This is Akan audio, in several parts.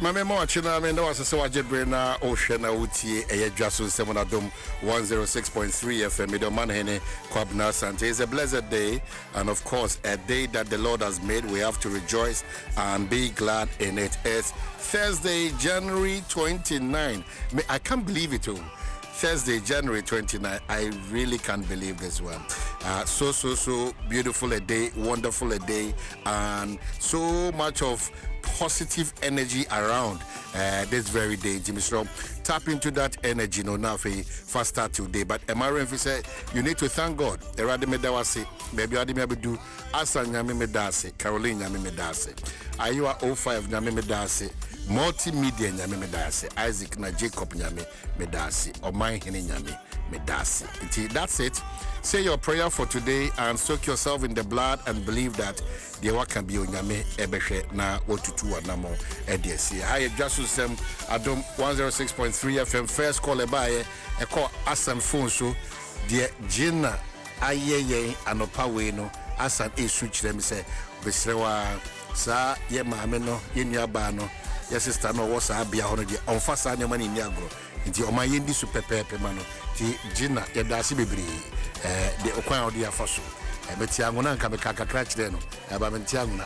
Mame mo achina me no asese waje bre na ohwe na utie eye Dwaso Nsem na Adom 106.3 FM do man hene Kwabna Sante. It's a blessed day, and of course a day that the Lord has made. We have to rejoice and be glad in it. It's Thursday, January 29. I can't believe it. Thursday, January 29. I really can't believe this one. So beautiful a day, wonderful a day, and so much of positive energy around this very day. Jimmy Strong, tap into that energy. No, now for start today. But Emma said you need to thank God. Erade medawase, baby adi me do. Asa nyame medase, Caroline nyame medase. Ayua 05 nyame medase. Multimedia nyame medase. Isaac na Jacob nyame medase. Oman hene nyame medase. That's it. Say your prayer for today and soak yourself in the blood and believe that the work can be onyame ebehwe na otutu anamo edesi. Hi, Dwaso Nsem Adom 106.3 FM. First call ebaye e call Asan phone so de Gina ayeye anopa we no Asan esu kire me say besrewa sa ye maame no ye nuaba no ye sister no wo sa bia ho no de onfa sa ne mani ni agro nti o ma ye ndi su pepepe ma no ti Gina ye dase bebre de okwan odi afaso betiango na nka meka kakra kire no aba mentiango na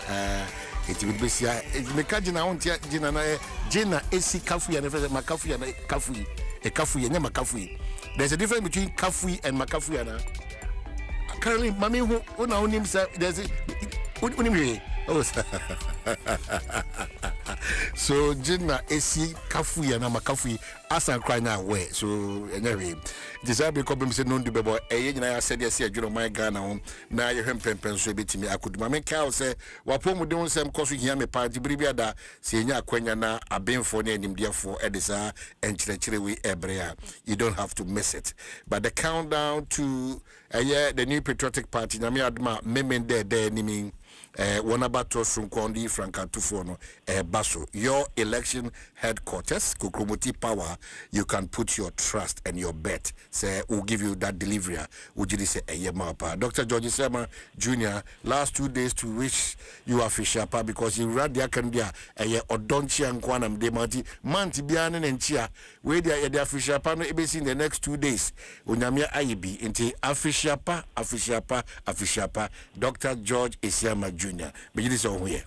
eti besia meka Gina ho ntia Gina na Gina esi kafu ya ne fese makafu ya na kafu kafu ya nya makafu. There's a difference between kafu and makafu ya na currently mami who una onim say there's unim oh so Gina esi kafu ya na makafu asan cry na we so anyway deserve because be say no do bebo nyina ya said yes adwuro my Ghana ho na ye hwempempen so betimi akuduma me ka say wapomu de nsem koso hia me pa dibiri ada se nya akwanya na abenfo na animdiafo edisa enkyerɛkyerɛ we ebrea. You don't have to miss it. But the countdown to the new patriotic party nyame adoma memen de nimi Wanabato Sunkondi Franka Tufono Baso. Your election headquarters, Kukrumuti Power, you can put your trust and your bet. Say we'll give you that delivery. Ujidi say Eyemapa. Dr. George Sema Jr. last 2 days to wish you a fishapa because you read the Akandia Odonchi and Kwanam de Manti Bian and Chia. Where they are fishapa no ebesi in the next 2 days. Unyamia Aibi into afishapa. Dr. George Isiama Jr. Begin so here.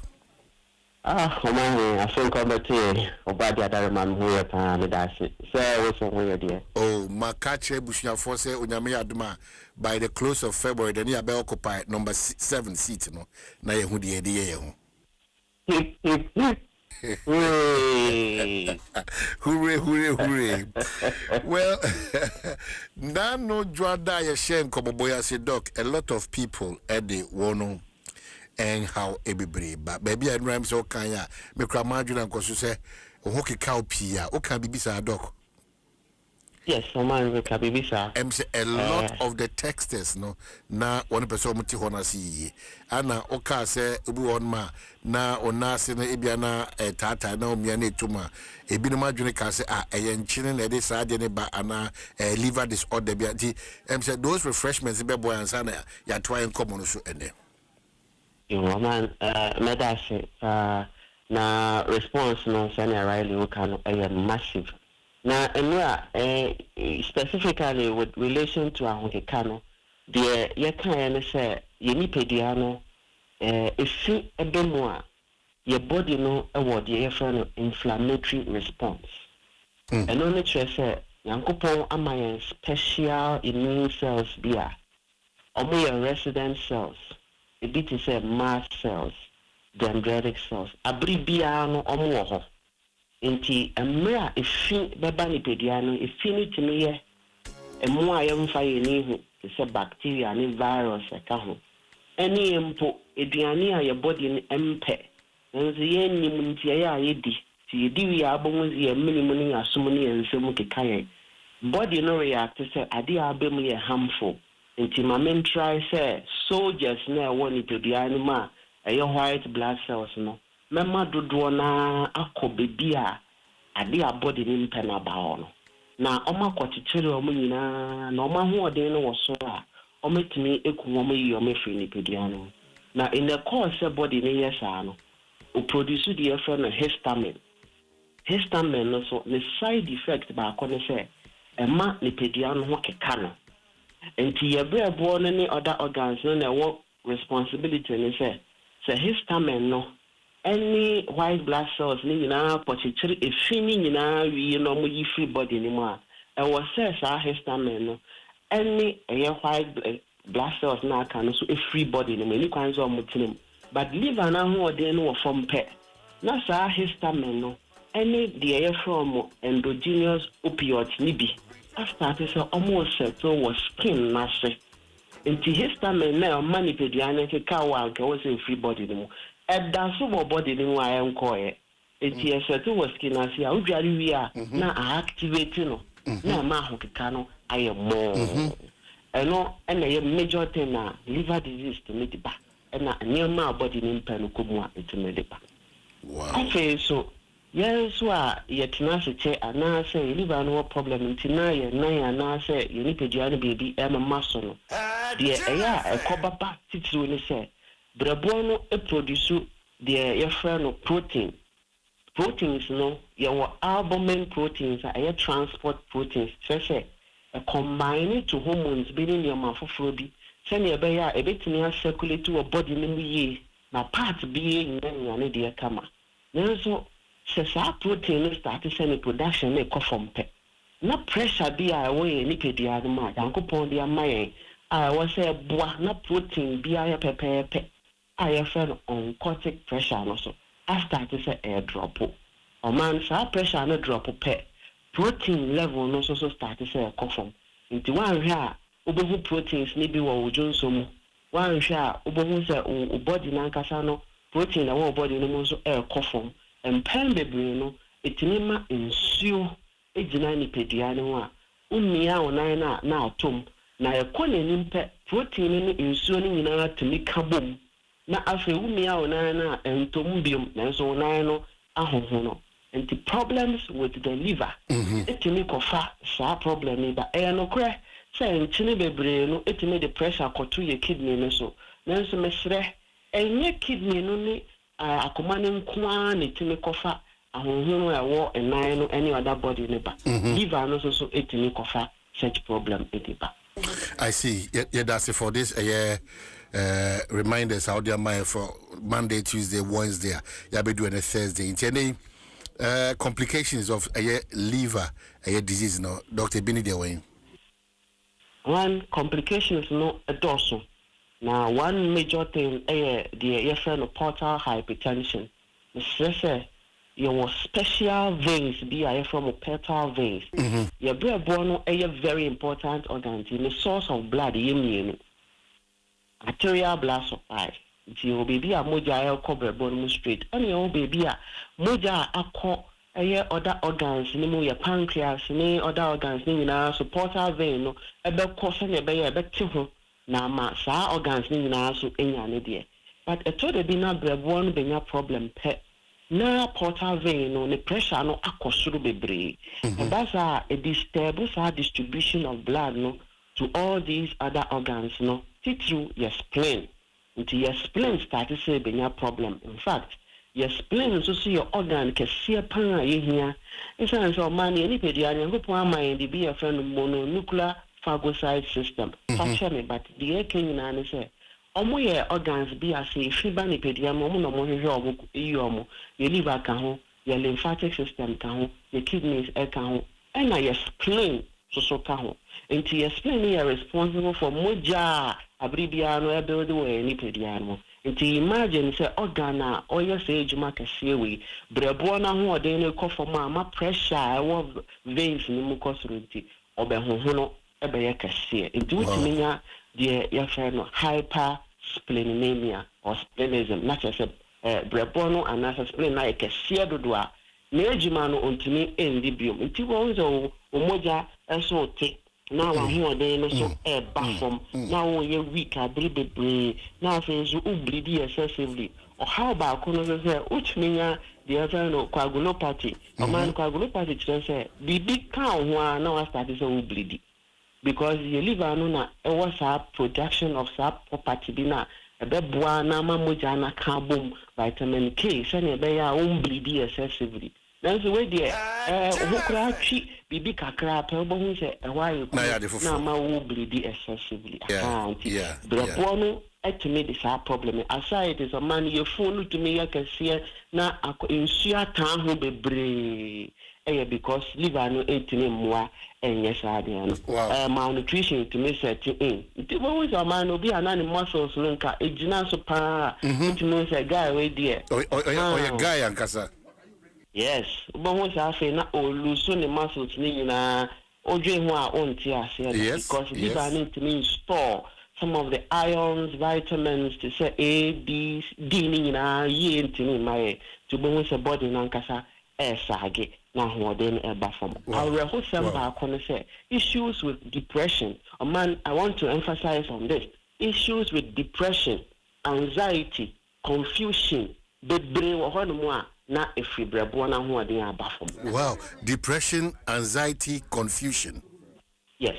Omani, I think I'm Obadi Adaman who are medasi. Say what's on where dear. Oh, Makache Bushia Force Unyami Aduma by the close of February, then you will occupy number 7 seat. No, na Yehudi Edio. Hooray. Well, Nano Jwada Yashen Koboboya said, Doc, a lot of people at the Wono. And how everybody, but baby and rhymes so can ya make a margin and cause you say, hockey cow pia, o can be bisa dog. Yes, so man, we can be bisa. A lot of the texters, no, na one person muti hona si, ana oka se ubu on ma na ona se na ebiana tata na omiane tuma ebi no madwene ka se eyenchine na de saa de ne ba ana liver disorder bia ti say those refreshments be boy ansa na ya twa en common so ene. Man, medasi na response no senior Riley Ukano massive. Now, specifically with relation to Ahonkekano, the Yakan say Yenipediano, if you a bemoa, your body no award the inflammatory response. And only say Yankupon amayan special immune cells beer, or more resident cells. A bit is a mast cells, dendritic cells. Abribiano omoho. Inti a mere if she babani pediano, if finit to me, a more young fire in is a bacteria and a virus a caho. Any impo, a diania your body in empe. And the enemy muntia yedi, see a divi abonzi a minimum assuming and semuki kaye. Body no react to say, Adia abemi a harmful. Inti my men try say soldiers na woni to the animal white blood cells no mema dodo na akobebi a ade abodi ni mpena ba no na oma kwatikyere omo nyina na oma hoɔden no wɔso a ometimi eku omo yi omo free ni pediano na in the course body ni yesa no o produce the effect no histamine histamine no so the side effect baako ne sɛ ɛma nipadua no ho keka no nti yɛbrɛboɔ no ne other organs no na ɛwɔ responsibility ne sɛ histamine no any white blood cells ne nyinaa pɔkyekyere efi ne nyinaa wie na ɔmo yi free body ne mu a ɛwɔ sɛ saa histamine no any ɛyɛ white blood cells na aka no so free body ne mu ani kwan sɛ ɔmo tene mu but liver na ahoɔden no wɔ fam pɛ na saa histamine no any deɛ ɛyɛ from endogenous opioids ne bi after te sɛ ɔmo settle wɔ skin n'ase nti histamine na ɔma nipadua no keka wɔ anka wɔ sɛ free body ne mu ɛda so wɔ body ne mu a ɛnkɔɔɛ nti ɛsettle wɔ skin n'ase a wodware wie a na activate no na ɛma ahokeka no ayɛ mmɔɔ ɛno ɛna ɛyɛ major thing na liver disease to me de ba ɛna nneɛma a body ne mpɛ no kɔ mu a ɛtumi de ba afei so yɛn nso a yɛtena ase kyɛ anaasɛ liver no wɔ problem nti na yɛ nan anaasɛ yɛ nipadua no baabi ɛmama so no deɛ ɛyɛ a ɛkɔba ba titiriw ne sɛ brɛboɔ no produce deɛ yɛfrɛ no proteins no yɛwɔ albumin proteins a ɛyɛ transport proteins kyerɛ sɛ combine to hormones bi ne nneɛma foforɔ bi sɛnea ɛbɛyɛ a ɛbɛtumi acirculate wɔ body no mu yie na part bi yɛ nyina ne deɛ kama nanso sɛ saa protein no start sɛ ne production ne ɛkɔ fam pɛ na pressure bi a ɛwɔ yɛn nipadua no mu a yankopɔn de ama yɛn a ɛwɔ sɛ ɛboa na protein bi ayɛ pɛpɛɛpɛ a yɛfrɛ no oncotic pressure no so astart sɛ ɛɛdrɔpo ɔman saa pressure no drɔpo pɛ protein level no so start sɛ ɛkɔ fam nti wanhwɛ a wobɛhu proteins ne bi wɔ wo dwonso mu wanhwɛ a wobɛhu sɛ wo body nankasa no protein ɛwɔ wo body no mu nso ɛɛkɔ fam mpɛn bebree no ɛtumi ma nsuo gyina nipadua no ho a wommia wo nan no a na atom na ɛkɔ n'anim pɛ protein no nsuo no nyinaa tumi ka bom na afei wommia wo nan no a ɛntom biom nanso wo nan no ahoho no nti problems with the liver ɛtumi kɔfa saa problem yi ba ɛyɛ nokorɛ sɛ nkyene bebree no ɛtumi de pressure kɔto yɛ kidney no so nanso mesrɛ ɛnyɛ kidney no ne akoma ne nkoa ne tumi kɔfa ahohoro a ɛwɔ ɛnan no ne other body ne ba liver no so ɛtumi kɔfa such problem ɛde ba. I see. Yeah, that's it for this. Reminders out there, my for Monday, Tuesday, Wednesday. Yeah, be doing a Thursday. Any complications of liver disease? No, Dr. Bini Dewayne. One complication is no a dorsal. Now, one major thing the friend portal hypertension. Your special veins be from portal veins. Your blood born a very important organ in the source of blood. Arterial blood supply. Your baby a moja cover bone straight. And your baby a moja a other organs, your pancreas, other organs, so portal vein no a cause and a better. Na ma saa organs ni nyinaa so enya ne de but eto de bi na brɛboɔ no benya problem pɛ na portal vein no ne pressure no akɔsoro bebree ɛba saa disturb saa distribution of blood no to all these other organs no through your spleen nti your spleen start say benya problem in fact your spleen so see your organ kɛseɛ pan a yɛhia ɛsan sɛ ɔma ne nipadua Nyankopɔn ama yɛn de bi yɛ fɛ no mononuclear phagocyte system. But the Kenyan say, Omo organs be as a fiber nipedium, your liver can your lymphatic system can your kidneys can and your spleen so can. And your spleen are responsible for moja abribiano build away nipediano. And imagine say organa or your sage macasiwi, brabona who are then call for mama pressure of veins in mucosurity or behono. Ebeye kɛseɛ nti wotumi nya deɛ yɛfrɛ no hypersplenemia or splenism na kyerɛ sɛ brɛbɔ no anaasɛ spleen na yɛ kɛseɛ dodo a na adwuma no ɔntumi ɛndi biom nti wɔn sɛ ɔmogya ɛso te na wahoɔden no so ɛba fam na wɔyɛ weak abere bebree na afei nso woblidi excessively ɔhaw baako no sɛ wotumi nya deɛ yɛfrɛ no coagulopathy ɔman coagulopathy kyerɛ sɛ biribi ka wo ho a na wastate sɛ woblidi because your liver no na was a production of sap property bi na ebeboa na mamoja na carbon vitamin K sɛ ne be ya bleed excessively That's the way there. Who cracky bibi kakra pe obo say why na ma wo bleed excessively. Brabo no etime this problem. Aside it is a man your phone to me can see na insua tan ho bebre. Because liver no etime moa yes malnutrition to me set in. It always a man will be an animal muscles nka ejina so pa. It means a guy way there. Oh a guy ankasa. Yes, but once I say na lose the muscles na odwe ho a onti ase because liver need to mean store some of the ions, vitamins to say A, B, D ni na ye ntimi my to bo say body na nkasa sage na ho den eba form. Our wholesome ba kono say issues with depression. Man, I want to emphasize on this. Issues with depression, anxiety, confusion, bebre wo hono mu a na efibrebo na ho den aba form. Wow, depression, anxiety, confusion. Yes.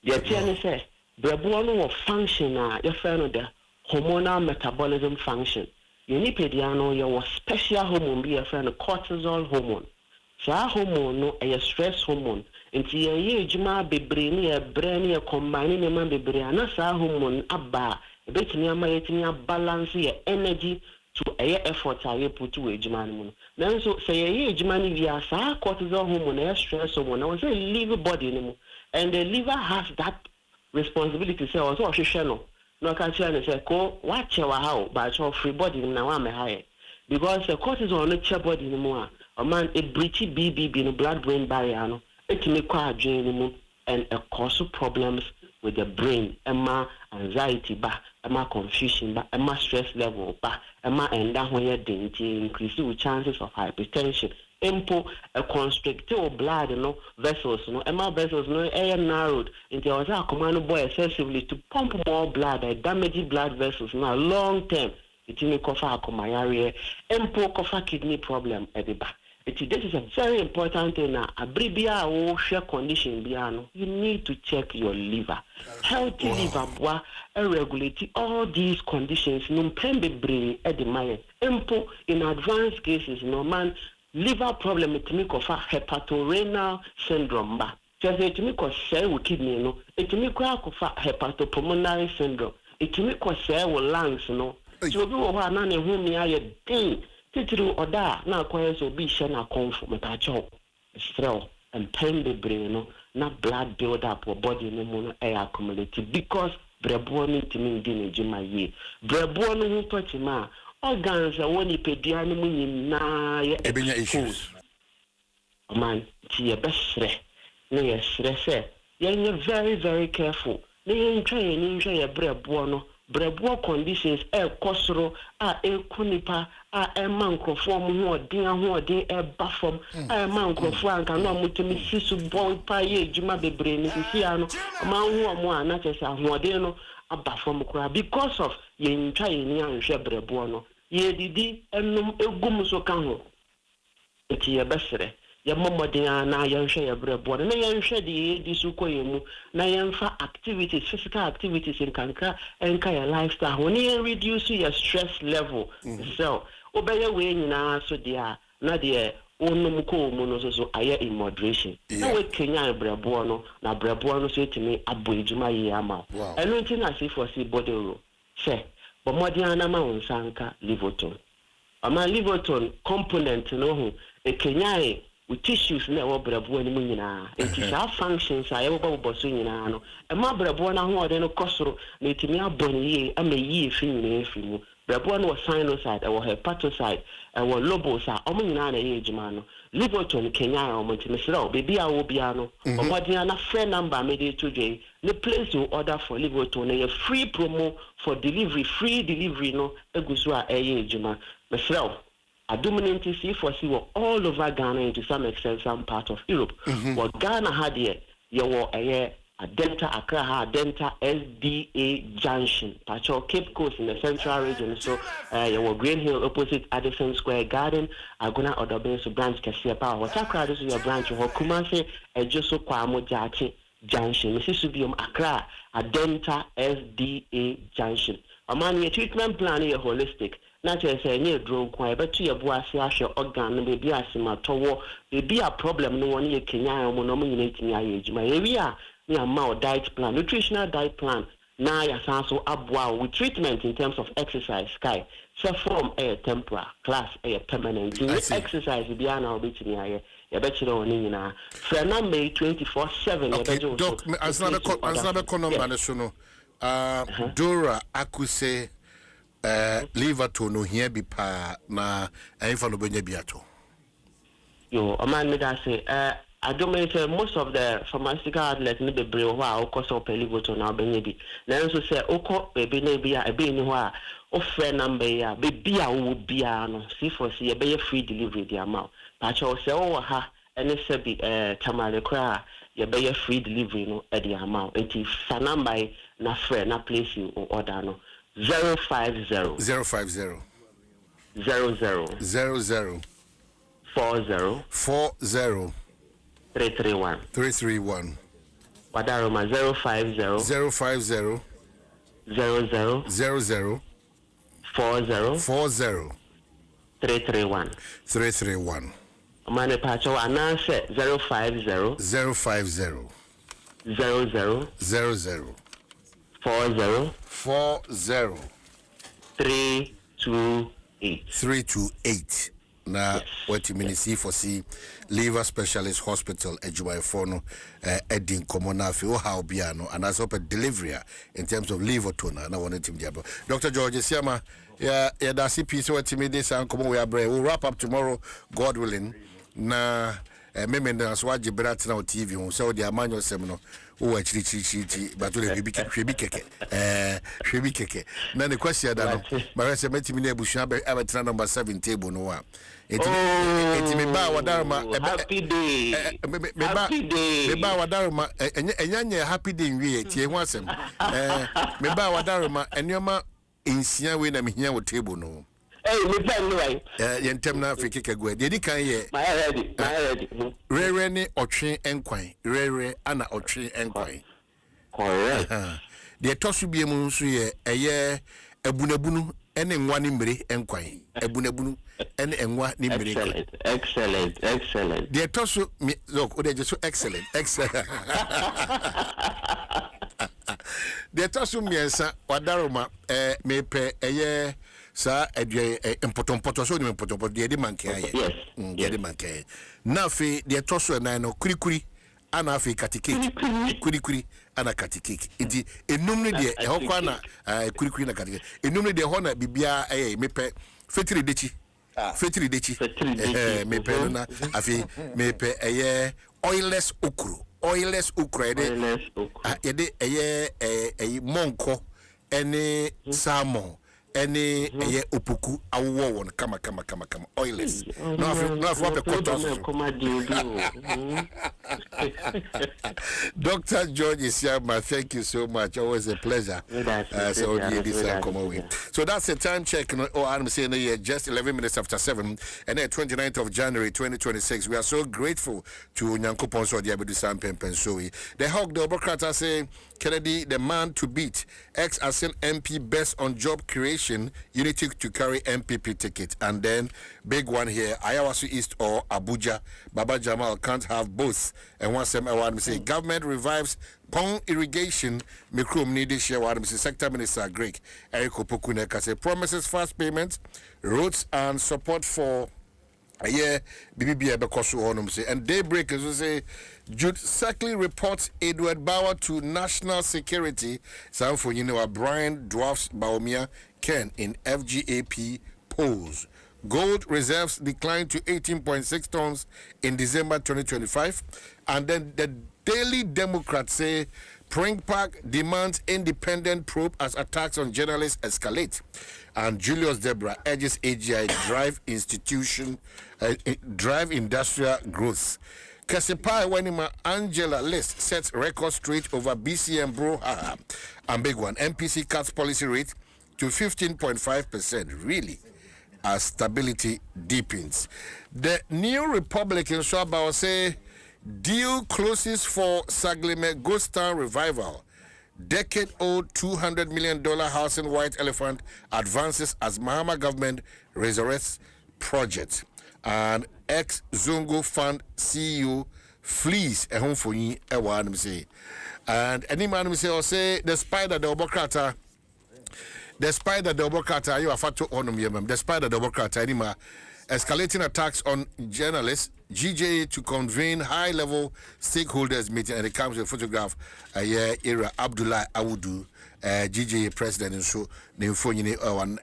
The TN says brebo no function a your friend the hormonal metabolism function. Unipedia no your special hormone be your friend cortisol hormone. So hormone no a stress hormone. Nti ye ejuma bebre ni e bre ni e combine ni man bebre ana sa hormone aba e betimi ama yetimi balance your energy to a effort I put to ejuma no. Then so say ye ejuma ni via sa cortisol hormone e stress hormone. I was say liver body no. And the liver has that responsibility to say also no. No can say ko watch your how but your free body na wa me high. Because the cortisol no check body no more. A man a breachy BBB in the blood brain barrier no. It may cause adrenaline and cause problems with the brain, anxiety ba, confusion ba, stress level ba, and that when you're increase the chances of hypertension. Impo a constricted blood vessels vessels narrowed into a command boy excessively to pump more blood damage blood vessels now long term it may cause a impo kidney problem at the back. This is a very important thing now. Abribia or share condition biano. You need to check your liver. Healthy liver boa regulate all these conditions. Numpembe brain at the maya. Impo in advanced cases, no man liver problem it me kofa hepatorenal syndrome ba. Just it me ko share with kidney no. It me kofa hepatopulmonary syndrome. It me ko share with lungs no. So be wo na ne hu me aye din. Titru oda na akwan so bi hye na comfort metacho stress and pain the brain na blood build up or body no mo accumulate because brebo no timi di na juma ye brebo no hu touch ma organs woni pedia no mu na ye ebenya issues man ti ye besre na ye stress ye very very careful na ye ntwa ye brebo no brebo conditions kosoro kunipa mankrofo mu hodin bafom mankrofo anka no mutumi sisu bon pa ye ejuma bebre ni sisi ano man hu omo na chesa hodin no abafom kura because of ye ntwa ye ni anhwe brebo no ye didi enum egum so kan ho eti ye besere ya momodin na ya nhwe ya brebo na ya nhwe di su koyemu na ya mfa activities physical activities in kanka enka ya lifestyle when reduce your stress level so obeye we nyina so dia na de onum ko mu no so aye in moderation na we kenya brebo no na brebo no so etimi abo ejuma ye ama eno nti na see for see body ro say but modin na ma unsanka livoton ama livoton component no ho e kenya with tissues na wo brabo ani nyina it is our functions aye wo bo so nyina no e ma brabo na ho ode no kosoro na etimi aboni ye ama yi efi nyina efi mu brabo no sinusoid or hepatocyte or lobos a omo nyina na ye ejuma no livoton kenya omo ntimi sira baby a wo bia no omodin na free number me dey today the place you order for livoton na free promo for delivery free delivery no egusu a eye ejuma me sira Adom 106.3 all over Ghana and to some extent some part of Europe. What Ghana had here, you were a Delta Accra, Delta SDA Junction, Pacho Cape Coast in the central region. So you were Green Hill opposite Addison Square Garden. Aguna Odobenso branch Kasia Power. What Accra this is your branch of Kumase, Joso Kwamo Jachi Junction. Mississippi Accra, a Delta SDA Junction. Among your treatment plan, you're holistic. Not as a near drone choir, but to your boasia organ, maybe a simatowo, maybe a problem no one year Kenya nominating your age. My area, near more diet plan, nutritional diet plan. Now, your son so abwa with treatment in terms of exercise, sky. So, from a temporary class, a permanent. Exercise, be an albeit in your bet you on now. For number 24/7. Okay, Doc, as another connotation, Dora Akuse, liver to no here be pa na infano benyabiato. Yo, a man made us say, I don't mean most of the pharmaceutical outlets need the brew while cost of a liver to now baby. Then also say, Oko, baby, maybe a baby, of fair number, baby, I would be no, see for see a bay free delivery the amount. But I say, oh, ha, and it's a bit tamale cry, you bay free delivery no at the amount. It is a number, na fair, na place you or order no 050 050 00 40 331. Wadaroma 050 00 40 331. Mane pacho anase 050 050 00 40 328. Na what you mean see for see liver specialist hospital Ejuwaifo no Edin Komona fi o how bia no and as up a delivery in terms of liver toner na one team diabo. Dr. George Siama yeah da CP so what me this and come we are we'll wrap up tomorrow God willing na meme na so agibrat na TV ho so the amanyo sem no o achiri but we be keke hwebi keke na ne kwasi da no ma se metimi na ebushua abetra number 7 table no a eti me ba wadarma happy day me ba wadarma enyanye happy day nwie tie ho asem me ba wadarma enioma insia we na mehia wo table no. Hey, me pen right. Yentem na Africa kagwa. Dedi kan ye. My ready. Rere ni otwe enkwan. Rere ana otwe enkwan. Correct. De tosu bie mu nso ye eye ebunabunu ene nwa ni mmere enkwan. Ebunabunu ene enwa ni mmere. Excellent. De tosu look, o de just excellent. De tosu miensa wadaroma mepe eye sa edwe impotompoto so ni impotompoto de manke aye de manke na fe de toso na no kurikuri ana fe katikeke kurikuri ana katikeke nti enum ne de ehokwa na kurikuri na katikeke enum ne de ho na bibia mepe fetiri dechi mepe no na afi mepe oilless okro ede monko ene salmon any opoku awo won kama oilless no afu pe kotos Dr. George Isiama, thank you so much. Always a pleasure. So that's the time check. Oh, I'm saying here just 11 minutes after 7 and then 29th of January 2026. We are so grateful to Nyankopon so Diabedu Sampen Pensoi. The Hawk the Obokrata say Kennedy the man to beat ex-Asin MP best on job creation unity to carry MPP ticket. And then big one here Ayawasu East or Abuja. Baba Jamal can't have both. And once I want to say government revives pond irrigation. Mikrom needed share what Sector Minister Greg Eric Opokuneka say promises fast payments, roads and support for a year. BBB Abekosu Honum say and Daybreak as we say Jude Sackley reports Edward Bauer to national security. Some for Brian Dwarfs Baumia Ken in FGAP polls. Gold reserves declined to 18.6 tons in December 2025. And then the Daily Democrat say Pring Park demands independent probe as attacks on journalists escalate. And Julius Debra urges AGI drive industrial growth. Kasipai Wenima Angela List sets record straight over BCM Brouhaha. And big one, MPC cuts policy rate to 15.5%. Really? As stability deepens. The New Republican Swabao say deal closes for Saglime Ghost Town revival. decade-old $200 million housing white elephant advances as Mahama government resurrects project. And ex-Zongo Fund CEO flees a home for you, say. And any man say, despite the Obokrata, you are fat to honor me, despite the Obokrata, anymore. Escalating attacks on journalists, GJA to convene high-level stakeholders meeting, and it comes with a photograph. Era Abdullah Awudu, GJA president, and so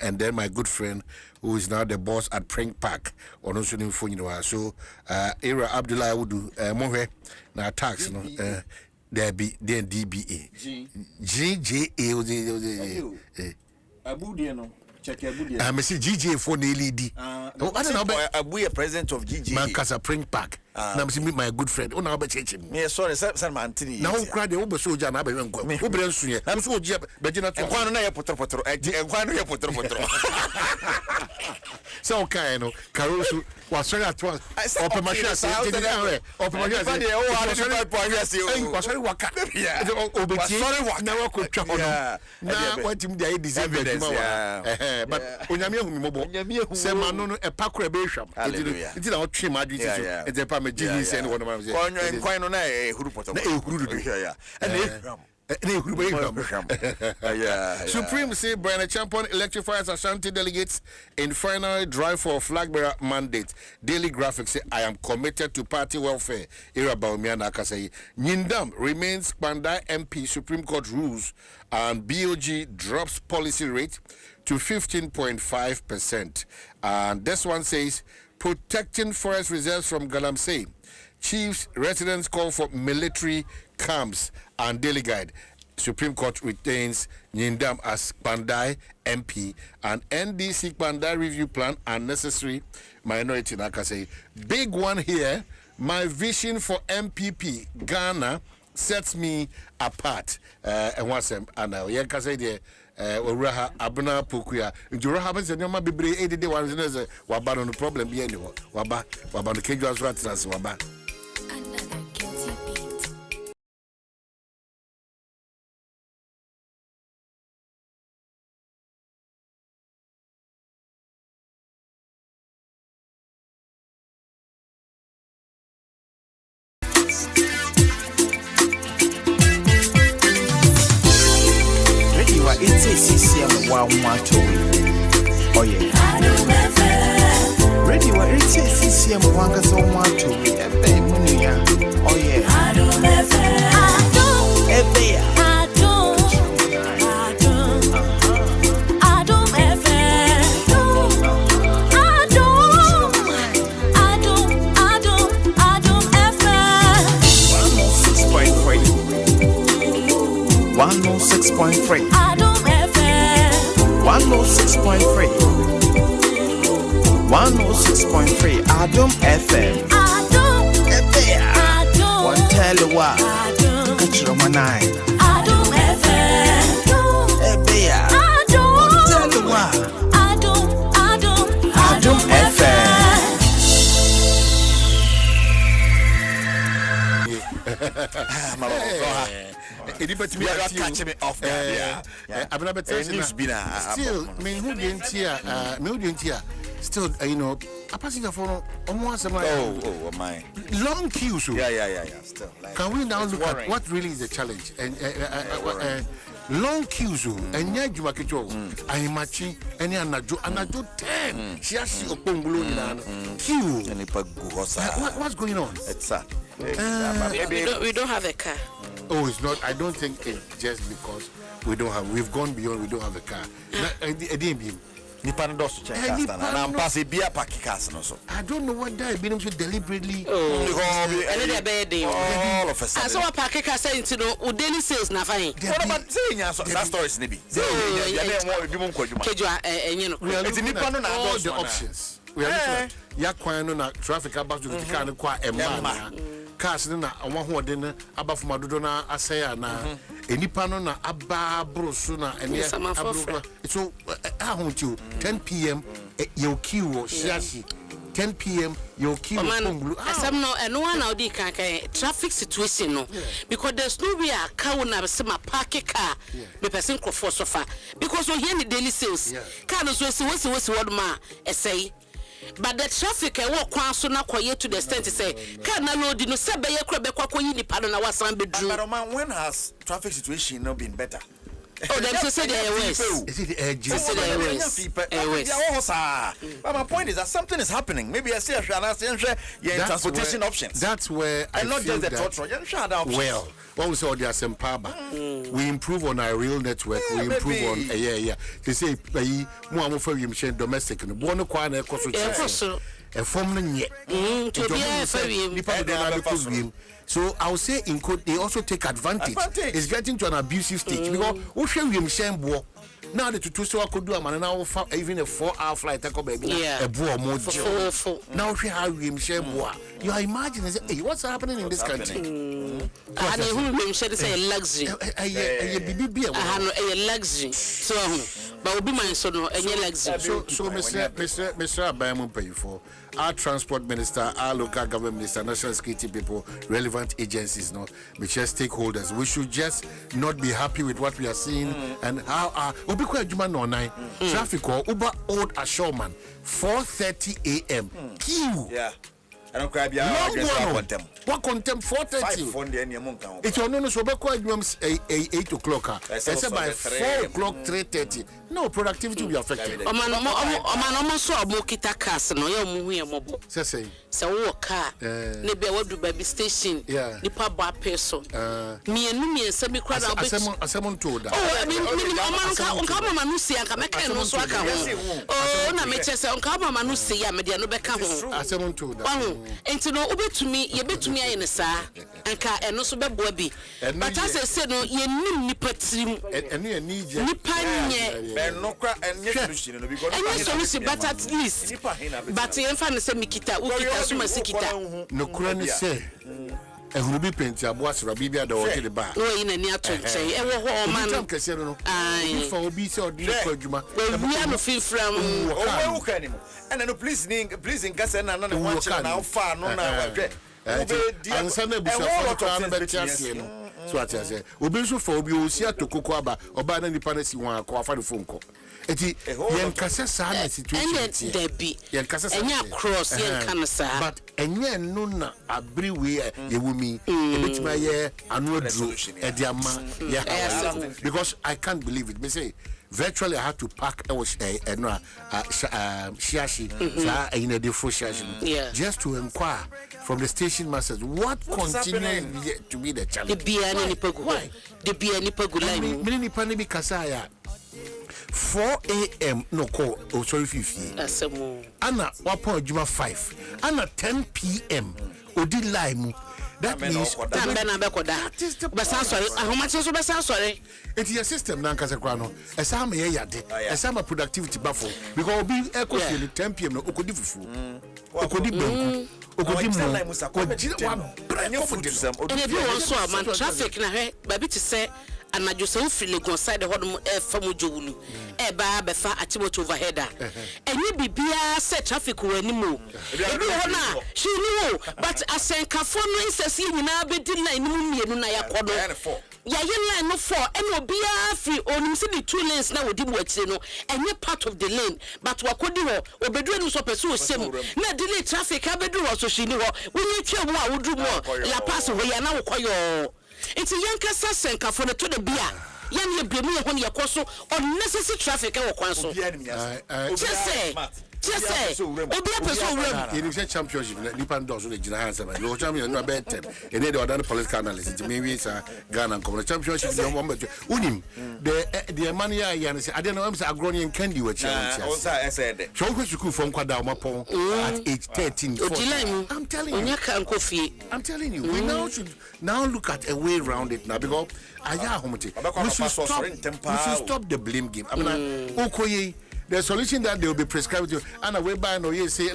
and then my good friend who is now the boss at Prank Park, on also so Era Abdullah Awudu, Mohe na attacks, there be then DBA, GJA. I'm a GJ for the lady. I don't know about a president of GJ. Mancasa Prank Park. I'm seeing my good friend. Oh, now, but yes, sorry, Sam Antony. Now, cry the Uber soldier. I'm going to I'm so jep, but you're not one I put up. So, kind of Caruso was sorry at once. Open my chest. Open my chest. Sorry, what? Yeah, sorry, what? Now, I could trouble. Now, what him they deserve it. But when I'm young, mobile, say, man, a pack rebellion. It's not trim. I did it. It's a Jimmy and one of them. Quite on a Supreme say Brian Champon electrifies Ashanti delegates in final drive for flag bearer mandate. Daily Graphics say I am committed to party welfare. Era Baumiana Kasai. Nyindam remains Bandai MP. Supreme Court rules and BOG drops policy rate to 15.5%. And this one says protecting forest reserves from Galamsey. Chiefs residents call for military camps. And Daily Guide. Supreme Court retains Nyindam as Bandai MP and NDC Bandai review plan unnecessary minority. Nakase. Big one here. My vision for MPP Ghana sets me apart. And what's and now Yankase there. Uraha Abuna Pukuya. Jura happens and your ma be 80 days. Waba no problem be anywhere. Waba the Kejuas rats waba. It's a CCM one mato. Oh yeah. Ready what it's a CCM one gas on mato. Oh yeah. Adom 106.3. 106.3. 106.3 Adom FM. One tell you what. Catch your man eye. Adom FM. One tell you what. Adom FM. Anybody catch me off there? I'm not still, who didn't hear? Still, you know, a passenger for almost a mile. Oh, my long queues. Yeah. Still, like, can we now look at what really is the challenge? And long queues, and yet you are I'm matching any anado 10. She has to open blue queue. What's going on? Exactly. We don't have a car. Oh, it's not. I don't think it's just because we don't have. We've gone beyond. We don't have a car. I don't know what that been deliberately. All of us. I saw a packet saying to know daily sales. Now, fine. What about saying that story? Snibby. We are looking at all the options. We are looking at traffic about to the car and quite a man. Cars na one who dinner above Madonna Asaya na any panona abba brosuna and yes, so I want you 10 p.m. Your queue shashi 10 p.m. you'll keep no one out the traffic situation no because there's no way a car will have some park car the person for sofa because we hear the daily sales car is what ma say but the traffic I walk on so now quiet to the extent to say can na load no say be yakra be kwakwa yini pado na wasan bedru but man when has traffic situation not been better? Oh, them to say the airways. Is it the airways? But my point is that something is happening. Maybe I say transportation options. That's where I not feel just the that, well, when we saw the Asempaba, we improve on our real network. We improve on They say more for you domestic. One kwana koso. A form so I would say in code they also take advantage. It's getting to an abusive stage because now the tutu could do a man now even a 4-hour flight a boy more now she have him you are imagining hey, what's happening in this country and who say luxury a luxury so but will be my son no luxury so Mr. Abayamu pay for our transport minister, our local government minister, national security people, relevant agencies, no, which are stakeholders. We should just not be happy with what we are seeing and how traffic or Uber Old Ashoreman 4:30 a.m. queue. Yeah. I don't cry. What contempt 4:30? It's on no so back 8 o'clock. It's by 4 o'clock 3:30. No productivity will be affected. Almost so kita cars no ya mu hu mobo. Say wo car. Ne be wadu baby station. Nipa ba peso. Mienu bi kra da asem told that. Oh, onka mama no si anka meka no so aka ho. Oh, na me chese onka mama no si ya me de no beka ho. Asem told that. Enti no obetumi aye ne saa anka eno so beboa bi but as say no ye nim nipa tirim eno ye ni je nipa nye no kra enye solution no because enye solution but at least but ye fa ne say mikita ukita so masikita no kra ni say ehuru bi penti aboa sra bibia da o de ba no yi na ni ato nche e wo ho o man no kese no fa obi se odi ko adwuma we are no fifram o we ka ni mo and no please in kase na na one china na fa no na hwe ansa na busa fa ko na betiase no so atiase obi so fa obi o si atokoko aba oba na nipa na si wan akọ afa de phone ko eti yen kase sa na situation debi yen kase sa enya cross yen kan sa but enye no na abri we yewumi ebetima ye anu adru edi ama because I can't believe it me say virtually I had to pack shiashi just to inquire from the station masters what continues to be the challenge. The Biani Pagula, many Panibi Kasaya 4 a.m. no call, oh sorry 50. Anna 1.5 Anna 10 p.m. Odi Lime. That means how much is sorry? It is a system now, Casagrano. A summer yard, a summer productivity buffalo. Because be echo 10 p.m. no Okodifu. Okodibu. And if you also man traffic na baby to say and I just feel like side the hodom from Julu. Eba befa atimo overheader. And you be say traffic will anymore. She knew, but I say Cafono is a scene now be line no ya kodo. Ya line no for and will be free on the 2 lanes now with no and you part of the lane. But wakodiwo obedru so pursue same. Na delay traffic abedu so she knew when you tell what would do more la pass we na koyo. It's a young Cassenka for the to the beer. Young Bremu when you so unnecessary traffic. Just say, Obi person in the championship, Nipan does the Giants, and your champion no better. And they are political analysis. Maybe it's a Ghana come championship. Unim, the money I say, I don't know, I'm a grown candy with challenge. I said, so you could from Quadamapo at age 13. I'm telling you, I'm telling you, we now should now look at a way around it now because I we should stop the blame game. I mean, Okoye. The solution that they will be prescribed to, and a way by no, you say,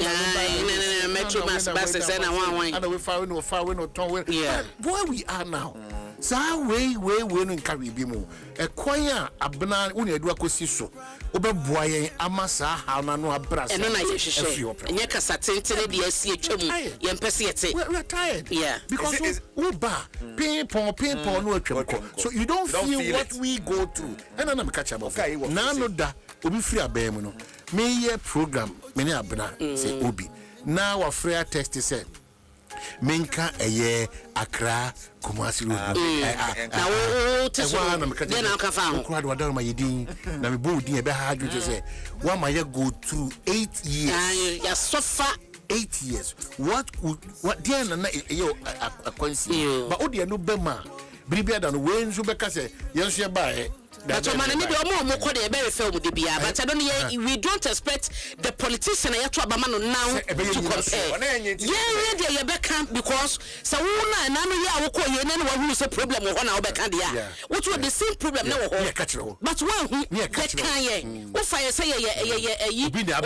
Metro buses and a one, and a way far, no, where we are now. Sa way no carry bi mu. E kwan a abna wo na edu akosi so. Obeboa yen amasa ha na no abra so. Eno na ye hwehwe. Enye kasa tentene de asi atwam. Ye mpese yete. We're tired. Yeah. Because uba ping pong no atwam. So you don't feel what we go through. And I'm catch up. Na no da obi free abem no. Me ye program me ne abna say obi. Now our free text said Minka eye Accra Kumasi road. Na wo teso de na ka fa ho. Crowd wa ma yedin na me bo din e be ha adwo say wa ma ye go through 8 years. Ya suffer 8 years. What there na yo akwansi. But odi no be ma biribia da no we nso be ka say yenso ye ba but man me de omo ko de be refer mu de bia but I don't we don't expect the politician ya to abama no now to compare yeah ye be can because so wo na no ye awoko ye na wo hu say problem wo na wo be can dia what was the same problem na wo ho but one hu ye can ye wo fa ye say ye obi na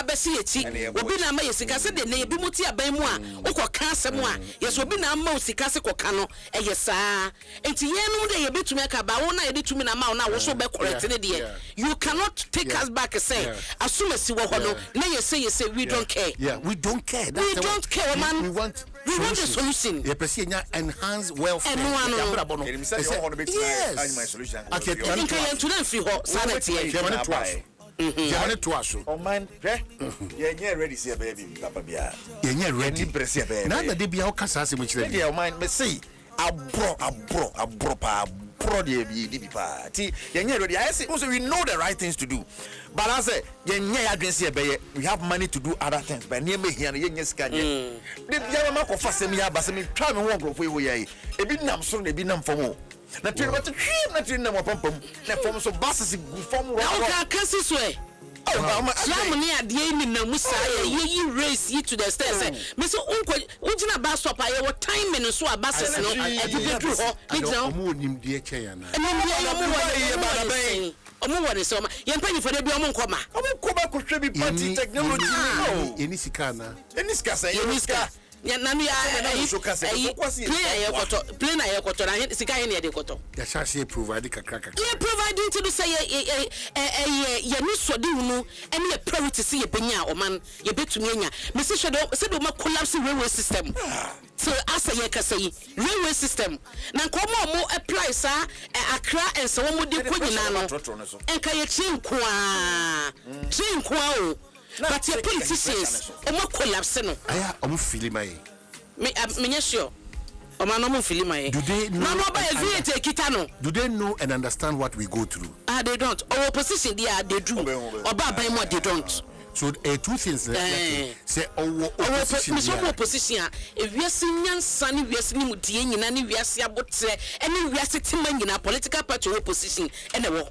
abesi eti obi na ma ye sika se de na ye bi muti aban mu a wo ko ka asem a ye so obi na ma sika se ko ka no ye saa enti ye no de ye betumi aka ba wo na ye de tumi na ma now we so be correct you cannot take us back and say assume si wo ho no na you say we don't care we don't care we don't care man we want the solution ye person enhance welfare yes my solution okay you can to them free ho sanity Jamani Dwaso. Oh man, yeah, ready see baby, papa bia. Yeah, ready. Now that they be how kasa se mu kire. Yeah, man, me see. Abro de bi pa. Ti yenye ready. I say also we know the right things to do. But I say yenye adwense be we have money to do other things. But near me here yenye sika nye. De bia ma ko fasem ya ba se me twa me ho grofo ewo ye. Ebi nam so na ebi nam famo. Na tiri wat hwim na tiri nam pampam. Na fam so bases gu fam ro. Na ka kasi so e. Slam ni ade ni na musa ye race yi to the stairs me so unko bus stop aye what time me so abases no e be do ho ni jam omo nim de eche ya na omo woni so ma ye mpanyi fo de bi omo nkoma ko hwe bi party technology no eni sika na eni sika say eni sika ya na mi play na ye koto na sika he ne de koto ya shashe provide kakra ye providing to say ye ni so de unu ene ye priority see ye benya o man ye betumi anya me se do ma collapse railway system so asa ye kasa yi railway system na nko mo apply sa Accra enso mo de ko nyina no enka ye chinkwa o but your politicians omo collapse no aya omo feel my me sure omo no mo feel my do they know no ba e kita no do they know and understand what we go through they don't our opposition they do oba ban mo they don't so two things say opposition wiase nyansa ne wiase ni mudie nyina ne wiase abotre ene wiase tema nyina political party opposition ene wo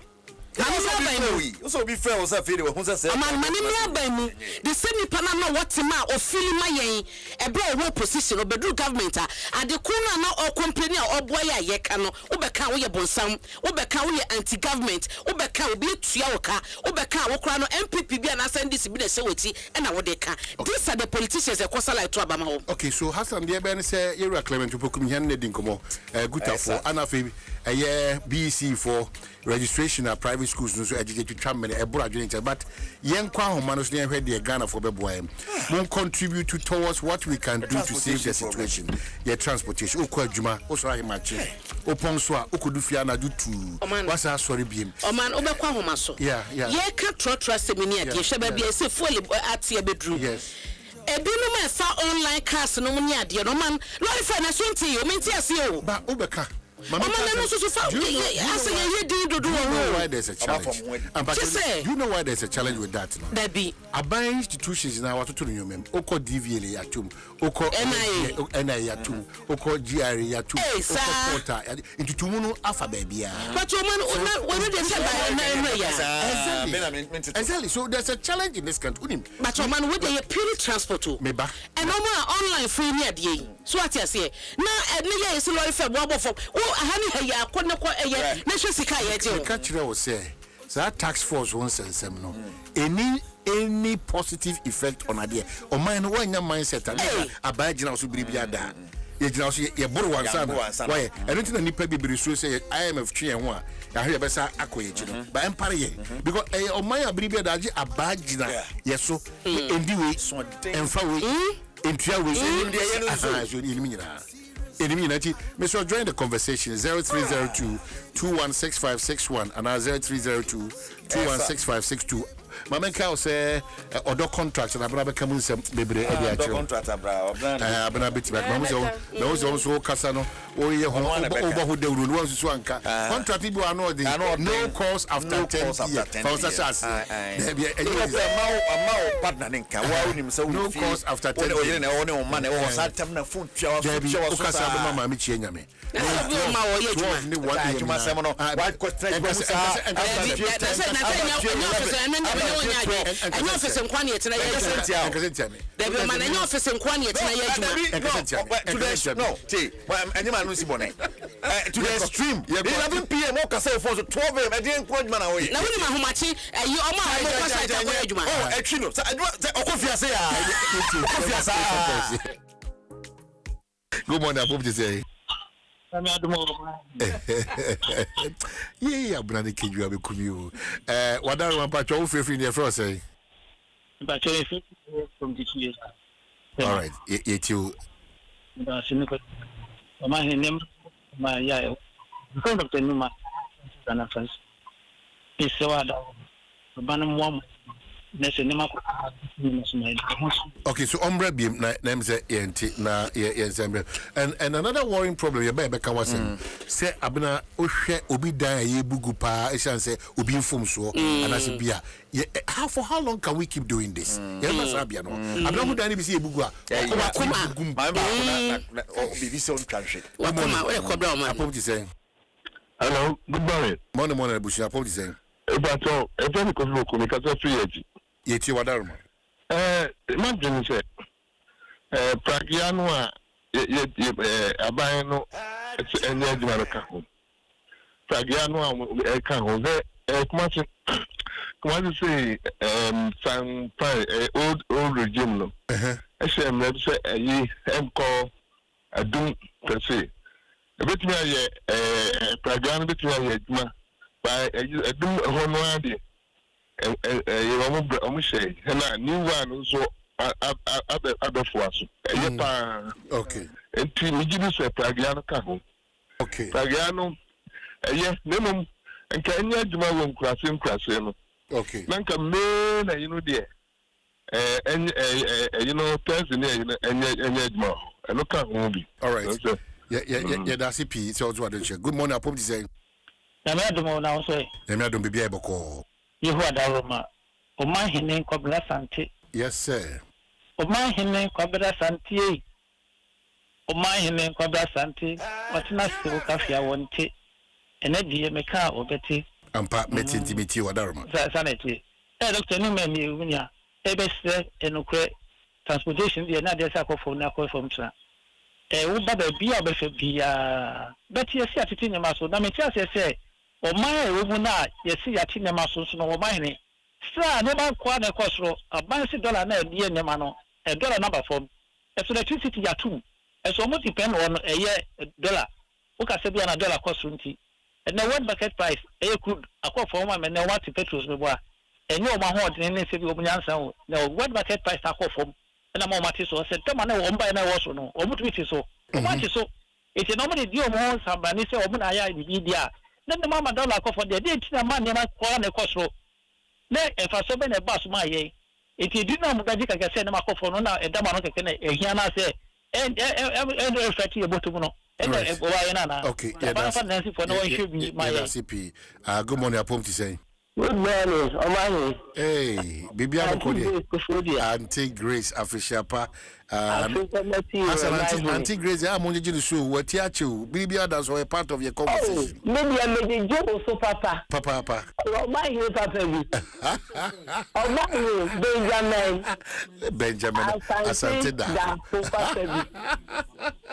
so be fair also feel we say man mani mi aban mu the same pana na what ma o feel ma yen e bro wo position obedu government ade ku na o company a oboy ya ye ka no wo be ka wo ye bonsam wo be ka wo ye anti government wo be ka obi etua wo ka wo be ka wo kra no MPP bi na send this bi na se woti e na wo de ka these are the politicians e kosa like to abama ho okay so Hassan de be say Yera Clement pokum yan ne din komo gutafo anafe BC for registration at private schools no so educate to tram many ebura joint but yen kwa homa no so yen hwede Ghana for beboy won contribute towards what we can do to save the situation your transportation okwa adwuma o so ahimache opon so a okodu fia na do tu wasa sorry biem o man obekwa homa so yeah ye ka trotro semini ade hwe ba bia se fuel atie bedru yes ebinu me fa online cars no mu ni ade no man lori fa na so nti o menti ase o ba obeka why there's a challenge? You know why there's a challenge with that? No? That be Abang institutions now what to you mem. Oko DVLA yatum, Oko NIA yatum, Oko GRA yatum, Oko Porta into Tumuno Alpha baby. But you man, when they say exactly. So there's a challenge in this country. But you man, with the pure transport too. Meba. And no more online free near the so what you say. Now, and me is a lot of wobble for. Hani ya kone kwa na sika ye je o catch we say that tax force won sensem no any positive effect on idea o man no wanya mindset and abagina so biribia da ye jina so ye boro wansa na why eno nti na nipa bibiri so say IMF twe ho a ya hwe besa akoye chi no ba empare ye because o man abiri bi da agi abagina ye so endi we emfa we entua we so enimi nyina enemy nati Mr. join the conversation 0302 216561 and 0302 216562 Mama Cow say odo contract na bra be kam nsem bebre e dia cho contract abra abna bit back mama so also kasa no o ye ho obo dawru no so anka contract bi ano de no course after 10 years for success there be a partner nka wa unim so no course after 10 years o ye na o ne o man e o sa tem na phone twa o kasa be mama mi chie nyame ma wo ye juma ni wa juma sem no wa ko tra go sa and office and quantity tena ye office and quantity tena ye no see any man no si bone to the extreme 11 pm o kasa for 12 am e dey encourage man away na woni ma homachi ayi o ma ko kwasa ta ko adwuma oh etwi no okofiase ya okofiase good morning I hope to say yeah abuna ne keju abekumi o wadaro mapacho wo free ne fro say but from this year all right it you siniko ma henem ma ya from the numa sana fans isewada bana mo nese nema ko okay so ombre bi na name say ent na ye and another worrying problem you be can was say abna ohwe obi dan ye bugu pa e say obi infom so and as bia how long can we keep doing this ye na sabia no abna mu dan bi say ye bugu a kuma na obi so country kuma we kobra o man apom ti say hello good morning bushi apom ti say but every communication free edge yeti wadaruma imagine say pragiano a aban no enye adwuma ka ho pragiano a ka ho kuma say san old regime no shem na say yi emko adum per se betimi aye pragiano betimi aye adwuma ba adum ho no ade you say na new one so abefo aso pa okay enti mi gibi se pragiano ka ho okay pragiano nemum enka enya adwuma wo nkrase no okay nanka me na you know there you know person enya adwuma eno ka ho bi all right yeah that's it so what do good morning apom say na me adomo na so na me adom bibia eboko Yehu adaroma o man hene kwabra sante yes sir o man hene kwabra sante o man hene kwabra sante watina se kafia wonte ene die meka obete ampa metintimiti wadaroma sanete doctor ni me mi wunya ebese enukre transportation die na de sa akofo na akofo mtra wo baba bia obefe bia beti esi atiti nyama so na me tia se o man ewu na yesi yati nema so no o man ni sa ne ba kwa na kosro abansi dollar na die nema no dollar number form electricity ya tu so mo depend on dollar o ka se bia na dollar cost nti na world market price crude akwa form ma na what petrol me bo a enye o ma ho de ne se bi o nyansa o na world market price akwa form na mo mati so se tema na o mba na wo so no o mutu ti so o mati so eti no mo de o mo samba ni se o mo na ya bi dia then the mama dollar ko for the day tina man na kwa na kosro na efa so be na bus ma ye eti di na mo gaji ka se na makofo no na edama no keke na ehia na se reflect ye botu no e bo wa ye na okay yeah that's for no one should be my CP good morning apom ti say good morning omani hey bibia ko Auntie Grace Afishapa Auntie Grace I'm on the show what you bibia that's a part of your conversation maybe I made a joke so papa omani papa bi omani Benjamin Asante da papa bi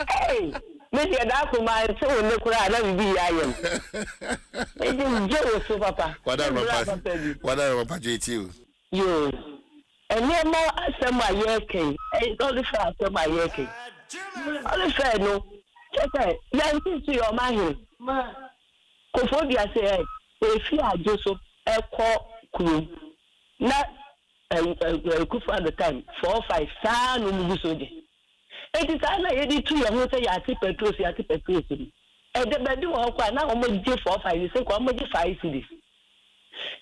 hey maybe that for my so ne kura na bibi ayem maybe joke so papa what are papa JT yo ene mo asema yeke e do the fa asema yeke All fair no. Check yanti to your mind. Kofodia say if you are Joseph Eko Kuru na Kufa at the time 4-5 saa no mu so de. Eti saa na yedi to your ho say yati petrol. E de bedu ho kwa na omo je 4-5 say kwa omo je 5 cedis.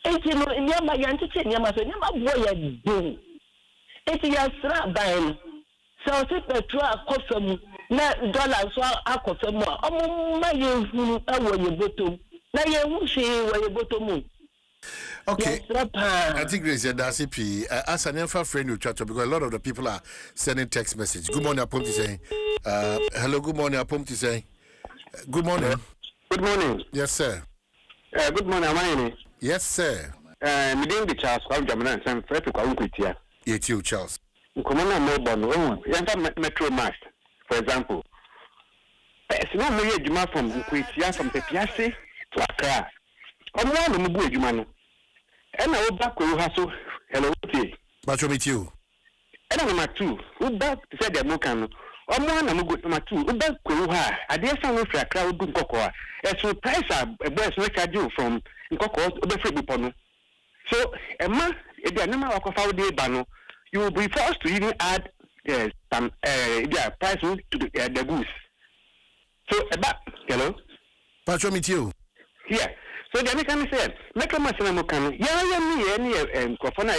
Eti no nyama yanti nyama so nyama bo ya do. Eti ya sra ban. So say petrol akofam na dollar so akofam a omo ma ye hunu awo ye botom. Na ye hu she wo ye botom. Okay, I think Grace that's it. As an infant friend you chat to because a lot of the people are sending text message. Good morning, Apom to say. Hello, good morning, Apom to say. Good morning. Good morning. Yes, sir. Good morning, Amani. Yes, sir. Me the Charles Adom 106.3 for to kwa Unkutia. It's you, Charles. Nkomona Melbourne. Yanta Metro Mass, for example. It's not me adwuma from Unkutia from Pepiase to Accra. Omo no mu adwuma no. And I will back with you. Hello, but you meet you. And number 2, who back to say the Mokan. Or more than good number 2, who back with her. I dare someone for a crowd good cocoa. As you price a boy's make I do from Cocoa, the free pono. So, a man, if the number of our day bano, you will be forced to even add some price to the goose. So, about hello, but you meet you. Here. So the American said, Metro Mass and Mokan, me any Cofana,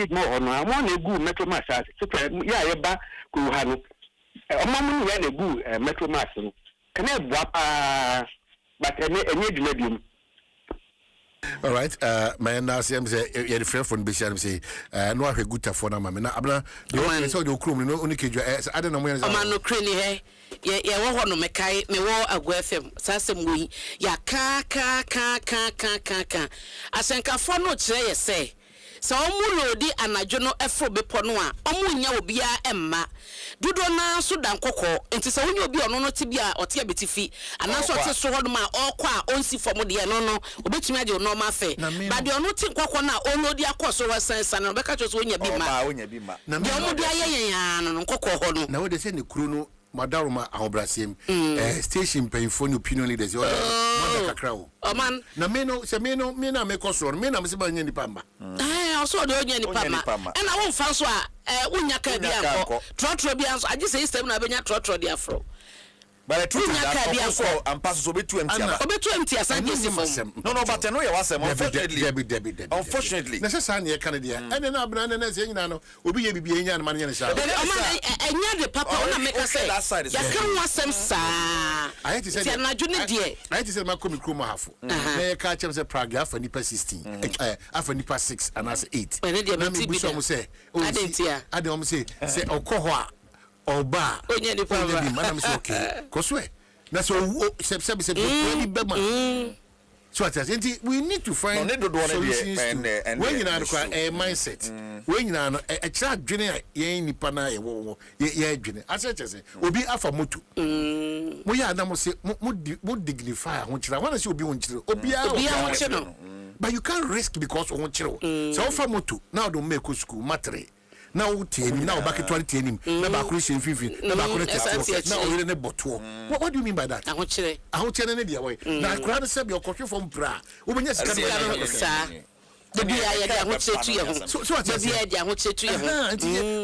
more on one a good Metro Mass, back who had a moment when a good Metro Mass. Can I wap but a medium? All right, my NRCM say, you're the friend from Bisham say, no, I have a good phone. I'm Abna, the one saw your crew, no only kid, I don't know where no cranny. Yeah, what no mekai, me war a guefem, Sassam we, ya ka. Asenka for no chay say. So omu di anajono efro bepono a omu nya obi a emma dodo na so dan kokko enti se wonye obi ono no tibia ote abetifi anaso ote so hodo ma okwa onsi fom de no obetumi age no ma fe ba de ono ti kokko na ono di akoso wasansan no beka cho so wonya bi ma na de omu di ayeyan no kokko ho no na we de se ne kru no Madaruma ahobrasem station payphone opinion leaders yo kakra man na me na me koso me na me se ba nya nipa mba also the nya nipa ma and I won't fanso a unya ka bia ko trotro bia so agi say system na benya trotro dia afro. But the truth is that also and passes obetu empty. No, but no, you was unfortunately. Necessarily, a Canadian. And then I'm running as you know, will be a BB and money and the papa on make us say that side is I had to say, I'm not doing it. I had to say, my comic crew half. They catch up the paragraph for Nipa 16, after Nipa 6, and as 8. Let me say, I don't say, Okoha. Oba onye ni pa madam say okay koswe na so say bema so at us we need to find solutions when you know a mindset when you know a child dwene ye nipa na ye wo ye dwene asese obi afa moto mo ya na mo say mo dignify ho kira wana say obi ho kira obi ho kira but you can't risk because ho kira so afa moto now don't make school matre now now back at 20 na ba Christian fifi na ba correct now we ne boto what do you mean by that ahochire ne dia way na crowd say be okotwe from bra wo benya sika the bia ya dia ahochire tu ye ho so what bia dia ahochire tu ye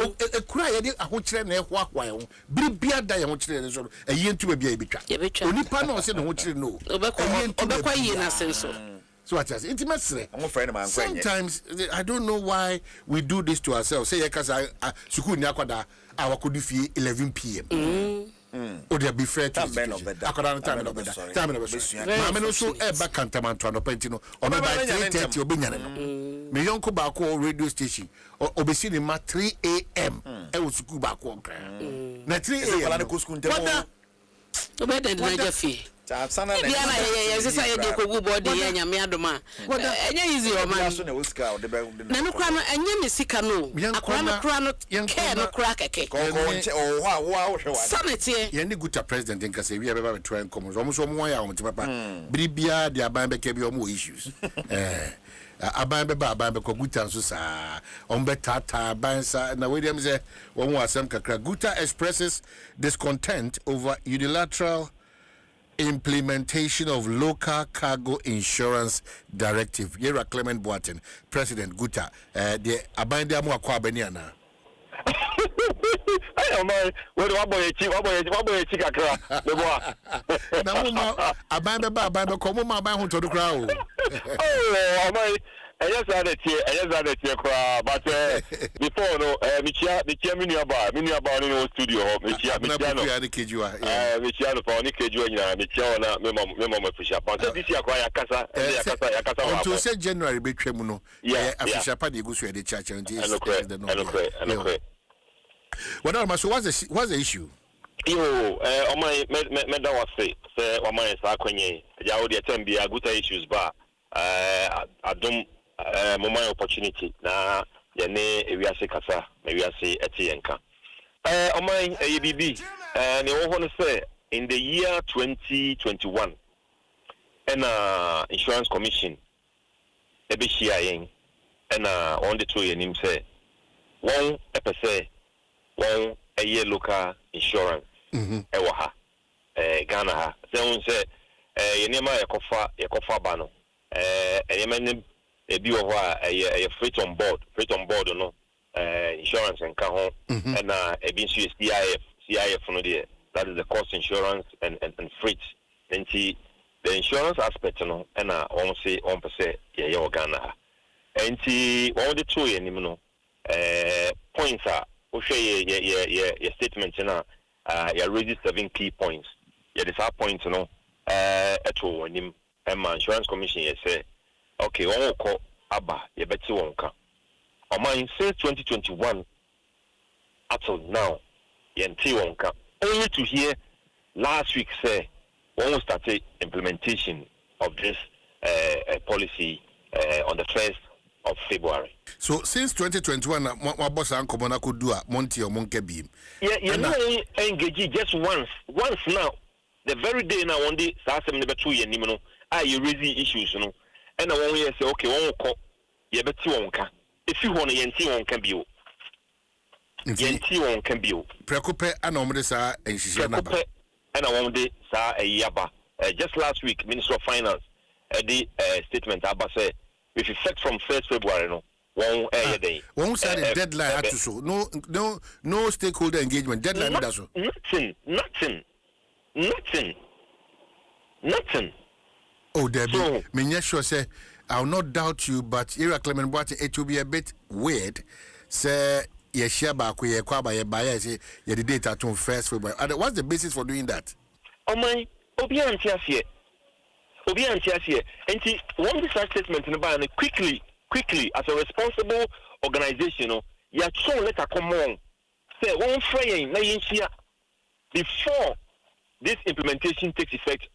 ho e kura ya dia ahochire na ehwa hwa ye ho bia da ye ahochire ne so eyi ntu bia ye betwa onipa na o se ne ahochire no obekwa yi na senso. So what is intimacy? Sometimes I don't know why we do this to ourselves. Say because suku nyakwada our could be 11 p.m. Or there be fair to time no better. Mama no so e back cantaman to no pentino or by 3:30 obinyane no. Me yonko ba ko radio station obesi ni ma 3 a.m. e wo suku ba ko na 3 a.m. ko school ntemo. Obeda na jafi. Sana na ya sisa ya de kogu body ya nyame adoma enya easy o man so na osika o de be na no kra no enya ne sika no akra no kra no ke no kra keke ko nche o wa wo hwe wa sanete ye ni guta president nka se wi be ba try come so mo ya o papa bribia de aban be ke bi o mo issues aban be ba aban be ko guta so sa on be tata aban sa na we dem say won wa asem kakra guta expresses discontent over unilateral implementation of local cargo insurance directive. Yera Clement Boatin, President Guta, the abandon mo akwa bani ana. Ayo my, what boy chika kra. Na mo abandon komo ma ban ho to do kra o. Oh my, yes I did here, but before no, Michia Miniaba no studio, Michia no for any Kejua, Michia, Memo Fisher. But this year, Yakasa, to say January between no, yeah, Fisher Paddy goes to the church and this. What what's the issue? Yo, on my medal was say, on my Sakwenye, Yaudi attend a good issues, but Adom moment opportunity na yene ewiase kasa ewiase etienka oman ABB ne wo hono say in the year 2021 and insurance commission ebehia yen and on the two yenim say one epese one a year local insurance ewa ha Ghana ha say yenema yakofa ba no yenema ebi wo a freight on board no insurance and ho and ebi nso CIF no there, that is the cost insurance and freight and the insurance aspect no and on say on per se ye Ghana and all the two ye no points are o share ye statement na ya raise 7 key points ye this point no eto nim and insurance commission ye say okay, one call Abba, you bet you won't come. On mine since 2021 until now, Yanti won't come. Only to hear last week say one started implementation of this policy on the 1st of February. So since 2021, what boss and Komona could do a Monty or Monkey beam? Yeah, you know, engage just once now. The very day now, one day, Sassam never 2 years, you raise the issues, you know. And I want to say, okay, one call, you bet you won't come. If you want to Yanti won't can be. Yanti won't can be. Precope and Omresa and she's and I want to say, Yaba. Just last week, Minister of Finance, the statement, Abba said, with effect from 1st February, no, one day. One side deadline to so. No stakeholder engagement, deadline does so. Nothing. Oh, Debbie, me sure say I'll not doubt you, but Ira Clement Boat, it will be a bit weird. Say, yes, Shaba, Kwaba, your buyer, say, your data to 1st February. What's the basis for doing that? Oh, my, Obiantias here. And see, one such statement in the ban quickly, as a responsible organization, you are so let a come on. Say, one frame, before this implementation takes effect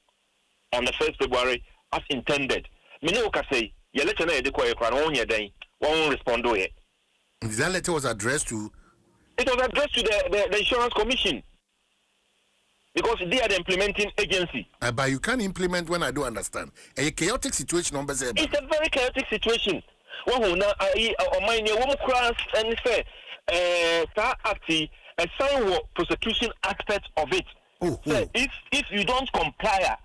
on the 1st February as intended. Minooka say, you let you know the quiet crown on your day, won't respond to it. That letter was addressed to? It was addressed to the Insurance Commission. Because they are the implementing agency. But you can't implement when I don't understand. A chaotic situation, it's a very chaotic situation. Well, now, my woman cross and say, a sign prosecution aspect of it. So if you don't comply,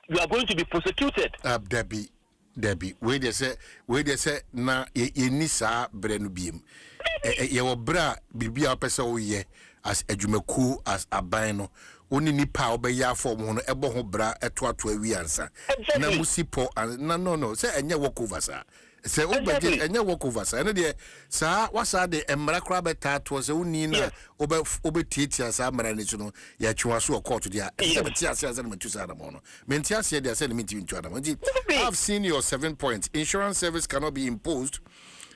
you are going to be prosecuted. Debbie, where they say, na ye nisa brenu biem. Ye wo bra bibia pesa wo ye as adwumaku as abano. Oni nipa obeya form ho no ebo ho bra eto awi ansa. Na musipo no say enye work over sa. Say obedje enye work over sa. Na de sa wasa de emra kra beta to say uni na obetiatia sa mara ni so no ya twa so court dia. Say betiasia say metu sa na mo no. Mentiasia dia say metu ntu adam. I've seen your 7 points. Insurance service cannot be imposed.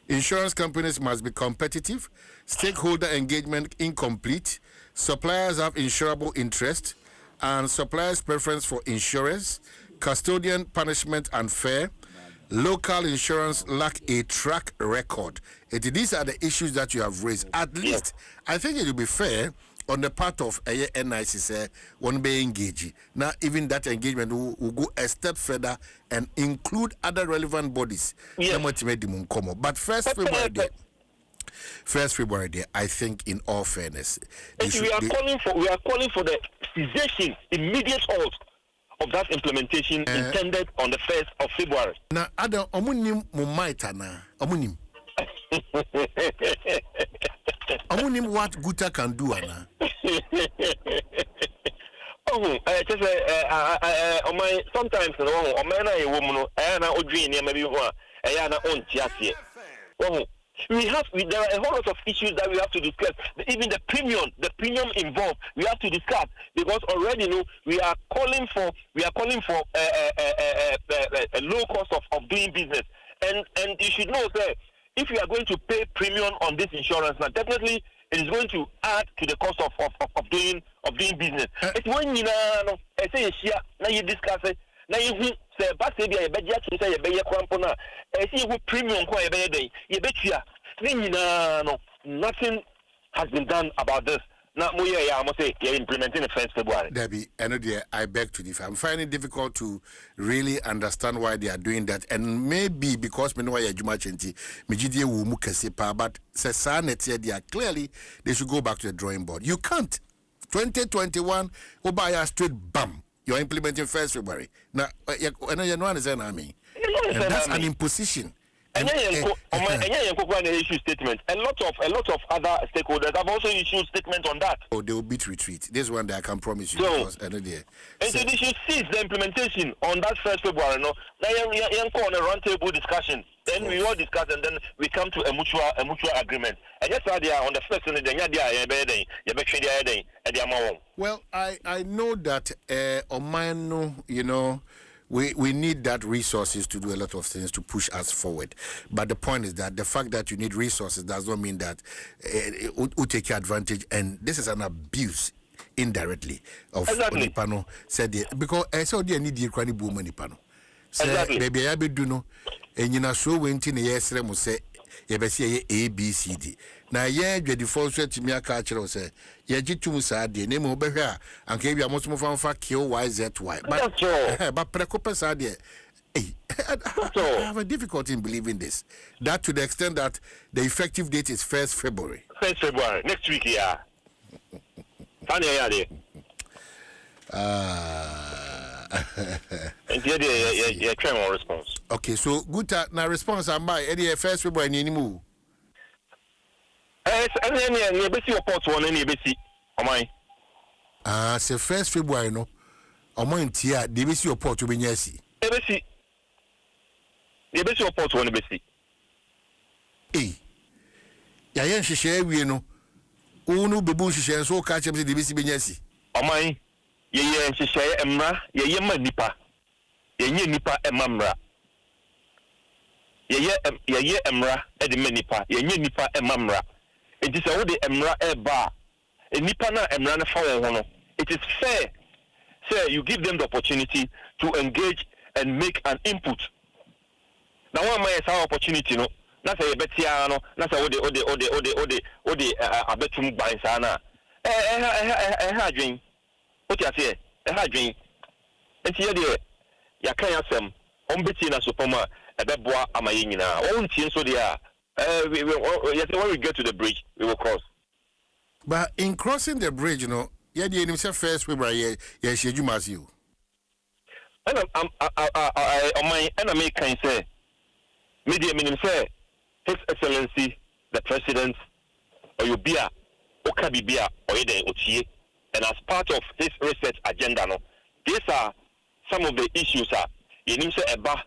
Insurance companies must be competitive. Stakeholder engagement incomplete. Suppliers have insurable interest. and suppliers' preference for insurance, custodian punishment unfair, local insurance lack a track record. These are the issues that you have raised. At least, I think it will be fair on the part of NIC, say, one be engaged. Now, even that engagement will go a step further and include other relevant bodies. But first February, I think, in all fairness, we are calling for the cessation, immediate halt of that implementation intended on the 1st of February. Now, Adam, omunim mumaitana, omunim. Omunim what Guta can do, Anna. Sometimes, a man, a woman, and a dream, maybe one, and own Tiasia. There are a whole lot of issues that we have to discuss. Even the premium involved, we have to discuss, because already we are calling for a low cost of doing business, and you should know, sir, if you are going to pay premium on this insurance, now definitely it is going to add to the cost of doing business. It's when you know, I say now you discuss it, now you say, but say a better to say a better crampona, I see who premium quite a better day. You bet you nothing has been done about this. Now, I must say, you're implementing the 1st February. Debbie, I beg to differ. I'm finding it difficult to really understand why they are doing that. And maybe because me know why Juma Chenti, Mijidi Wumu Kesepa, but clearly they should go back to the drawing board. You can't. 2021, Obaya straight bam. You're implementing 1st February. Now, you know what I mean? And that's an imposition. And issue statement. A lot of other stakeholders have also issued statements on that. Oh, they will beat retreat. This one that I can promise you. So they should cease the implementation on that 1st February. No, now you call on a roundtable discussion. Then we all discuss, and then we come to a mutual agreement. And yes, they are on the first and then well, I know that we need that resources to do a lot of things to push us forward. But the point is that the fact that you need resources does not mean that we take advantage. And this is an abuse indirectly of Onipano said because I saw the need the cranny boom Onipano. Say maybe I be do no and you know so went in the yes say yɛbɛsi A B C D na yɛ dwedifo so atimi aka kyerɛ sɛ yɛgye tum saa de ne mu bɛhwɛ a anka bi amosom fanfa kill YZY but prekope saa de I have a difficulty in believing this, that to the extent that the effective date is 1st February. 1st February next week, yeah. And you try more response. Okay, so good now response am by any 1st February ni mu. And then you be see report one any be see. Omai. Say 1st February no. Omai ntia de be see report to be nyasi. E be see. You be see report one be see. Ya yen hwehwe awie no. Unu bebu hwehwe so ka chem se de be see be nyasi. Omai. Ye nhyehyɛ emra ye ma nipa ye nye nipa emamra ye emra e de ma nipa ye nye nipa emamra it is wo de emra e ba nipa na emra na fa wo no. It is fair say you give them the opportunity to engage and make an input. Now one may say opportunity no na say betia no na say wo de abetum ban sa na ha dwen. What you say? Dream. And here, ya can't asem. Bettina Supoma, a beboa amayina. Won't change so they are. When we get to the bridge, we will cross. But in crossing the bridge, yeah, the himself 1st February, yes, you must you. And on my enemy can say, media minim say, His Excellency, the President, or you beer, Okabi beer, or Ede Uchi. And as part of his research agenda, these are some of the issues. You need to say eba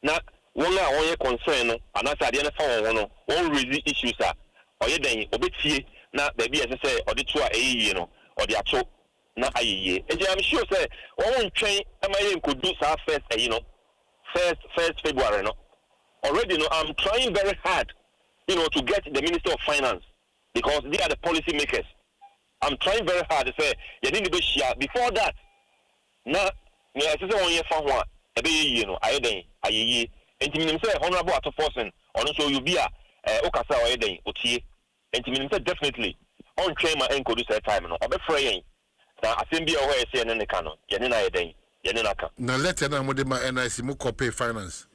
na one concern and that's the other phone one raise issues or you then obetie na baby as I say or the two or the actual na aye. And I'm sure say one train could do so first February already I'm trying very hard to get the Minister of Finance because they are the policy makers. I'm trying very hard to say, you didn't be sure. Before that, na ne ɛsɛ sɛ wɔn yɛ fa ho a ɛbɛyɛ yie no ayɛ den ayɛ yie nti minim sɛ honorable ato forcing ɔno nso obi a okasa ɔyɛ den otie nti minim sɛ definitely ɔntwɛn ma ɛnkodu sɛ time no ɔbɛfrɛ yɛn na asɛm bi a ɔhɔ yɛ sɛ yɛne ne ka no yɛne na ayɛ den yɛne na ka na letter na mo de ma NIC mo copy finance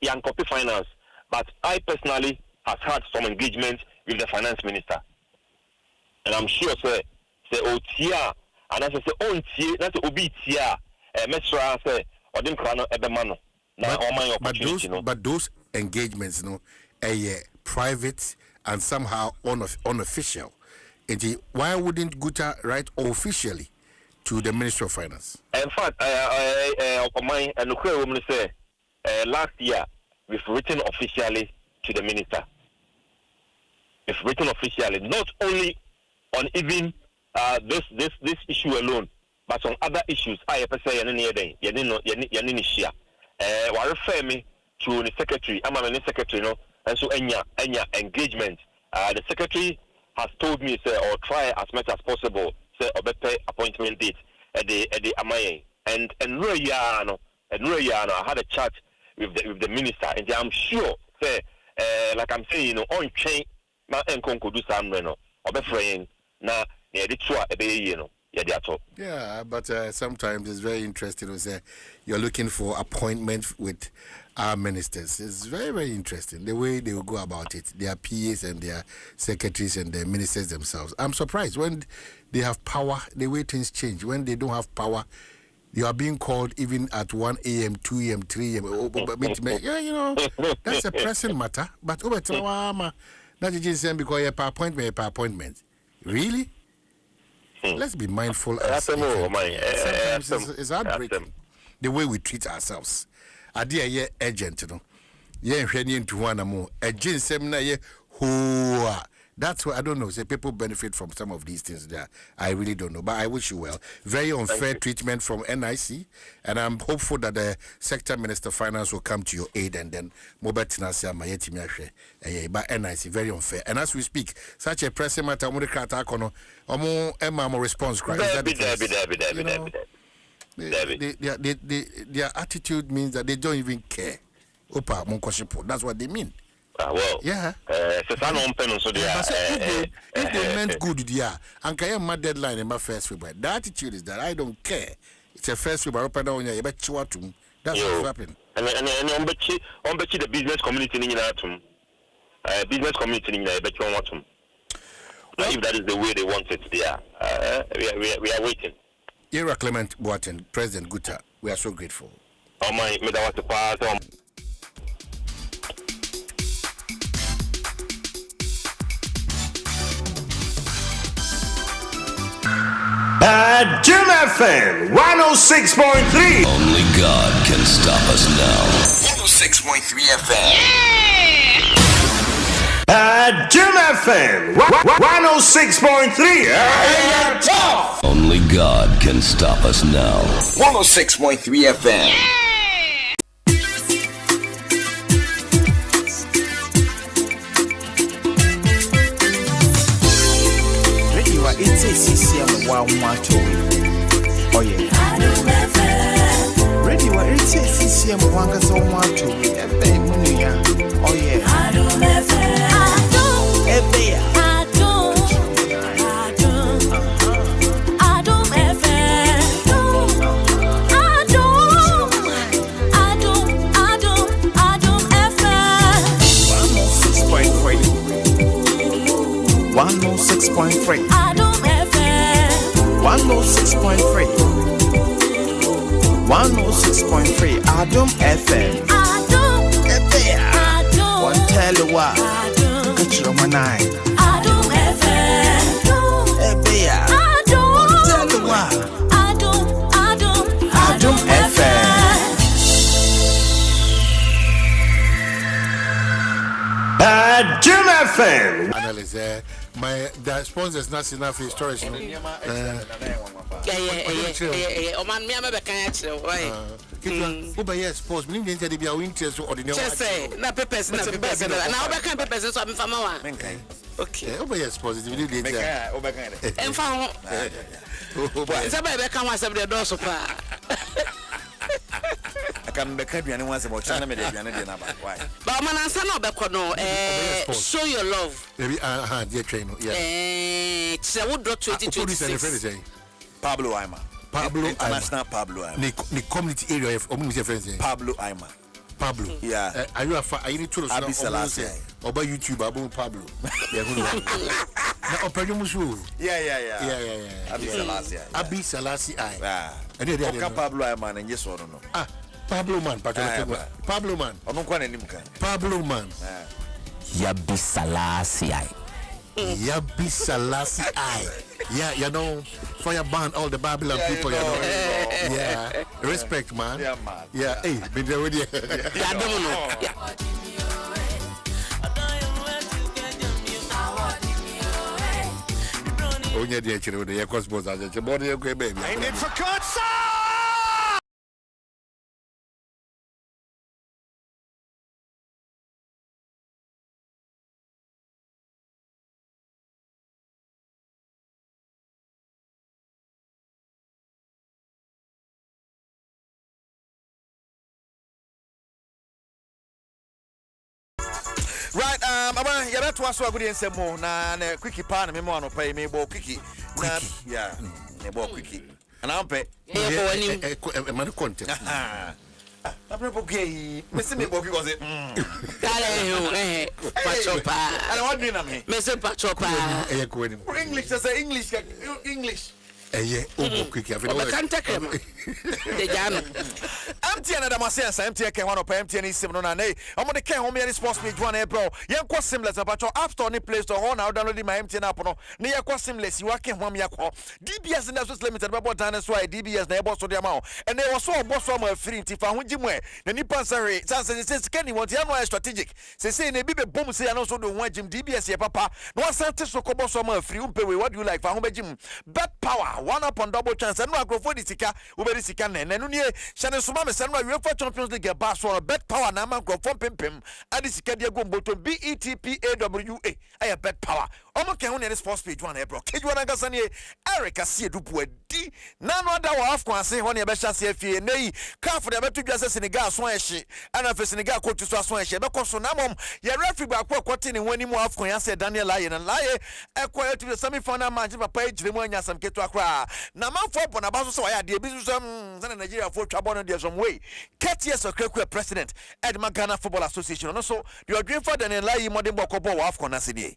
yan copy finance but I personally has had some engagement with the finance minister and I'm sure sɛ otie a anasɛ sɛ ɔntie na sɛ obi tie a mɛsra sɛ ɔde nkra no ɛbɛma no na ɔman yɛ opportunity no but those engagements no private and somehow unofficial. Why wouldn't Guta write officially to the Ministry of Finance? In fact, last year we've written officially to the minister. We've written officially, not only on even this issue alone, but on other issues. I refer me to the secretary. I'm a secretary, no, and so any engagement. The secretary has told me, say, or try as much as possible, say, or better appointment date at the Amaye. And I had a chat with the minister, and I'm sure, say, like I'm saying, on chain, my uncle could do something, or be friend, now, yeah, but sometimes it's very interesting to say you're looking for appointment with our ministers. It's very, very interesting the way they will go about it, their PAs and their secretaries and the ministers themselves. I'm surprised when they have power, the way things change. When they don't have power, you are being called even at 1 a.m., 2 a.m., 3 a.m. Yeah, that's a pressing matter. But over time, not just because you're per appointment. Really? Let's be mindful. Sometimes it's heartbreaking the way we treat ourselves. Adia ye agent, you know. Ye nhweni into one more. Agent semna ye hoa. That's what I don't know. Say people benefit from some of these things there. I really don't know, but I wish you well. Very unfair treatment from NIC, and I'm hopeful that the sector minister of finance will come to your aid, and then Mobetina Mayeti Miashe. But NIC very unfair. And as we speak, such a pressing matter, Emma response cry. Their attitude means that they don't even care. Opa Monkoshipo. That's what they mean. Well, yeah. If they meant good, yeah. And I am my deadline in my first February. The attitude is that I don't care. It's a first February. That's what's happening. And on the business community in Atom. Business community in Atom. If that is the way they want it, yeah. We are waiting. Ira Clement Boateng, President Guta, we are so grateful. Oh my, me that was the part. Adom FM 106.3. Only God can stop us now. 106.3 FM. Adom FM 106.3. Only God can stop us now. 106.3 FM. It's a CCM 112. Oh, yeah. Ready, what it's a CCM 112. Oh, yeah. Adom 106.3. 106.3. 106.3 Adom FM. One tell you what. Get your money. Adom FM. One tell you what. Adom FM. Adom FM. Analyze the sponsors not enough storage. Yeah. Oman me am be kan akire why. Uber yes sports meaning they dey be our interest or the just say na papers na we be kan papers so am fama wa. Okay. Uber yes sports dey dey there. Emfa ho. Say be kan wa say the door so pa. I can be carrying once about China. Why? But Manasa no bekono show your love. Maybe dear train. Yeah. It's would draw 2026. Pablo Aima. Pablo International Pablo Aima. The community area of friends. Pablo Aima. Pablo. Yeah. Are you to Abi Selassie. About YouTube about Pablo. Yeah. Abi Selassie. Abi Selassie. Yeah. And Pablo Aima and yes or no. Pablo man, Pablo man. Pablo man. Yabi Selassie. Yabi Selassie. Yeah, you know, fire ban all the Babylon people, you know. Yeah. Respect, man. Yeah, man. Yeah, hey, be there with you. Yeah, I don't know. Oh, yeah, dear children, the cosmos are the body of baby. Aimed it for Kutsa! Right, you bet Dwaso Nsem more na quickie pan me more no pay me bo quickie. Yeah, me bo quickie. And I'm pay. Man content. I'm not okay. Mr. Me bo because it. Pachopa. And what do you mean? Mr. Pachopa. English, I say English. Yeah, quick. I can't take him. MTN and Damasense, MTN can one of MTN is similar. I'm on the Ken Home Sports Page 1 April. Young was seamless about your App Store, Play Store, now downloading my MTN app. Near was seamless, you working home. DBS Industries Limited, about Dinosaur, DBS, neighbors to the amount. And they were so a boss from a free Tifa Hunjimwe. The Nippon Sari, says Kenny was the strategic. Say, they be boom, say, and also the one Jim DBS, your papa. No Santis so Kobo Summer, free Umpe, what do you like for home Jim? Bet power, one up on double chance, and no go for the Sika, Uber Sika, and Nunia, Shannon Sumama, Sandra, UEFA Champions League, Bass or a bet power, Naman, go from Pim, and the Sika Diago to BETPAWA. I have bet power. Omo can only sports page 1 April. Kejwana Gasani, Eric, I see a dupe D. None other half can say when you best say if you nay, come for the better just Senegal Swashi, and if Senegal coach to Swashi, because so Namom, your referee back quoting when you more of Koyan Daniel Lyon and Lye, acquired to the semi final match of a page, the one some get to a cry. Naman for Bonabaso, so I had the business in Nigeria for trouble on the some way. Cat years of president at Ghana Football Association. And also, you are dream for Daniel Lye, Modern Bokobo of Konasini.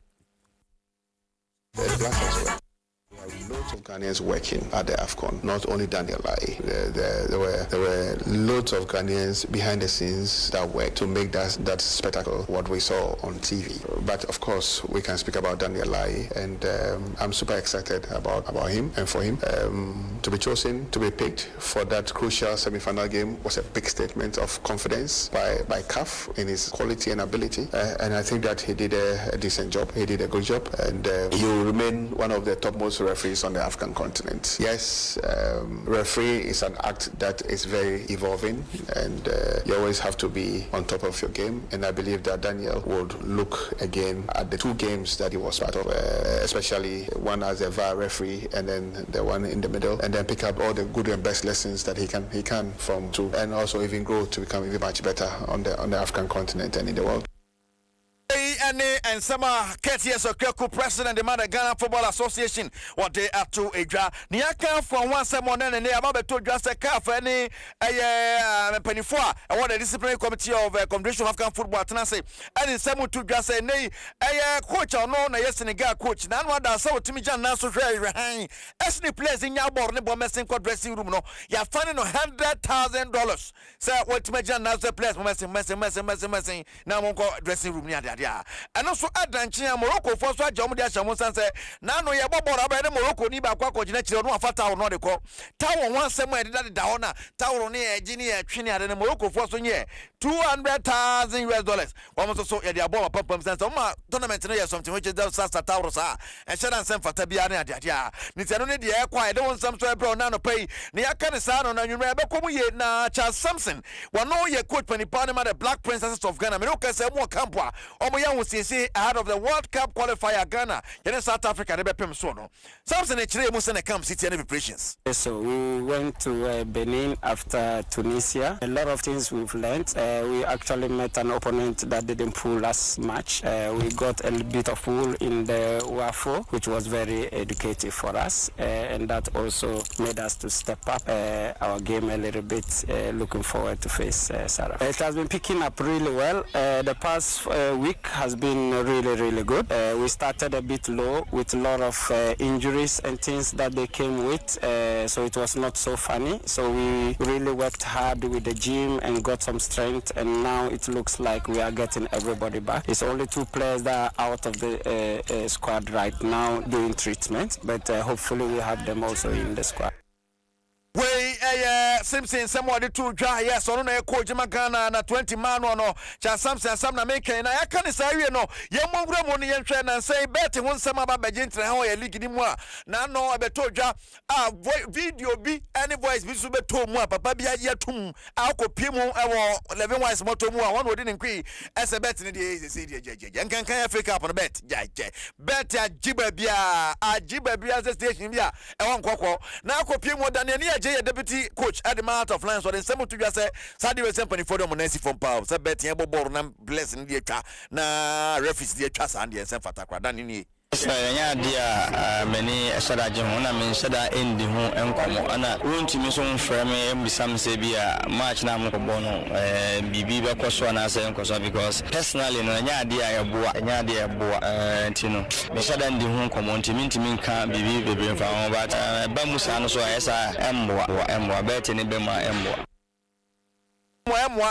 There were loads of Ghanaians working at the AFCON, not only Daniel Lai. There were loads of Ghanaians behind the scenes that worked to make that spectacle what we saw on TV. But of course, we can speak about Daniel Lai, and I'm super excited about him and for him. To be chosen, to be picked for that crucial semi-final game was a big statement of confidence by CAF in his quality and ability. And I think that he did a decent job. He did a good job, and he will remain one of the topmost referees on the African continent. Yes, referee is an act that is very evolving, and you always have to be on top of your game. And I believe that Daniel would look again at the two games that he was part of, especially one as a VAR referee and then the one in the middle, and then pick up all the good and best lessons that he can from to, and also even grow to become even much better on the African continent and in the world. And Sama Ketias of Kirku President, the Mother Ghana Football Association, what they are to a draw. Niaka from one Samon and they are about to just a car for any penny for what the disciplinary committee of Confederation of African Football Tenase, and in some to just say, nay, a coach or no, a Senegal coach. Now, what I saw to me, John Nasso, as the players in your board, the messing dressing room, no, you're finding $100,000. Sir, what to me, John Nasso players, messing, now dressing room near that. And also Adanchia Morocco for so Jomudia Shamusan say, Nano Yababa about Morocco, Niba Quaco, Genetic, no Fata or not the call. Tower one somewhere that Daona, Tower near Genia, Trinia, and Morocco for so year, $200,000. Almost so at the above pumps and some tournament something which is the Sasa Taurosa, and Shadan sent for Tabiana. Nitsanoni the air quiet, don't want some sort of nano pay. Niakan Sano, and you remember na Charles Samson. One no ye coach when he the Black Princesses of Ghana, Miroka Samu Campua, or on say ahead of the World Cup qualifier Ghana and South Africa never pem so no. Something actually must come city and preparations. So we went to Benin after Tunisia. A lot of things we've learned. We actually met an opponent that didn't pull us much. We got a bit of pull in the WAFO, which was very educative for us, and that also made us to step up our game a little bit, looking forward to face Sarah. It has been picking up really well. The past week has been really good. We started a bit low with a lot of injuries and things that they came with, so it was not so funny. So we really worked hard with the gym and got some strength, and now it looks like we are getting everybody back. It's only 2 players that are out of the squad right now doing treatment, but hopefully we have them also in the squad. Simpson somebody to dry yes on a coach Magana na 20 man no cha Samson na make na ya kan say we no ye monwura mo no ye hwe na say bet won sama ba begentre ha ya league ni mu a na no abeto dwa video bi any voice bi so beto mu a papa bi aye tum akopie mu e wo 11 wise moto mu a won odi nkwi ese bet ni de say de jeje nkankan Africa up no bet jaje bet ajiba bia station bia e won kokko na akopie mu Daniel ni aje deputy coach Adom 106.3 so the same to just say Saudi we send for them Nancy from power say bet yen bobo na blessing dey twa na referees dey twa san dey send fatakwa dan ni nya dia many shada jemu na men shada endi ho enkomo ana wontimi so mframe embisam se bia match na mo kobo no bibi be koso na se enkoso because personally no nya dia ya boa ntino me shada endi ho enkomo ntimi nka bibi bebe mfa ho ba ba musa no so ayesa emboa bet ni be ma emboa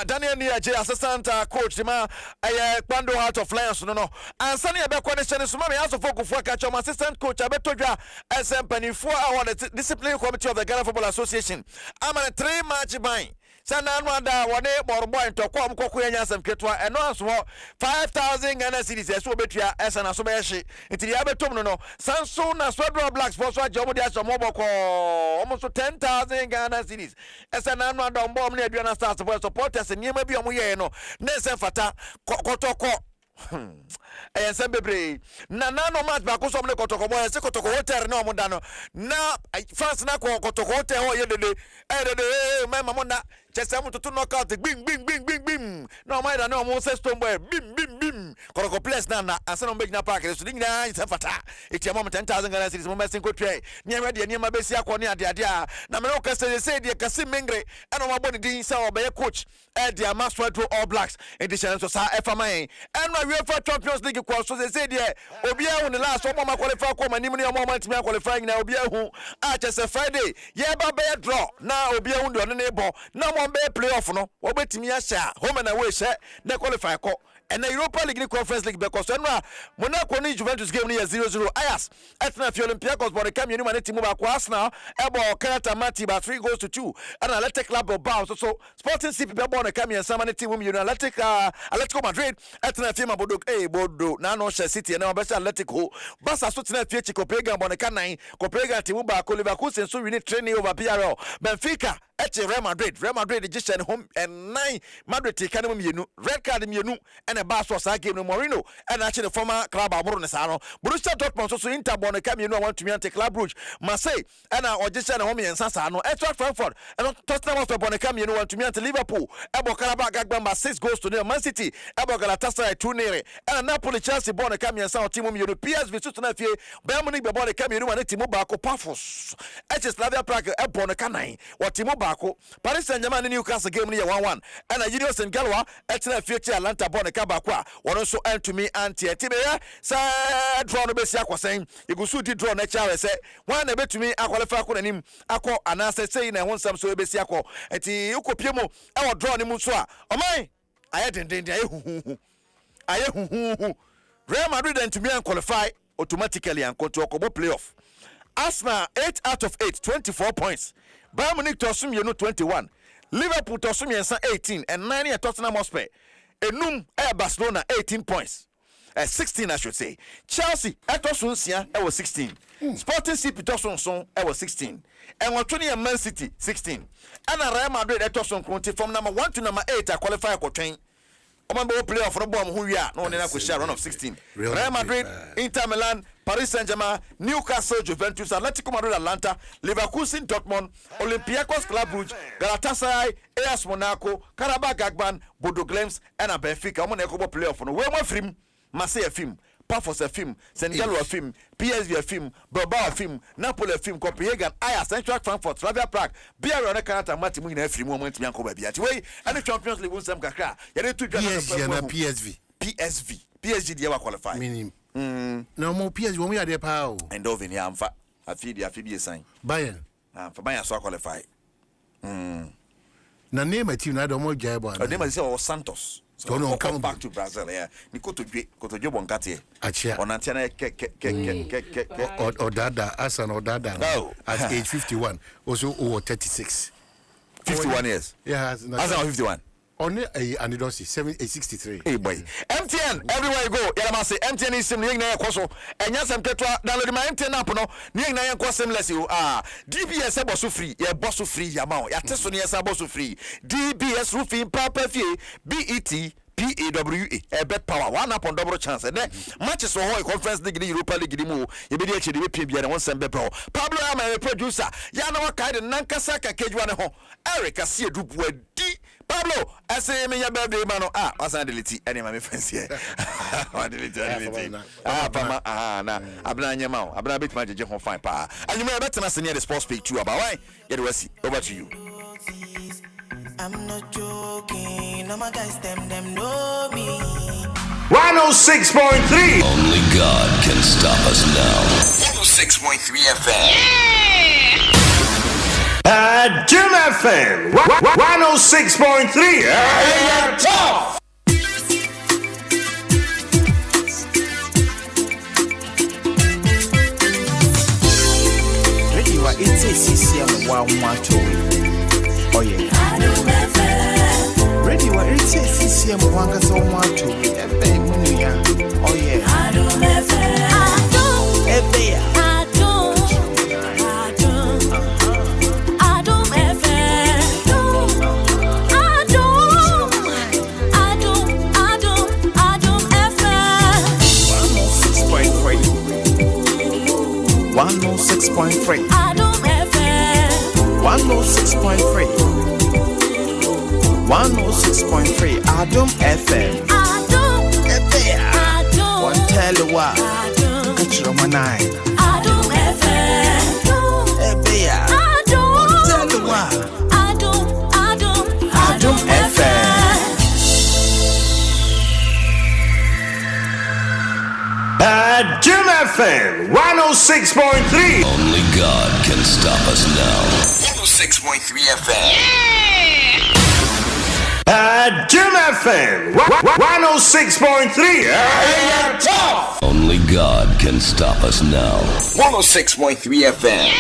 Daniel Niaje assistant coach ma Kwando Heart of Lions no ansani e be connection so ma me aso fokufu aka choma assistant coach abetodwa SM Panifo award the discipline committee of the Ghana Football Association amana 3 match ban sana nwada wone borbo ntoko amkoko yanya asem ketwa eno anso 5,000 Ghana cedis eso betua esana so be hye ntiri abetom no sanso na Swadro Blacks for so ajomo dia so moboko almost 10,000 Ghana cedis esana nwada mbom na aduana stars for supporters niema bi omoye no na ese fata kotoko ensem bebre na no match ba ko so mle kotoko boy se kotoko hotel na omoda no na fans na kotoko hotel ho ye dede mama mo na chese mo to knockout bing no my da no mo se stone boy bim kotoko place na asa no begina park so nyina se fata eti mo 10,000 Ghana cedis mo mesin ko twe niema de niema besi akoni ade a na me no ka se de kasi mengre eno mo boni din sa obeye coach de Amaswado All Blacks edition so sa efaman eno UEFA Champions League kwa so say there obi ehun the last one ma qualify ko manim ni omo man timi qualify na obi ehun a chese Friday ye ba be draw na obi ehun de no bo na mo be playoff no wo betimi a sha home na we she na qualify ko and the Europa League Conference League because no Monaco ni Juventus game ni 0-0 Ayas etna fi Olympiacos but come you man team ba ko Arsenal ebo Karata Mati ba 3-2 and Athletic Club of Bilbao so Sporting CP be born come and some team you Atletico Madrid etna fi Bodo na no City na be Atletico Barca so tena fi Copenhagen bon kan nan Copenhagen team ba ko Leverkusen so we need training over PRL Benfica Real Madrid just home and 9 Madrid take kan mienu red card mienu and a bass was a game no Moreno and actually the former club Amoro Nesano Borussia Dortmund so Inter bon come you know want to me take Club Brugge Marseille and Ogesha home and Sasano Eintracht Frankfurt and Tottenham Hotspur bon come you know want to me to Liverpool Ebo Karabakh Gagbamba 6 goals to Man City Ebo Galatasaray 2-0 and Napoli Chelsea bon come and Sao team you know PSV so na fie Bayern Munich bon come you know and team Bako Pafos Slavia Prague Ebo Kanai what team Bako Paris Saint-Germain Newcastle game ni 1-1 and Junior St. Galwa etna fie Atlanta bon kabakwa one so end to me anti tibe ya sa draw no be sia kwasen igusu di draw na chawe se wan na betumi akwalifa ko nanim akọ anase sei na honsam so be sia ko enti ukopie mu e wo draw ni mu so a oman aye denden aye huhu Real Madrid and to me qualify automatically and control okobo playoff Arsenal 8 out of 8 24 points Bayern Munich to assume 21 Liverpool to assume 18 and 9 at Tottenham Hotspur Enum Barcelona 18 points. 16 I should say. Chelsea Etosunsia was 16. Sporting CP Tosunson was 16. And 20 Man City 16. And Real Madrid Etosun from number 1 to number 8 qualify for train. Oman bo player for bomb who we are no na ko share run of 16. Real Madrid, Inter Milan, Paris Saint-Germain, Newcastle, Juventus, Atletico Madrid, Atlanta, Leverkusen, Dortmund, Olympiacos, Club Brugge, Galatasaray, AS Monaco, Karabakh Gagban, Bodo Glimt and Benfica. Oman e ko bo player for no we mo film, Marseille film, Pafos a film, Saint-Gallo a film, PSV a film, Bilbao a film, Napoli a film, Copenhagen, Ajax, Eintracht Frankfurt, Slavia Prague, Biarritz on Canada, Mati mu na film moment mi anko ba bia. Ti we and Champions League Nsem kakra. Ya dey to PSG dey qualify. Minim. No more PSG when we are there pa. And over here amfa. Afi sign. Bayern. For Bayern so qualify. Na name a team na do mo jai bo. The name is Santos. So no come back to Brazil. Yeah, ni Kotodwe Bonkate. Achia. On antena Odada, Asan Odada. No. At age 51, also over 36. 51 years. Yeah, Asan 51. Only a anniversary 63. Hey boy. MTN everywhere you go. Yalla say MTN is sim ning na yakoso. Enya sem tetwa download my MTN app no. Ning na yanko seamless you. DBS boss free. Ya boss free ya ma. Ya teso ne ya boss free. DBS roofing papa fie BET PAWA a bet power one up on double chance and then matches for whole conference league Europa league mu ye be dey actually we pay bia one sem be pro Pablo am a producer ya na waka de nankasa ka kejua ne ho Eric asie dubu adi Pablo ase me ya birthday man no wasan delete any my friends here delete pama na abna nyama o abna bet ma jeje ho fine pa anyuma bet na senior the sports page too about why get we see over to you. I'm not joking. All my guys, them know me. 106.3. Only God can stop us now. 106.3 FM. Adom FM. 106.3. Hey, tough. Ready, what it's a CCM 112. Oh yeah. Ready, what it says, CCM Wanga so much to oh yeah. Adom 106.3 106.3 Adom FM. Adom FM. One tell you what. Catch your man. Adom FM. One tell you what. Adom FM. Adom FM 106.3. Only God can stop us now. 106.3 FM. Adom FM 106.3. Hey, tough. Only God can stop us now. 106.3 FM.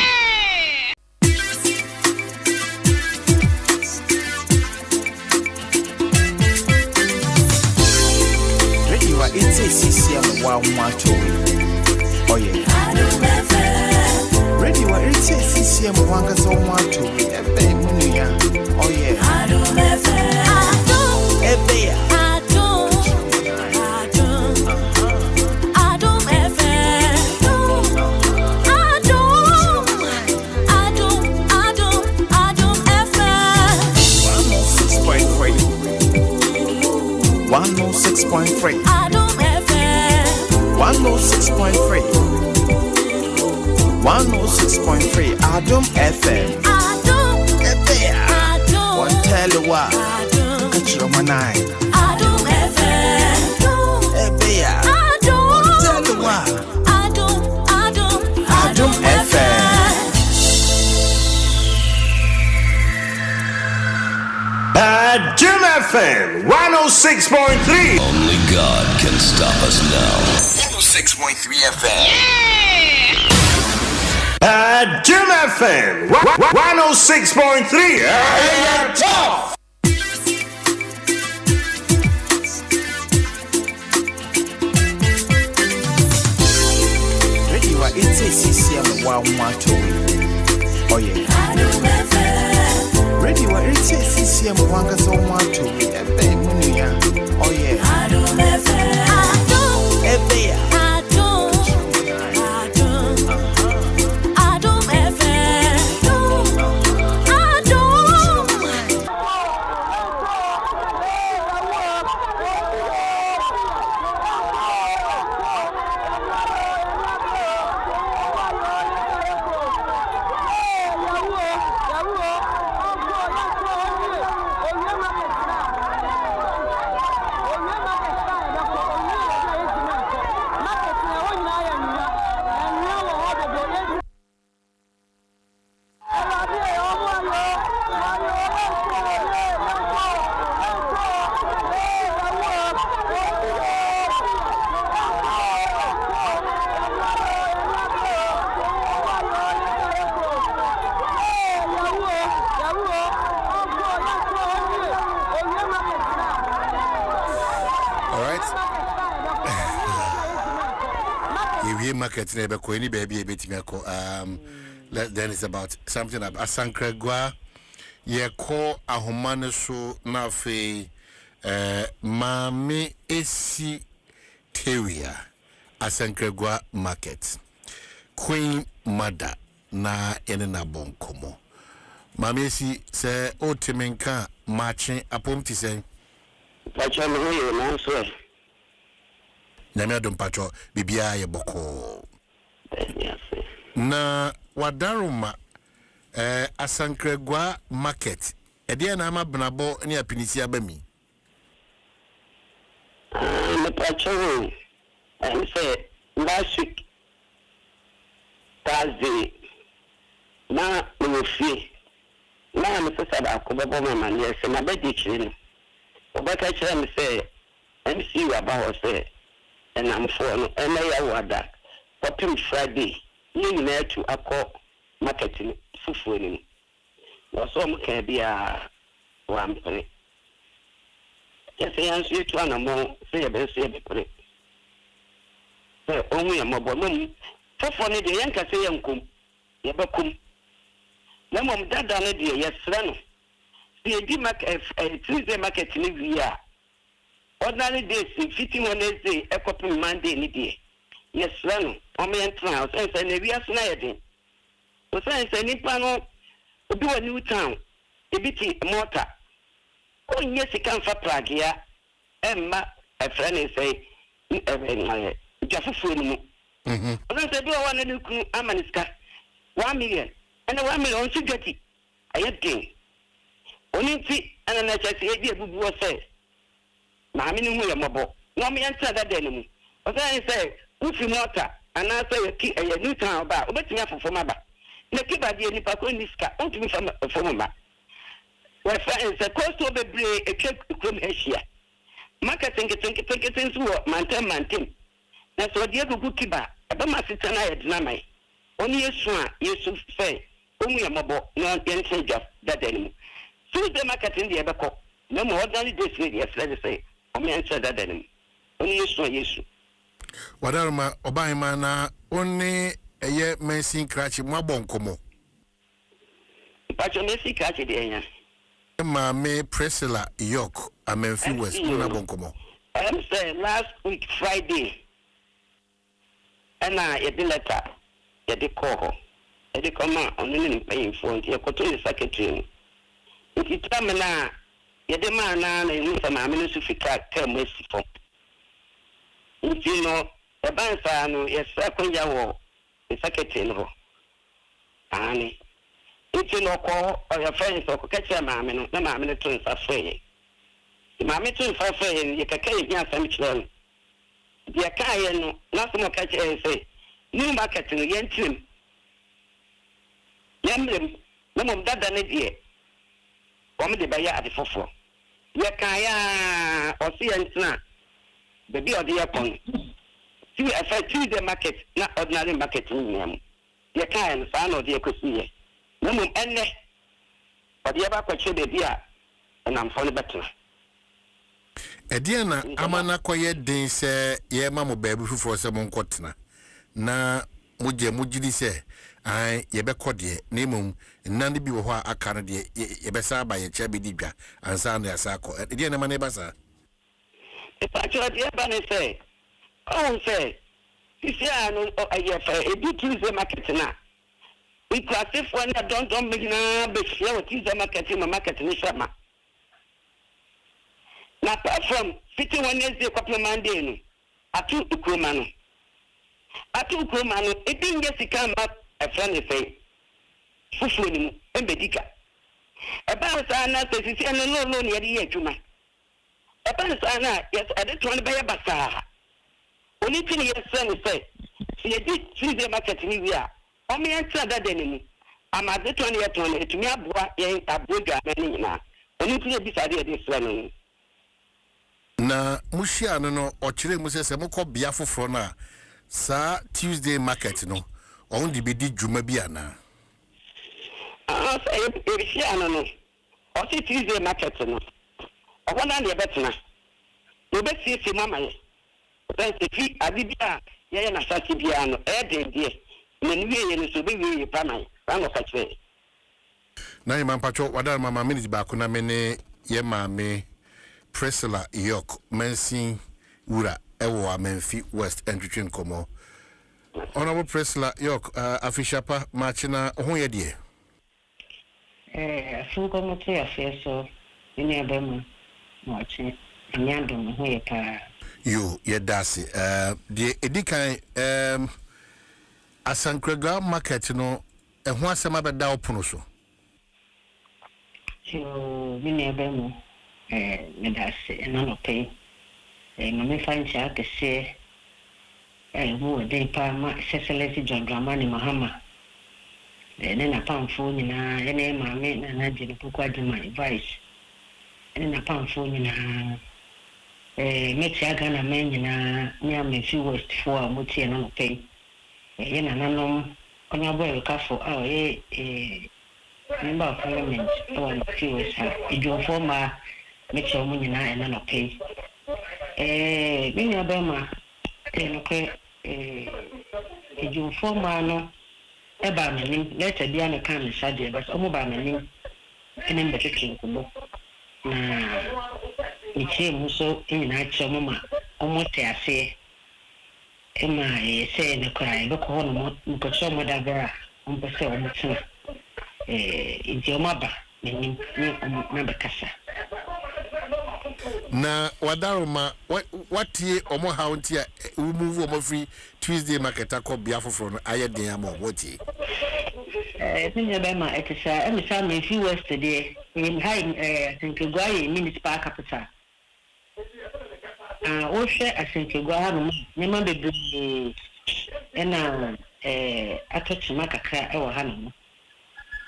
Ready, what it's a CCM 112. Oh yeah. Ready, what it's a CCM 112. Oh yeah. Adom FM 106.3 Adom FM. One tell you what. Catch your man. Adom FM. One tell you what. Adom FM. Adom FM 106.3. Only God can stop us now. 106.3 FM. Adom FM 106.3. Hey, tough. Ready, what it's a CCM 112. Oh yeah. Ready, what it's a CCM 112. Oh yeah. Adom FM. Adom FM. Market neighbor any baby a bit then it's about something about Asankregwa ye call a humane so na fe mame esi teria Asankregwa market Queen Mother na ene na bonkomo mame esi se otemenka marching apomti sen Pachalo hoye na so Nyame Adom Pacho bibia ye boko na wadaruma Asankregwa market ede na ama benabo ne apinisi abami me Pacho I say last week Thursday na we fee na me say da ko bebo mama ne say na be di chiri no obaka chiri me say MC about say and I'm for no ya wada popim Friday you na to akọ marketing fufu ni no so mo kan bia wa mpre say answer to anamo say ya be say be pre say omu ya mabo mum fufu ni de yanka say yankum ya bakum na mom dada na de yesra no say di market Tuesday market ni via ordinary days fitting Wednesday ekopim Monday ni de yes rano o me entra o say na wi asna yedin o say nipa no obi wa New Town ebiti motor o nye sika mfa prague ya emma efra ne say jafufu ni mu o say do wa na ni ku amaniska 1 million and 1 million on sigati ayedin oni ti ana na chasi e bi ebubu o say Mammy no way mabo. No me answer that enemy. But I say, Ufi Mota, and I say a New Town about, but me for Maba. Nakiba di ni pako ni ska, on to me from Maba. Where friends a cost of a break a cake from Asia. Marketing things work, mantin. That's what Diego Bukiba, about my sister and I at Namai. Only a swan, yes, say, only a mabo, no change of that enemy. So the marketing the Abako, no more than this way, yes, let us say. I answer that enemy. Only yes. Wadaruma Obaima na only a year messing cratch mabonkomo. Pacho Messi catch it here. Ma me Priscilla York, a Memphis West, Mabonkomo. I'm saying last week Friday, and I had the letter, had the call, had the command on the paying phone, your cotton secretary. If you tell me now, you're the man now, and you some ammunition to tell me for. If you know, a bank, yes, second year, the secretary. Annie. If you know, call or your friends or catch your mammy, no mammy twins are free. The mammy twins are free, and you can carry some children. The Akayan, nothing more catch and say, new marketing, yen trim. Yamlim, no more that than a dear. Woman the buyer at the fofo. Yakaya or see and snap. The beer of the upon. See, I find Tuesday market, not ordinary marketing. Yakaya, son of the Ecosia. No more any, but the other question the beer, and I'm for the better. Ediana amana koye den se ye mamo baby for some kotna na muje mujidi se ai ye be kodie na mum nande bi wo ho aka no de ye be sa ba ye cha be didwa ansa na ya sa ko ediana mane ba sa If I try to ever say, oh, say, this year I know a bit Tuesday market now. We classify one that don't make now, but share with Tuesday market in the market in the summer. Now, apart from 51 years, the couple of Monday, I took the Krumano. It didn't just come up a friendly say, Fushuni, and Bedika. About Sana says it's a no near the year to my. About Sana, yes, I did one by a basa. Only thing your son said, she did see the market in India. Only answer that enemy. I'm at the 20 to me, a boy, a bigger man now. Only thing beside this running. Na mushia no ochire mu sese mukọ bia foforo na sa Tuesday market no on di bedi dwuma bia na say e shia no o si Tuesday market no o wona na ebetena no beti si mama ye then se fi adibia ye na sati bia no e de die na ni ye no so be we pa na ran ka kire na imam pacho wada mama minute ba ko na me ne ye maame Priscilla York Mensin Wura ewo Amenfi West Entry Komo. Honorable Priscilla York afishapa machina hoye die. Funko mote afeso ni abema machi nyando hoye pa. Yo ye dasi die edikan Asankrega market no eho asema beda opono so. So ni abema medase no pay mama fancha ke se wo de pa ma seselesi John Dramani Mahama ne na pamfo nyina ene mame na na je no kwa de my advice ene na pamfo nyina mechi aga na men nyina ni amefi West for amotie no pay ye na nanom onya boy ka fo member of parliament on the ha ijo former mechi omo nyina ene no pay me nya bema no kwe ijo former no eba manim later bia na kan shade but omo ba manim ene mbeteke kubo na ichi muso ina chomo ma omo te ase ema se ne kwa be ko no mo chomo da bra omo se omo tsena ijo omo ba manim ni omo na kasa na wadaroma watie omo haunti a move omo free Tuesday market akọ bia foforo no aye den am woti tinya be ma etisa emisa me fi West de in high Sinkegwa municipal capital o hwe Sinkegwa ha no ne ma bebre ena atochima kakra e wo ha no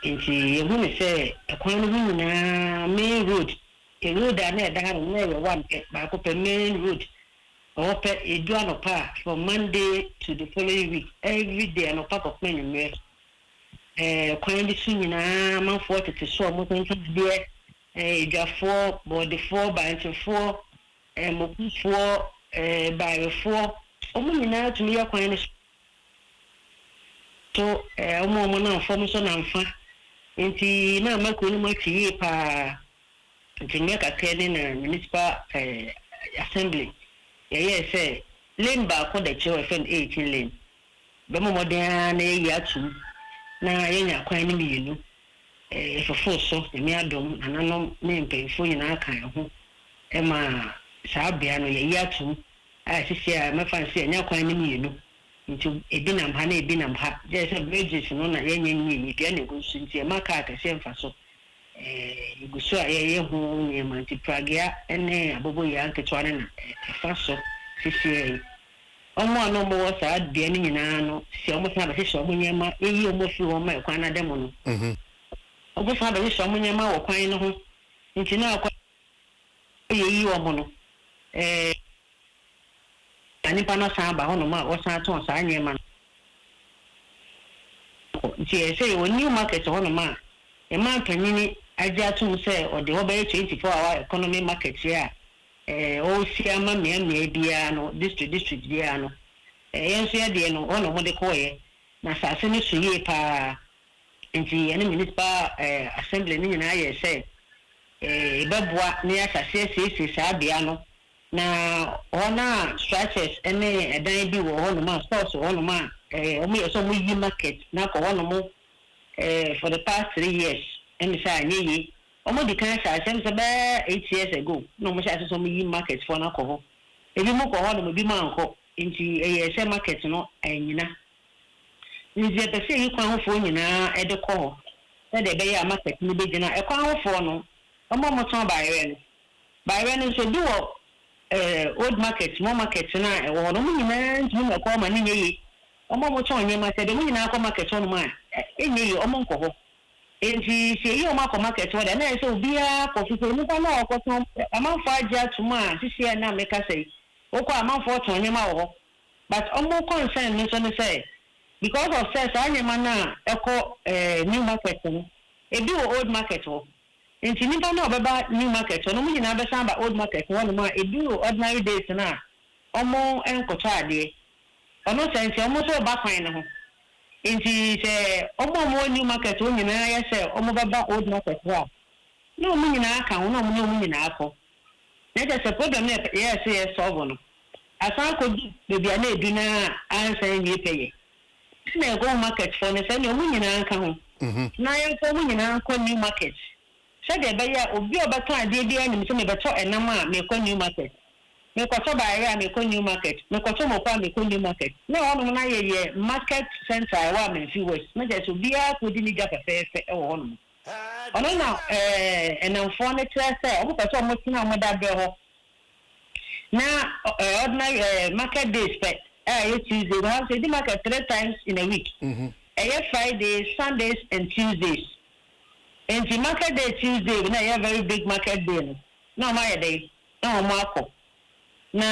nti yehu ne se ekwan no na main road a road and one main road or Eduano Park from Monday to the following week every day and a pack of men in there. Quite soon, man 40 to so much there. Just 4 body 4 by 4 and 4 by 4. Only now to me, a quite so a woman of formation and fun. And now, my queen pa. To make a training municipal assembly. Yeah, say lane back for the chair of 18 lane. Bemo modern yatu na yenya kwani miyenu for force so the me Adom and anom me mpemfo nyina kan ho e ma saabia no yatu a sisi me fancy enya kwani miyenu nti ebinam ha na ebinam ha je say bridges no na yenya nyi bia na go sunti e maka ka se mfa so iguso aye hu ni manti pragia ene abobo ya nketwane na faso sisi omo ano mo sa de ni nyina no si omo sa ba se omo nyema eyi omo fi omo e kwan na demo no obo sa ba se omo nyema wo kwan no ho nti na akwa eyi omo no ani pa na sa ba ho no ma wo sa ton sa nyema nti e se o new market ho no ma e ma panini ajatum say or the over 24-hour economy market here o si ama me bia no district bia no yenso ye de no ono mo de koye na sase ni suye pa nti ene municipal assembly ni nyina ye say beboa ni asase sisi sa bia no na ona structures ene edan bi wo hono ma stores hono ma omo yeso mo yi market na ko hono mo for the past 3 years and say anyi omo di kan sha sem se be 8 years ago no mo sha so mo yi market for na ko ho ebi mo ko hono mo bi ma nko nti se market no anyina nti e pese yi kwan ho fo nyina e de ko ho e de be ya market ni be gina e kwan ho fo no omo mo ton bayre no so do old market small market na e wo no mo nyina nti mo ko ma ni yeyi omo mo ton nyema se de mo nyina ko market no ma enyeyi omo nko ho enti se yi omo ko market wo de na se obia ko fi se ni pa na ko ton amanfo aja tuma sisi na meka sei okọ amanfo ton nyema wo but omo concern me so ne say because of say anyema na eko new market no ebi wo old market wo enti nipa na obeba new market no mo nyina be samba old market wo no ma ebi wo ordinary days na omo enkoto ade ono sense omo so ba kwan ne ho enti se omo new market wo nyina ya se omo baba old market wa no mo nyina aka ho no mo nyina akọ na just problem na yes solve no asan ko bebi na edu na ansan ni peye na go market for ne se no mo nyina aka ho na ya ko mo nyina akọ new market se de be ya obi obato ade bi anim se me beto enam a me ko new market me ko to ba area me ko new market me ko to mo kwa me ko new market na ono na ye market center wa me fi west na je so bia ko di ni ja pepepe e wo ono ono na enam fo ne tre se o ko to mo tina mo da be ho na ordinary market days pe Tuesday we have to do market 3 times in a week Fridays, Sundays and Tuesdays. And the market day Tuesday we na very big market day no my day no marko na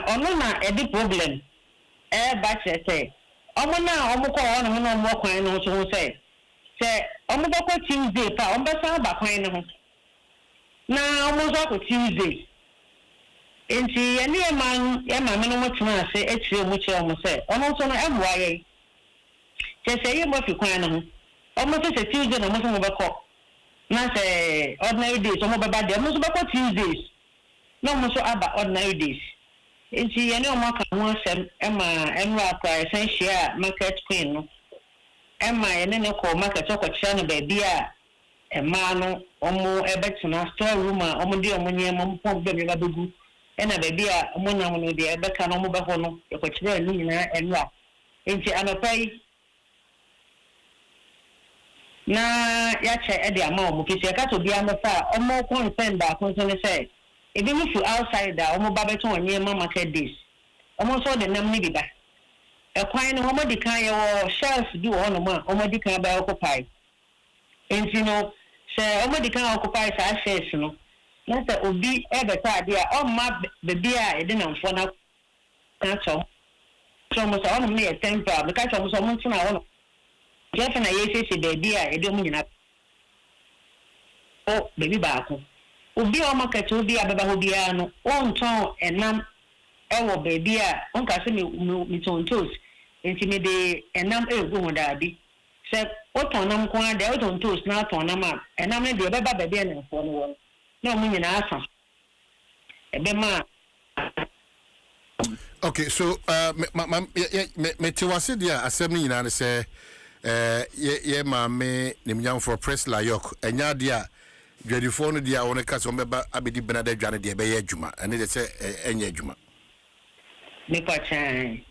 ono na e di problem ba che omo na omo ko ono no mo kwan no so say omo ko Tuesday pa omo sa ba kwan no na omo so ko Tuesday enti ene e ma me no mo tuna ase etire mo che omo say ono so no e mo aye che ye mo fi kwan no omo se Tuesday no mo so mo be ko na say ordinary days omo baba de omo so be ko Tuesdays no mo so aba ordinary days enti ene omo ka ho asem e ma enro akwa essential market queen no e ma ene ne ko market ko kya no ba bia e ma no omo e betena store room a omo de omo nyema mo pon be me ba begu e na ba bia omo na mo no de e be ka no omo be ho no e ko kya ni nyina enro enti anopai na ya che e de ama omo kisi ka to bia no fa omo concern ba concern say ebi mu fu outside da omo ba beto onye ma market days omo so de nam ni biba e kwan no omo di kan ye wo shelves bi wo no ma omo di kan ba occupy enti no se omo di kan occupy sa shelves no na se obi e beta ade a o ma bebi a e de nam fo na ka cho so mo sa omo me e temper because omo so mo tuna wo no je fa na ye se bebi a e de omo nyina o bebi ba ko obi o market obi ababa obi ano on ton enam ewo baby a on ka se mi ton toast enti me de enam ego ho da bi se o ton nam ko ade o ton toast na ton nam a enam ne de baba baby na fo no won na o nyina asa ebe ma okay so me tiwase dia asem ni nyina ne se ye ma me nimnyam for press la yok enya dia dwadifo no dia won ka so mbeba abedi benada dwane dia be ye adwuma ene de se enye adwuma me pa chan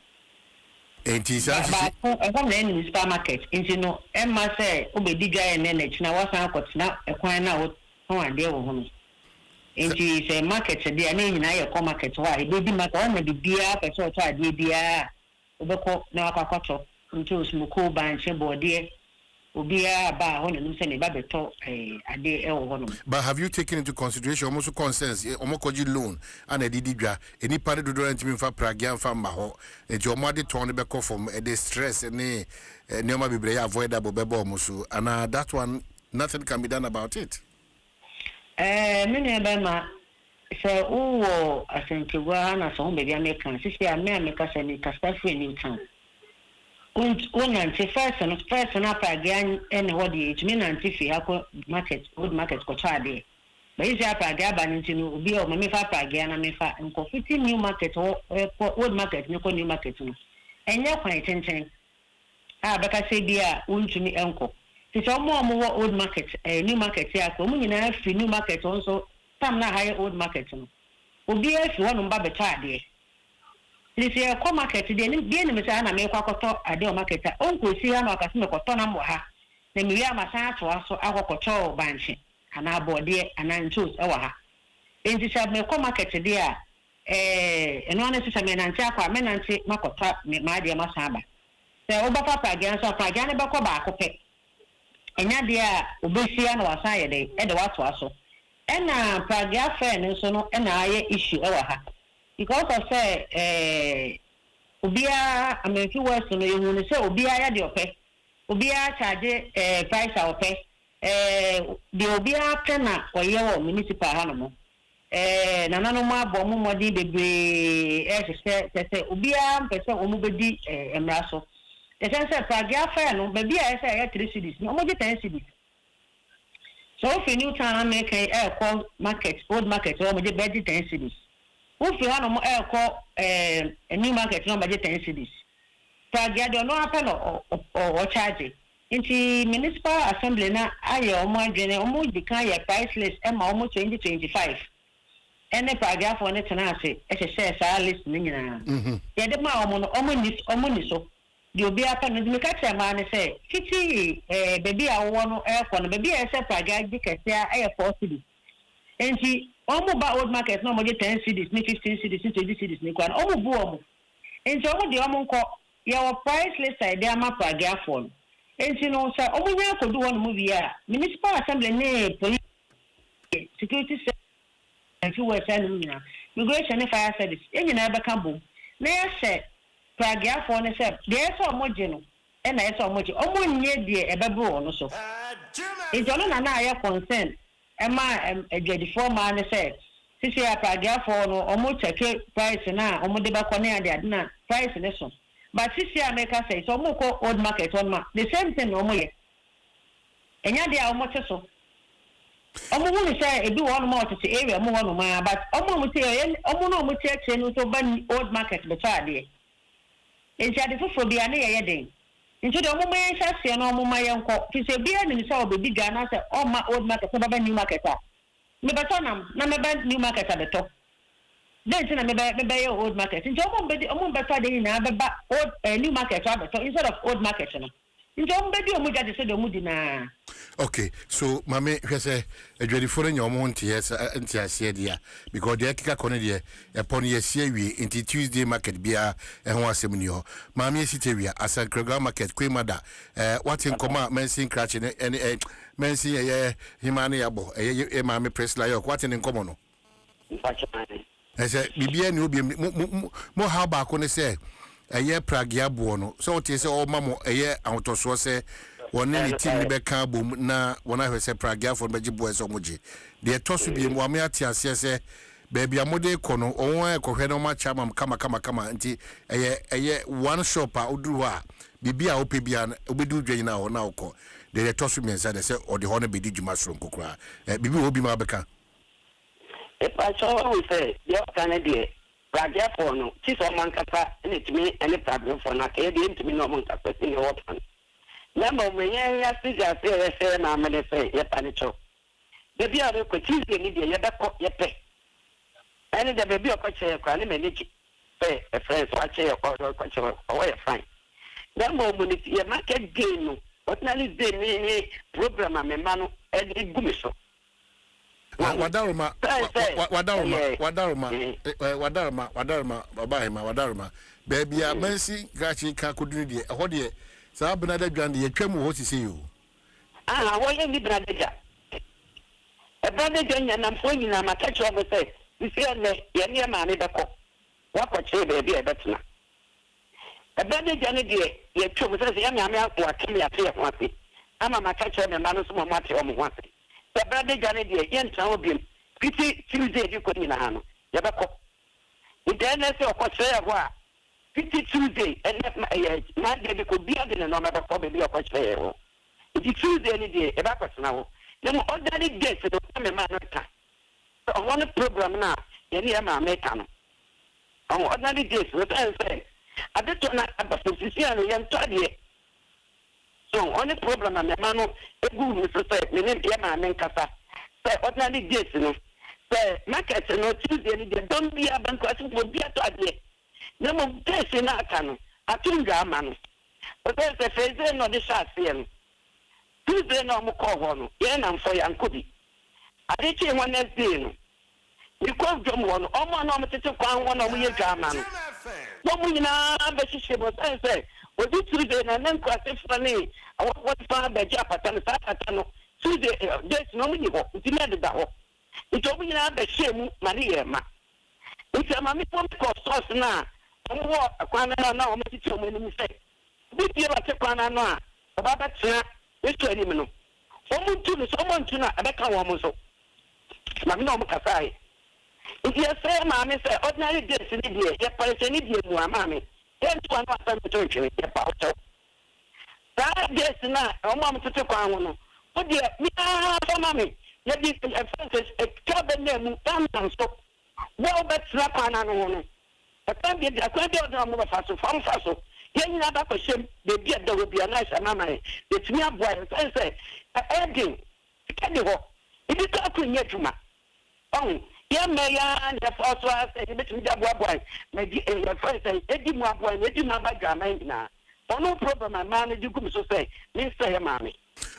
enti sa ba e ko na ni supermarket enti no e ma se obedi dwa ene na china wasan akotina e kwan na wo ade wo ho enti se market dia na nyina ye ko market wa e be market wa na bibia pe so to ade bia obeko na akwakoto nti osmuko banche bode obia ba ho na nse ne ba beto ade e wo ho no. But have you taken into consideration almost concerns omokoji loan and a dididwa any part do don't mean for pragia fa ma ho enti omade ton be ko from the stress ne neoma bibre avoidable be bo musu and that one nothing can be done about it. Me ne ba ma se uwo asentewa na so be bia me kan sisi a me ka se ni kastafu ni town und unanti first na pragian ene wodi ejimi nanti fi hako market old market ko chade Bayi say pragia ba nti no obi o me fa pragia na me fa nko fiti new market old market ne ko new market no enye kwan tenten beka say bia untumi enko ti so mo old market new market ya ko mu nyina fi new market onso tam na high old market no obi afi wonu ba beta ade lisi e ko market de ni bi ni me say na me kwa koto ade o market onko si ha na akase me koto na mo ha na me wi amasa ato aso akokoto banche ana bode ana ntos e wa ha enti sha me ko market de a eno na se me nanti akwa me nanti makota me ma de masa aba se oba papa gan so papa gan be ko ba akopɛ enya de a obesia na wasa ye de e de wato aso ena pragia fair no so no ena aye issue e wa ha because of say obia American West no you know say obia ya de opɛ obia charge price a opɛ de obia pena oye wo municipal ha no mo nana no ma bo mo modi bebre se obia mpese omu bedi emra so the sense pragia fair no baby I say ya 3 cities no mo je 10 cities so if you new town make call market old market o mo je bedi 10 cities if you no mo call a new market no mo je 10 cities pragia do no happen o charge inti municipal assembly na aye o mo adwene o mo dikan ya price list e ma o mo 2025 ene pragia for ne tena ase e se sa list ni nyina ye de ma o mo ni so di obi aka no me ka ma ne say fiti baby a wo no ko no baby e se pragia di kese a 4 cities enti o mo ba old market no mo je 10 cities ni 15 cities ni 20 cities ni kwa o mo bu o mo enti o mo de o mo nko ye wo price list I dey ma pragia for enti no say o mo nya ko du won mo bi a municipal assembly ne police security and you were telling me immigration and fire service any never come boom na say pragia for ne say there so moje no e na so moje o mo nye de e bebo no so e jolo na aye concern e ma agedi for ma ne say sisi ya pragia for no o mo check price na o mo de ba ko ne ade na price ne so but sisi ya make say so mo ko old market on ma the same thing no mo ye enya de a o mo te so omo woni say ebi won mo tete area mo won ma but omo mo te omo no mo te no so ban old market be ta de enti ade fofo bia na ye den enti de omo ma sha se no omo ma ye nko ti se bia ni say obebi ga na say o ma old market so ba new market a me be to na me ba new market a be to den ti na me ba ye old market enti omo be to de na be ba old new market a be to instead of old market no enti omo be di omo jade so de omo di na. Okay, so mame hwese adwadi fo nya omo nti ase dia because de kika kone de epon ye sie wie nti Tuesday market bia ho asem ni ho mame esitewia asankrega market kwemada what in koma mensin crash ne mensin ye himane yabo e mame press la yok what in komo no ese bibia ni obi mo ha ba ko ne se eye pragia bo no so tie se o mamo eye awtoso se woni ni team ni be kan bom na wona hwese pragia for beji boys omoje de toso bi mo ame ati ase se baby amode ko no onwa ekohwe no ma chama kama nti eye one shop a oduru a bibia ope bia obedu dwen na ho na okọ de toso mi nsa de se ode ho no bedi djuma soro nkokura bibi obi ma beka e pa so we say yo kan de pragia for no ti so man kata ene timi ene pragia for na ke de timi no man kata ni ho pan number when ya figure say na me say ya panicho baby a ko Tuesday ni de ya da ko ya pe any the baby o ko che kwa ni me ni pe a friend so che ko che o ya fine number when ya market gain no ordinary day ni program me ma no e gumi so wadaruma wadaruma baby a mensi gachi ka kodunu de ho de sa benada dwande ye twam ho sisi yo wo ye ni benada e benada nya na mfo nyina maka cho mo say isi ne ye ne ma me beko wa ko che be e betna e benada ne de ye twam say ye me akwa kim ya fe ho afi ama maka cho me ma no so mo mate o mo ho afi e benada ne de ye ntan obi piti Tuesday di ko ni na ha no ye beko ide ne se o ko che ya ho a Pity Tuesday and Monday because be at the number of probably a question. If you Tuesday any day, about now, then ordinary days to the man. one problem now, any American. On ordinary days, what I say, I did not have a physician and young child. So, only problem, and the man, a good Mr. Meaning, Yama and Kasa. Say, ordinary days, you know. Say, markets, no Tuesday, don't be a bank question for beer to idea. No more days in our canon. I think I'm man. But there's a phase no the shot here. Tuesday no more call one, yen and for young cookie. I did say one next day. You call them one, or one on the one of your German. No more now, but she was I say, was it Tuesday and then cross it funny? I want far by Japan, Satano. Tuesday, there's no money, demanded that. It's only now the shame, Maria. It's a mammy from sauce now. I'm what a corner now, Mr. When say. This year, I take one now. About that, it's 20 minutes. Someone to not, I can't almost. Mammy, no, Kasai. If you say, Mammy, say, ordinary days in India, yet for any day, Mammy, then one was some church about so. That days now, a moment to take one. Oh, dear, me, Mammy, yet this is a cabin name, and stop. Well, that's not one. I can't get a move faster from Faso. Yen na ba kwashem de bia da obi ana sha mama e timi aboa e say ending kede ho ibi ka kunya dwuma on ye me ya na foso ase ibi timi da aboa na di e fa say edi mu aboa edi ma ba dwama na no problem man di gum so say me say ya mama.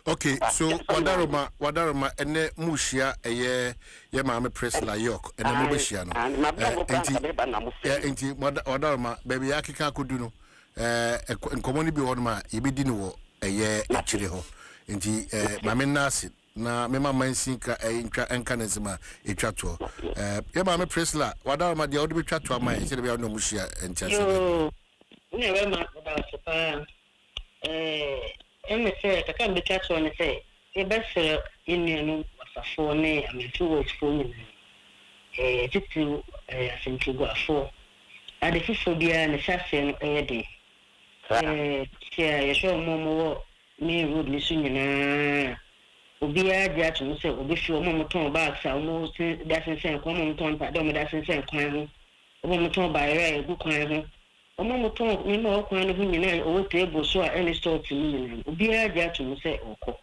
Okay, so wadaroma ene mushia eye ye maame Priscilla York ene mubeshia no enti wadaroma baby akika kodu no nkomoni bi wonma yebedi ni wo eye akire ho enti maame nasi na me mama nsinka ntwa enkanezima etwato ye maame Priscilla wadaroma de odbi twato amai se de be no mushia entiase ne we ma da sepa and say, I can't be catch on say, a best Indian was a phone, I mean, 2 weeks phone, a 50, I think you got 4. At the 50 beer and the chassis a day. You show more me would listen, Ubia, Jackson, say, Ubish, Momo Tom bags, almost doesn't say, common Tom, but don't doesn't say, crime, Momo Tom by a book crime. Omo ton ni mo kwan hu nyina o table so a any store to me obi a ja to say okọ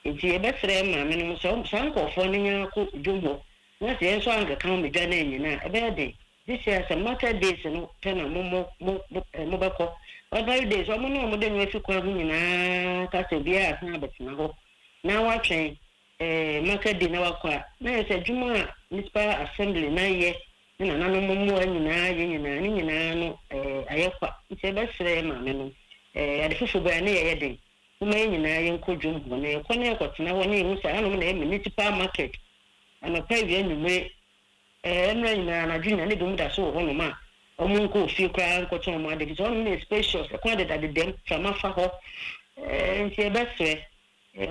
enti e be fere ma me no so sanko fo ni nya ko dwumo na se so anga kan me dwa na nyina e be dey this year some matter days no tena mo beko other days omo no mo de nwe fi kwan hu nyina ka se bia asan abetina ho na wa twen market day na wa kwa na se dwuma municipal assembly na ye na no mo anyina ye nyina no ayekwa nti be sere ma me no ade fufu ba na ye den kuma nyina ye nkodwum ho na ekwa na ekotena ho na ehu sa anom na municipal market ana pavia nyume na nyina na dwuna ne dum da so ho no ma omo nko fi kra nkoto mo ade so no na spacious ekwa de dem fama fa ho nti be sere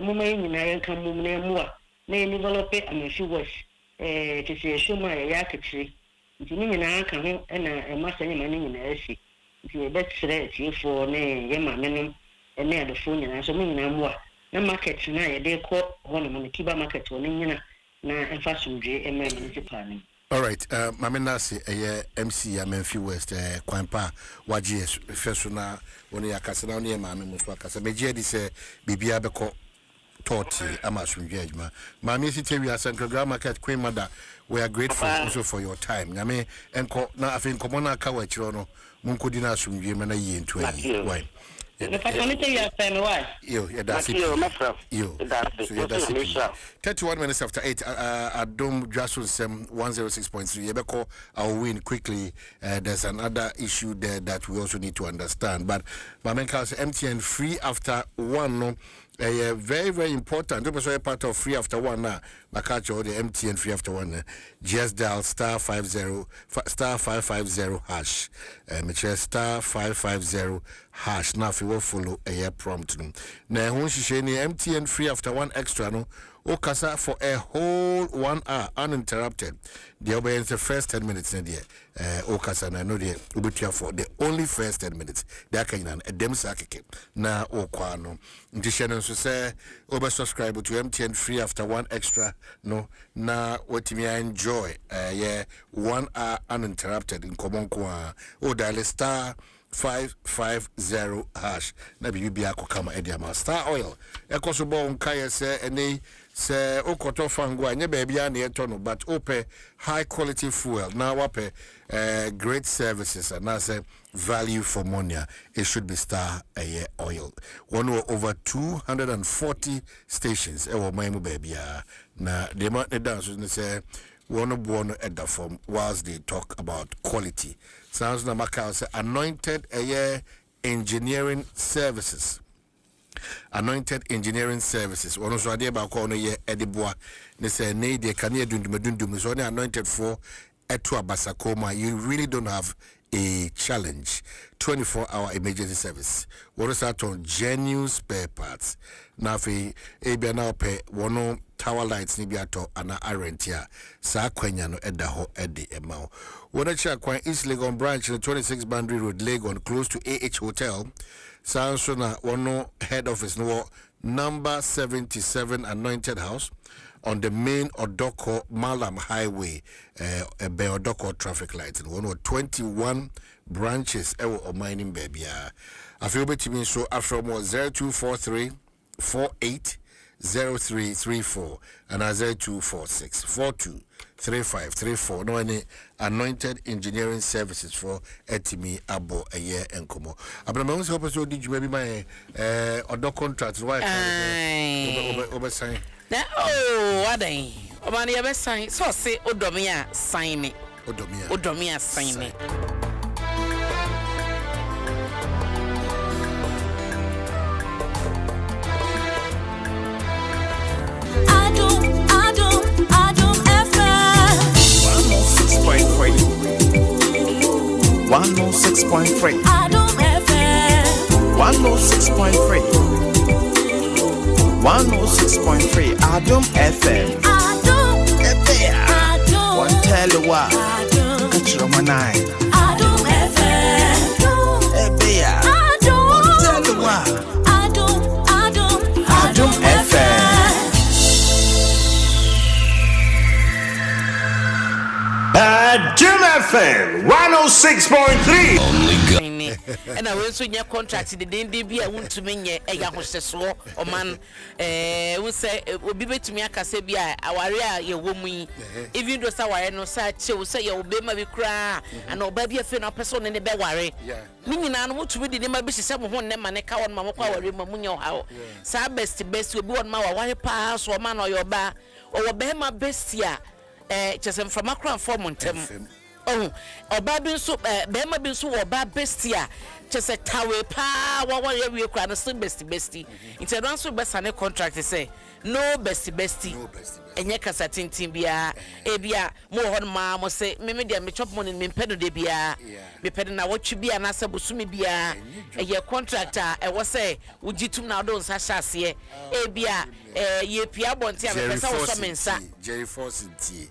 mo ma nyina ye nka mum na mu a na e develop amafi west to see show ma ya kitri nti ni nyina aka ho na emasa nyima ni nyina asi nti e betre tifo ne ye ma menom ene adofo nyina so mo nyina mu a na market na ye de ko ho no mo kiba market wo nyina na emfa sumdwe ema municipal ni. All right, Mama Nasi, MC Amenfi West, Kwampa, Wajies, Fesuna, when you are Casana, near Mammy Muswaka. Major, this Bibia Beko. Toti Amasun Judgment. Mammy Sitavia Central Grammar Cat Queen Mother, we are grateful also for your time. Yame and now I think Comona Kawachirono, Munkudina Sum Jimena Yin to why. You, that's it. You, 31 minutes after 8, Adom Dwaso Nsem 106.3. Yebeko, I'll win quickly. There's another issue there that we also need to understand. But Mamenka's MTN free after 1. No, very, very important. Don't be part of free after 1 now. Makacho, the MTN free after 1. Just dial star 550 hash. Star 550 hash. Now if you will follow a prompt. Now, when she say MTN free after 1 extra, no, Okasa for a whole 1 hour uninterrupted. The obey the first 10 minutes in there. Okasa na no de ubutia for the only first 10 minutes. There can a dem sakeke na okwano. Ndishano so say over subscribe to MTN free after 1 extra no na what me enjoy 1 hour uninterrupted in common kwa o dial star 550 hash na bibi akokama ediama star oil ekoso bo nkaye se ene se okoto fango anye baby a na etono but ope high quality fuel na wape great services and na say value for money it should be star oil one over 240 stations e wo maimu baby na de ma ne dance ne say one at the form whilst they talk about quality. Sounds na Macau say anointed engineering services. Anointed engineering services. One also idea about corner ye ediboa. They say ne de kanye dundum so anointed for etua basakoma. You really don't have a challenge. 24-hour emergency service. What is that on genuine spare parts? Now fe ebia na pe wono tower lights ni biato ana arentia sa kwanya no eda ho ede emao. Wona cha kwan East Legon branch in 26 Boundary Road Legon close to AH Hotel. Sanso na wono head office no number 77 Anointed House on the main Odoko Malam Highway, Be Odoko traffic lights. And 121 branches ewo mining baby. I feel better me so after more 0243 48 0334 and 0246 42 3534. No any anointed engineering services for Etimi Abo a year and Como. Abramons hope so did you maybe my other contracts why over sign. What day? Omani ever sign so say Odomia sign me. Odomia sign me. Adom FM 106.3 Adom FM 106.3 Adom FM One tell you what Catch your man Adom FM One tell you what Adom FM Adom FM 106.3 Only God. And I will soon your contract the day be a wound to me a young hostess or man will say will be to me a casabia our your woman even though I no such will say you'll be my cry and no baby a fin of person in the bed worry meaning I want to read the maybe someone them and a cow on my mamunyo how sa best will be on my wire pass or man or your bar or be my bestia just from a crown for Montem. Oh, oba bin so bema bin so oba bestia just a tawe pa wa we kra no so bestie into don so best na contract say no bestie enye kasa tintin bia e bia mo hon ma mo say me dia me chop money me pedo de bia me pedo na watchu bia na se bosumi bia e contractor e wo say ugitum na do nsa hyase e bia ye pia bonte a me pesa wo so mensa Jerry Force ntie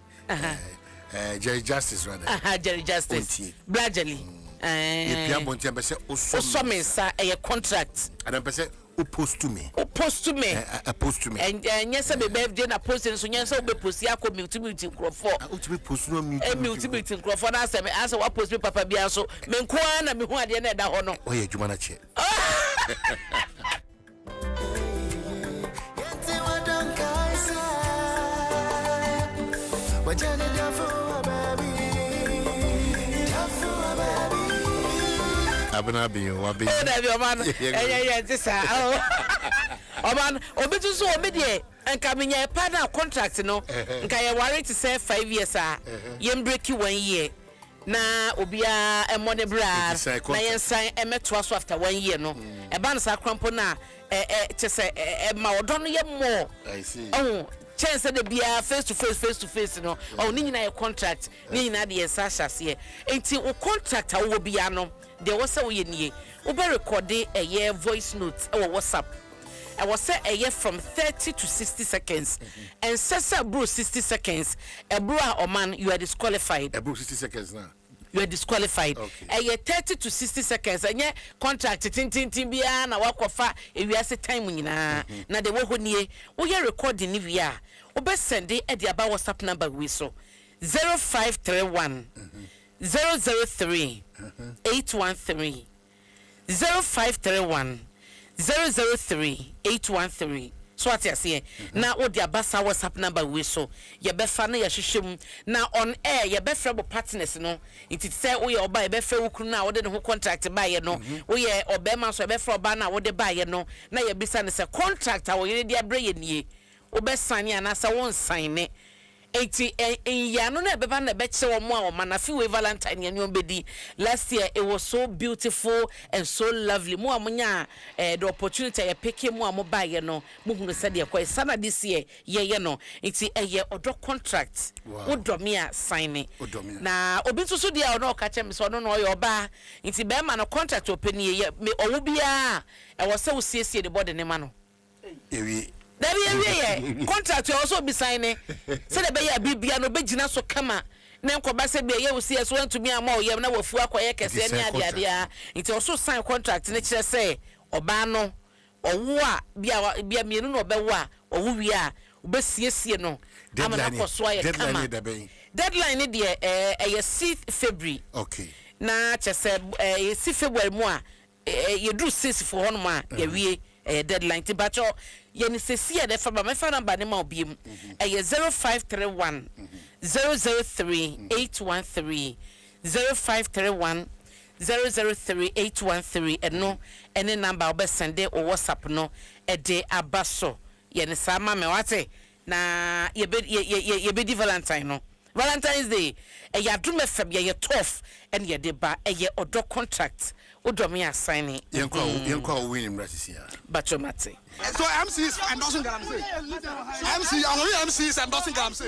Jerry Justice rather. Jerry Justice. Gradually. The piano be say Osomensa a contract. And I say opposed to me. Opposed to me. Opposed to me. And yes, I be birthday na post so yes so be post ya ko multi crofo. Ultimate post no multi crofo na say me answer what post me papa bia so me nko na me hu ade na da ho no. Oh yeah, juma na che. Abena bi wabi. Oh, that your man. Yeah, this oh. Oh man, obetu so obedie. Enka menya partner contract no. Enka ye worry to say 5 years yem break you 1 year. Na obia emone bra na yen sign emeto so after 1 year no. E ban sa crampo na chese ma odo no ye more. I see. Oh, chance de bia face to face no. Oh, ni nyina ye contract, ni nyina de yesa hyase. Enti o contract a wo bia no. There was a way near. Uber recording a year voice note or WhatsApp. I was say a year from 30 to 60 seconds. And Sessa bro 60 seconds. A bro or man, you are disqualified. A bro 60 seconds now. You are disqualified. Okay. A year 30 to 60 seconds. And yeah, contract tin bia na wakofa if you say time nyina. Na de wo nie. We are recording if we are. Obe send it at the about WhatsApp number we so 0531 003 813 0531 003 813. So what you say? Now what the abasa WhatsApp number we so ye be fa na ye hwehwem na on air ye be fra bo partners no it say we oba ye be fra wukru na wo de ho contract ba ye no we ye obema so ye be fra oba na wo de ba ye no na ye bisa ne say contract a wo ye de abre ye nie wo be sign na sa won sign ne enti ya no na beba na be che wo mo a wo mana fi we Valentine ye no bedi last year it was so beautiful and so lovely mo amunya the opportunity ye pick mo amoba ye no mo hunu se de kwa sana this year ye no enti ye odo contract wo do me a sign na obi nso dia no ka che me so no no ye oba enti be ma no contract open ye owo bia e wo se wo siesie de body ne ma no ewi Dabi contract you also be signing. Say the be bibia no begina so kama. Na nkoba se be ye wo see so ntumi ama oyem na wafu akoye kese ne ade ade nti also sign contract ne kire say oba no owo a bia mienu no obewo a owo wi a obesiesie no ama na koso aye kama deadline ne de 6 February. Okay. Na chese 6 February mu a ye do 6 for one ma ye wie deadline ti bacho ye ni sesi ya de fa ba me fa number ne ma obiem 0531 003 813 0531 003 813 eno ene number obe sende o WhatsApp no e de abaso ye ni sama me wate na ye be di Valentine no Valentine's Day ya drum fm ye tough and ye de ba ye odo contract odo me assigning yenko winning ratisia bacho mate. So MC is endorsing Galamsey. MC, only MC is endorsing Galamsey.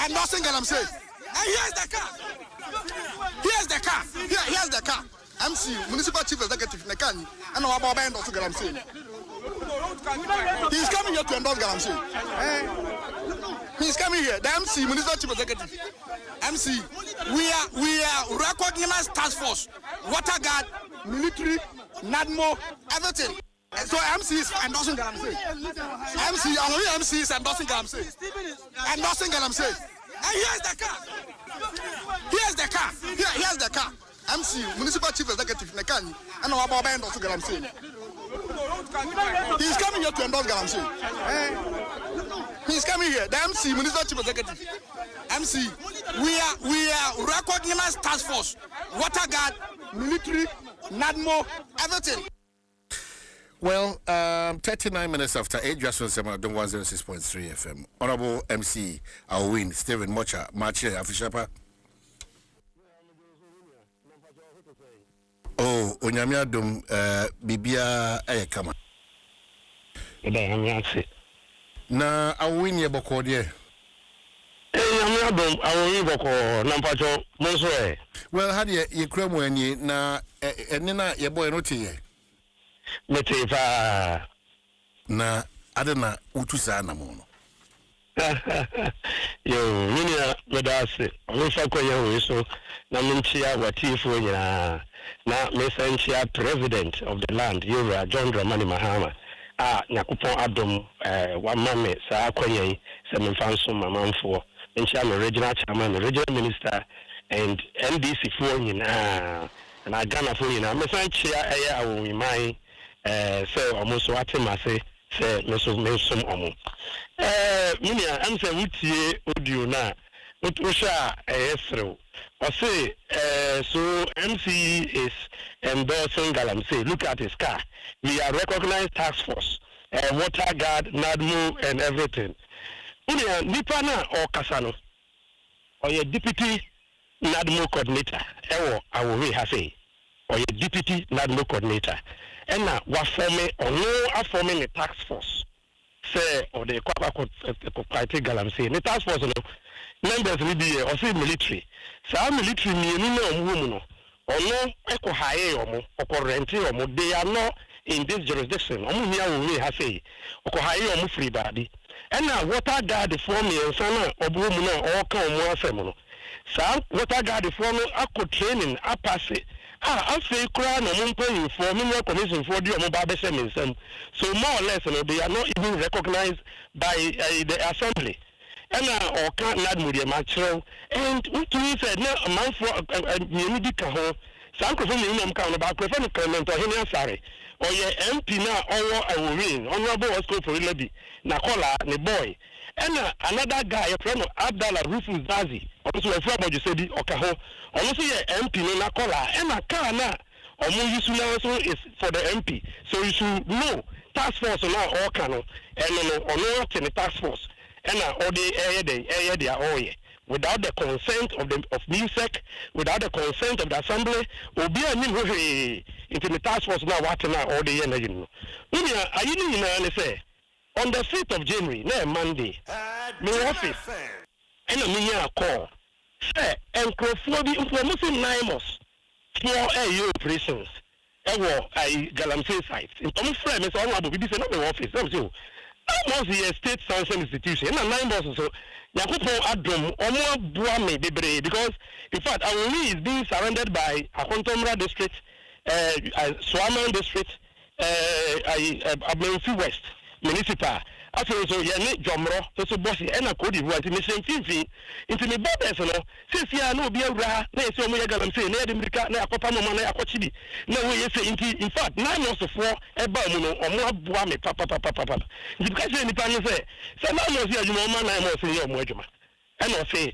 Endorsing Galamsey. And here's the car. Here's the car. Here's the car. MC, Municipal Chief Executive Nekani, and our Baba endorsing Galamsey. He's coming here to endorse Galamsey. He's coming here. The MC, Municipal Chief Executive. MC, we are recognized task force, water guard, military, NADMO, everything. So MC is endorsing Galamsey. MC, only MC is endorsing Galamsey. Endorsing Galamsey. And here's the car. Here's the car. Here's the car. MC, Municipal Chief Executive Nekani, and our Baba endorsing Galamsey. He's coming here to endorse Galamsey. He's coming here. The MC, Municipal Chief Executive. MC, we are recognized task force, water guard, military, NADMO, everything. Well, 39 minutes after 8, Dwaso Nsem, Adom 106.3 FM. Honorable MC, our win, Stephen Mocha, Marche, Afishapa. Oh, Onyame Adom, Bibia Ayakama. Na our win ye boko de. Onyame Adom, our win boko, Nampacho, Monsoe. Well, had ye kremo enye na enena ye boy no tie. Metefa na adana utusa na mono yo minia medase ofa koye we so na minchia watifo nyina na mesanchia president of the land Yura John Dramani Mahama nyakopon adom wa mame sa koye se memfanso mamamfo minchia me regional chairman regional minister and NDC for nyina na Ghana for nyina mesanchia eye awo mai so almost what I say meso omo minia am say wutie audio na utusha esro I say so MC is endorsing Galamsey. Look at his car. We are recognized task force, water guard, NADMO and everything. Minia nipa na or kasano or your deputy NADMO coordinator ewo awo ha say or your deputy NADMO coordinator and now what for me or no forming a task force say or the cooperative Galamsey the task force no members will be or say military so military ni no woman no or no eco hire or rent or they are not in this jurisdiction. Omu here we have say okohaye omu free body. And now water guard for me and sana obu mu na all kan omu asem no. Sa water guard for no akọ training apase. Afei kura no omu mpanyim for mineral commission for the omu ba be nsem. So more or less they are not even recognized by the assembly. And or can't not with material and we said no a month for a ho. Some from the count about preferred comment or him sorry. Or ye MP now or I will win. Honorable was called for lady. Nakola, the boy. And another guy, a friend of Abdallah Rufus Zazi, also a friend of you said Okaho. Also ye MP Nakola and a car now. Or more use also is for the MP. So you should know task force now all canon and no the task force. And all the area all without the consent of MUSEC, without the consent of the assembly, will be a new into the task force now what now all the energy. I didn't say on the 5th of January, no Monday, my office and a mini call. Say and Crawford information 9 months for a operations. I Galamsey sites. In Tom Frame is all about this another office. Almost the state sanction institution and 9 months so Yakupo Adom Omo Buame Debre because in fact Awuri is being surrounded by Akontomra district, Swaman district, Abmenfi West municipal. After so Yane Jomro, so bossy and a code was in the same thing into the borders no since ya no be a ra na so mo yaga am say na de mirika na akota no na akochibi na we say in fact 9 months for eba mu no omo aboa me papa you can say nipa no say 9 months ya juma ma 9 months ya omo adwuma and I say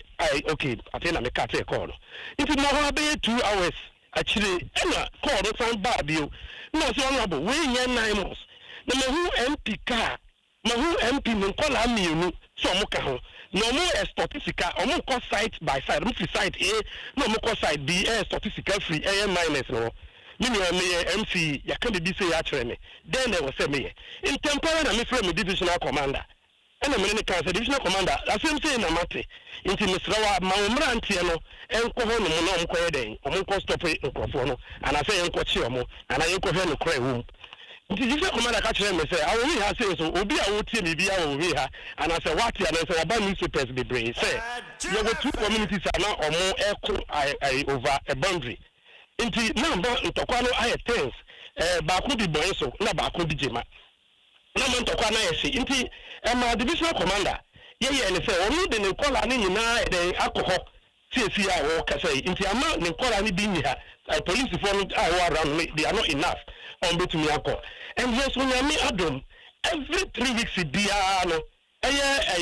okay atena me cat e call no into no ho be 2 hours actually and call no sound bad you no so honorable we 9 months na me who MP car na who MP no call am you so mo ka ho no more statistica or more cost site by side site A no more cost site B statistical free A minus no me MC ya can be say actually me then there was say me in temporary na me frame divisional commander and me can say divisional commander as same say na mate into Mr. ma umra antie no enko ho no no mo koye den o mo ko stop nkofo no and I say enko chi o mo and I enko he no kra ewum. This commander catch them and say, I will have say so, Obi, I will tell me, here, and I say, what, and I say, about newspapers be brave. Say, there were 2 communities are now or more echo over a boundary. Into number in Tokwano, I had things, Baku be boy, so, not Baku be Jima. No man Tokwana, I see, into my divisional commander, and I say, only the call an in the alcohol, CCI or Cassay, into a man, and call any being here. Police reform around me, they are not enough on between me and yes, when I meet Adom, every 3 weeks, a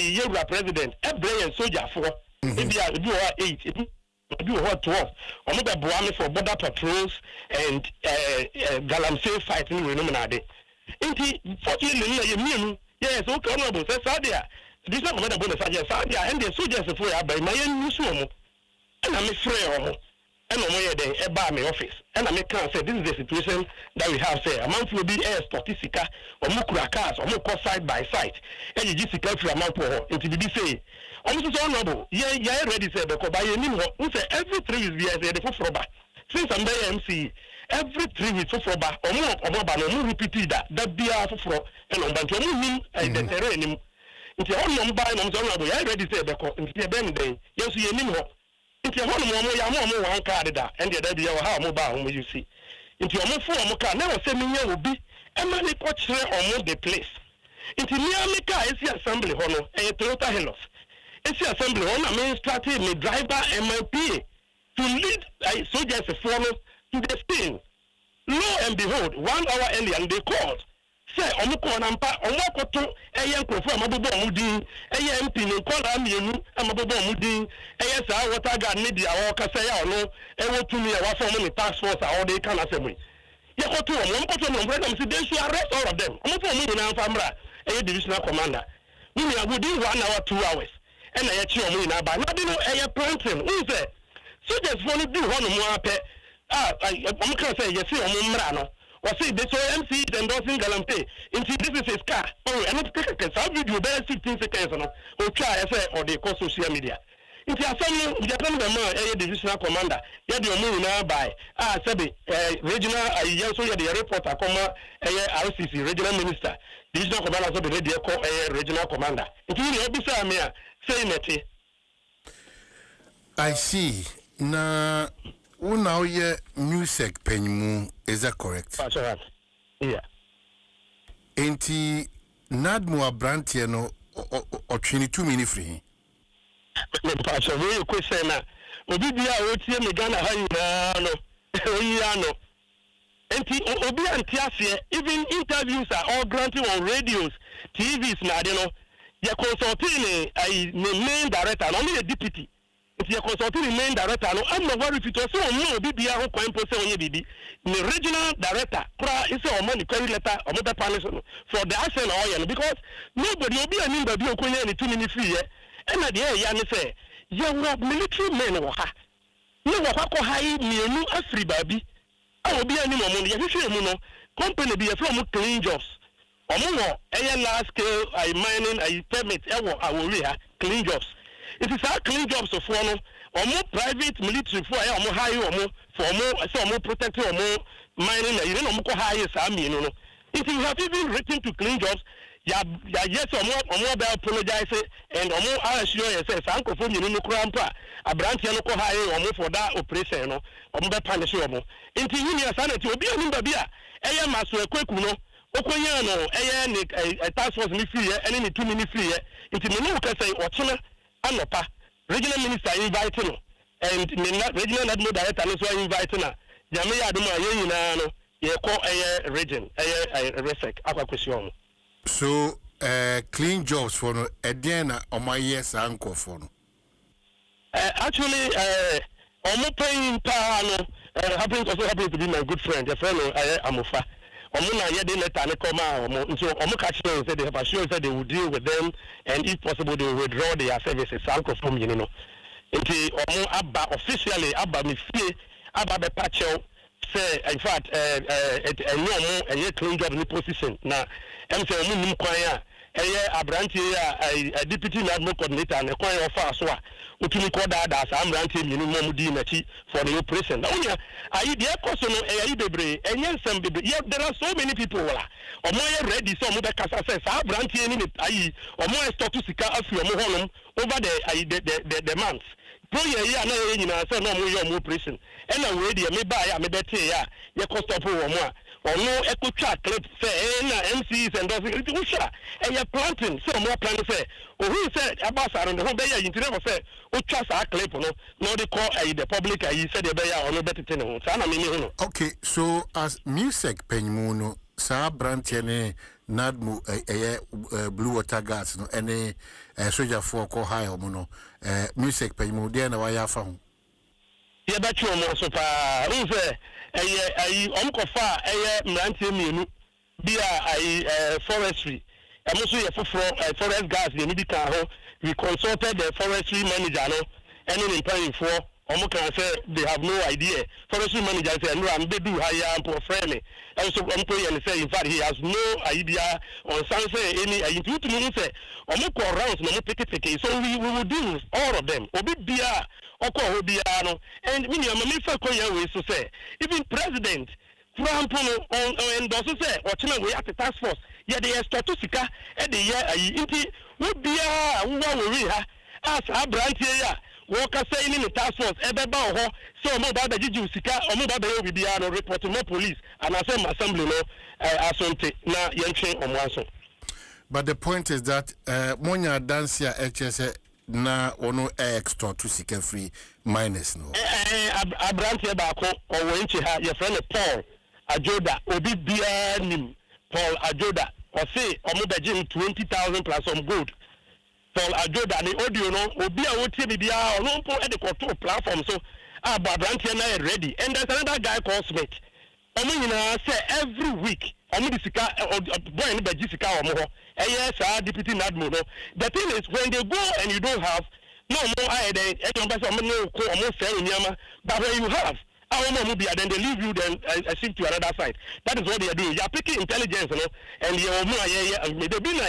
year president, every soldier for maybe I do 8, do 12, or maybe Buami for border patrols and Galamsey fighting with Nominade. Inti, 40 yes, okay, honorable, says Sadia. This is not a bonus, Sadia, and the soldiers for by my own Musumo, and I'm afraid. And on my office, and I can say this is the situation that we have. Say a month will be a statistica or mukurakas or more side by side, and you just go through a month into the say. Almost honorable, yeah, ready say because by any more, say every 3 years they are for rubber. Since I'm the MC, every 3 weeks for rubber or more, no more repeated that be out for and on bank mean the terrain. Into all number, I'm honorable, yeah, ready say because in the bend day, yes, you need more. Into a whole one card and the idea of how mobile you see. Into a more form car, never say me will be a money coach or more the place. Into Miamika is the assembly honor, a Toyota Helos. It's the assembly honor, means strategy, me driver, and my PA to lead a soldiers follow to the scene. Lo and behold, 1 hour earlier, and they called. Say, Omuko Nampa, Omokoto, a young professor, Mabobo Mudi, a young pin, call Amianu, and Mabobo Mudi, a yes, I what I got media or Casaya or no, and what to me, I was so many task force, all they can assembly. Yakoto, Omokoto, they should arrest all of them. Omoko Mudi and Famra, a divisional commander. We are within 1 hour, 2 hours, and I achieve me now, but not a planting. Who said? So just want to do one more pet. I'm going to say, yes, Omrano. Or say this MC is endorsing Galamsey. Into this is his car. Oh, and not take a video, better 15 seconds or try, or they call social media. Inti asem we dey be man divisional commander. Ya dey omo na by. Sabi regional so ya dey reporter come RCC regional minister. Divisional commander so be dey call regional commander. Inti we obisa me say nete. I see. Na now ye music penmu, is that correct? That's right. Yeah. Enti Nadmu Abrantie no or 22 minutes free. Pass away a question. Obi bia otie me Ghana ha no. Oyano. Enti obi antiasie even interviews are all granted on radios, TVs na de no. Ye consulting the main director, only the deputy. If you consulting the main director, no, I'm not worried if it was so no BBA who can post on your baby. The regional director, is a money query letter or mother punishment for the action oil because nobody will be a member of the 2 minutes free. And at the end, Yanni say, you have military men or ha. You will have to hire me a new Afri baby. I will be a new money. You should company be a from clean jobs. Or more, a large scale, I mining, I permit, I will clean jobs. It is our clean jobs of one or more private military for a more high or more for more so more protected or more mining you know more highest army, you know. If you have even written to clean jobs, yes or more by apologize and or more I assure yourself, Uncle from you know crampa, a branch yellow high or more for that operation or more punish or more. Into union sanity will be a number beer. A master quick no. Okoyano, a task force me free, any 2 minutes free, into Minuka say or China. Anopa, regional minister inviting and regional admin director also inviting her. Jamia Adoma ye call a region, a resec, aqua question. So, clean jobs for no, Ediana or my yes, uncle for no. Actually, almost paying Pano happens to be my good friend, a fellow Amufa. Omuna yedi letter ne koma so omo catch them say they have assured that they will deal with them and if possible they will withdraw their services uncle from you know nti omo abba officially abba me fie abba be patcho say in fact enyo clean job ni position na em say omo nim kwan a abrantie a deputy admin coordinator ne kwan ofa so a utumi ko da sa abrantie mi no mo di na chi for the operation na onya ayi de ekoso no ayi bebre enye nsem bebre there are so many people wala omo ye ready so omo be kasa say sa abrantie ni ayi omo start to sika afi omo honum over the months pro ye ya na ye nyina say no omo ye omo operation and na we de me ba ya me bete ya ye ko stop omo a ono ekotwa clip say na MCs and those usha and you planting so more planning say who said about around the whole day you never say utwa sa clip no they call the public you said the bear or no better thing na me okay so as music penmu no sa branch ne nadmu blue water gas no any soldier for call high omo no music penmu there na wa ya fa ho ye ba twa mo so pa who say omkofa mrantie mienu bia forestry amuso ye foforo forest gas ye ni bi kan ho we consulted the forestry manager no any in for omukan say they have no idea forestry manager say no am bedu higher ampo friend also ampo ye say in fact he has no idea on say any ayintu mu say omukọ rounds no pick so we will do all of them obi bia okọ bia no and me am fa koya we so say even president Trump on endorse say ochina we at the task force ye dey start to sika e dey ye inti wo bia wo we ha as abrantie ya wo ka say ni task force e be ba ho so mo ba gigi sika o mo ba be bia no report no police and asem assembly no asonte na ye ntwe omo aso. But the point is that monya dancia HS na ono extra to sika free minus no abrantie ba ko o wo nche ha ye friend Paul Ajoda obi bia nim Paul Ajoda o say omo be gym 20,000 plus some gold Paul Ajoda ni audio no obi a wotie bibia ono po e de control platform so abrantie na ready and there's another guy called Smith omo nyina say every week omo di sika boy ni be gi sika omo ho yes deputy admin no the thing is when they go and you don't have no more I then any person omo no ko omo say nyama but when you have then they leave you then shift to another side. That is what they are doing. You are picking intelligence, you know, and you are maybe na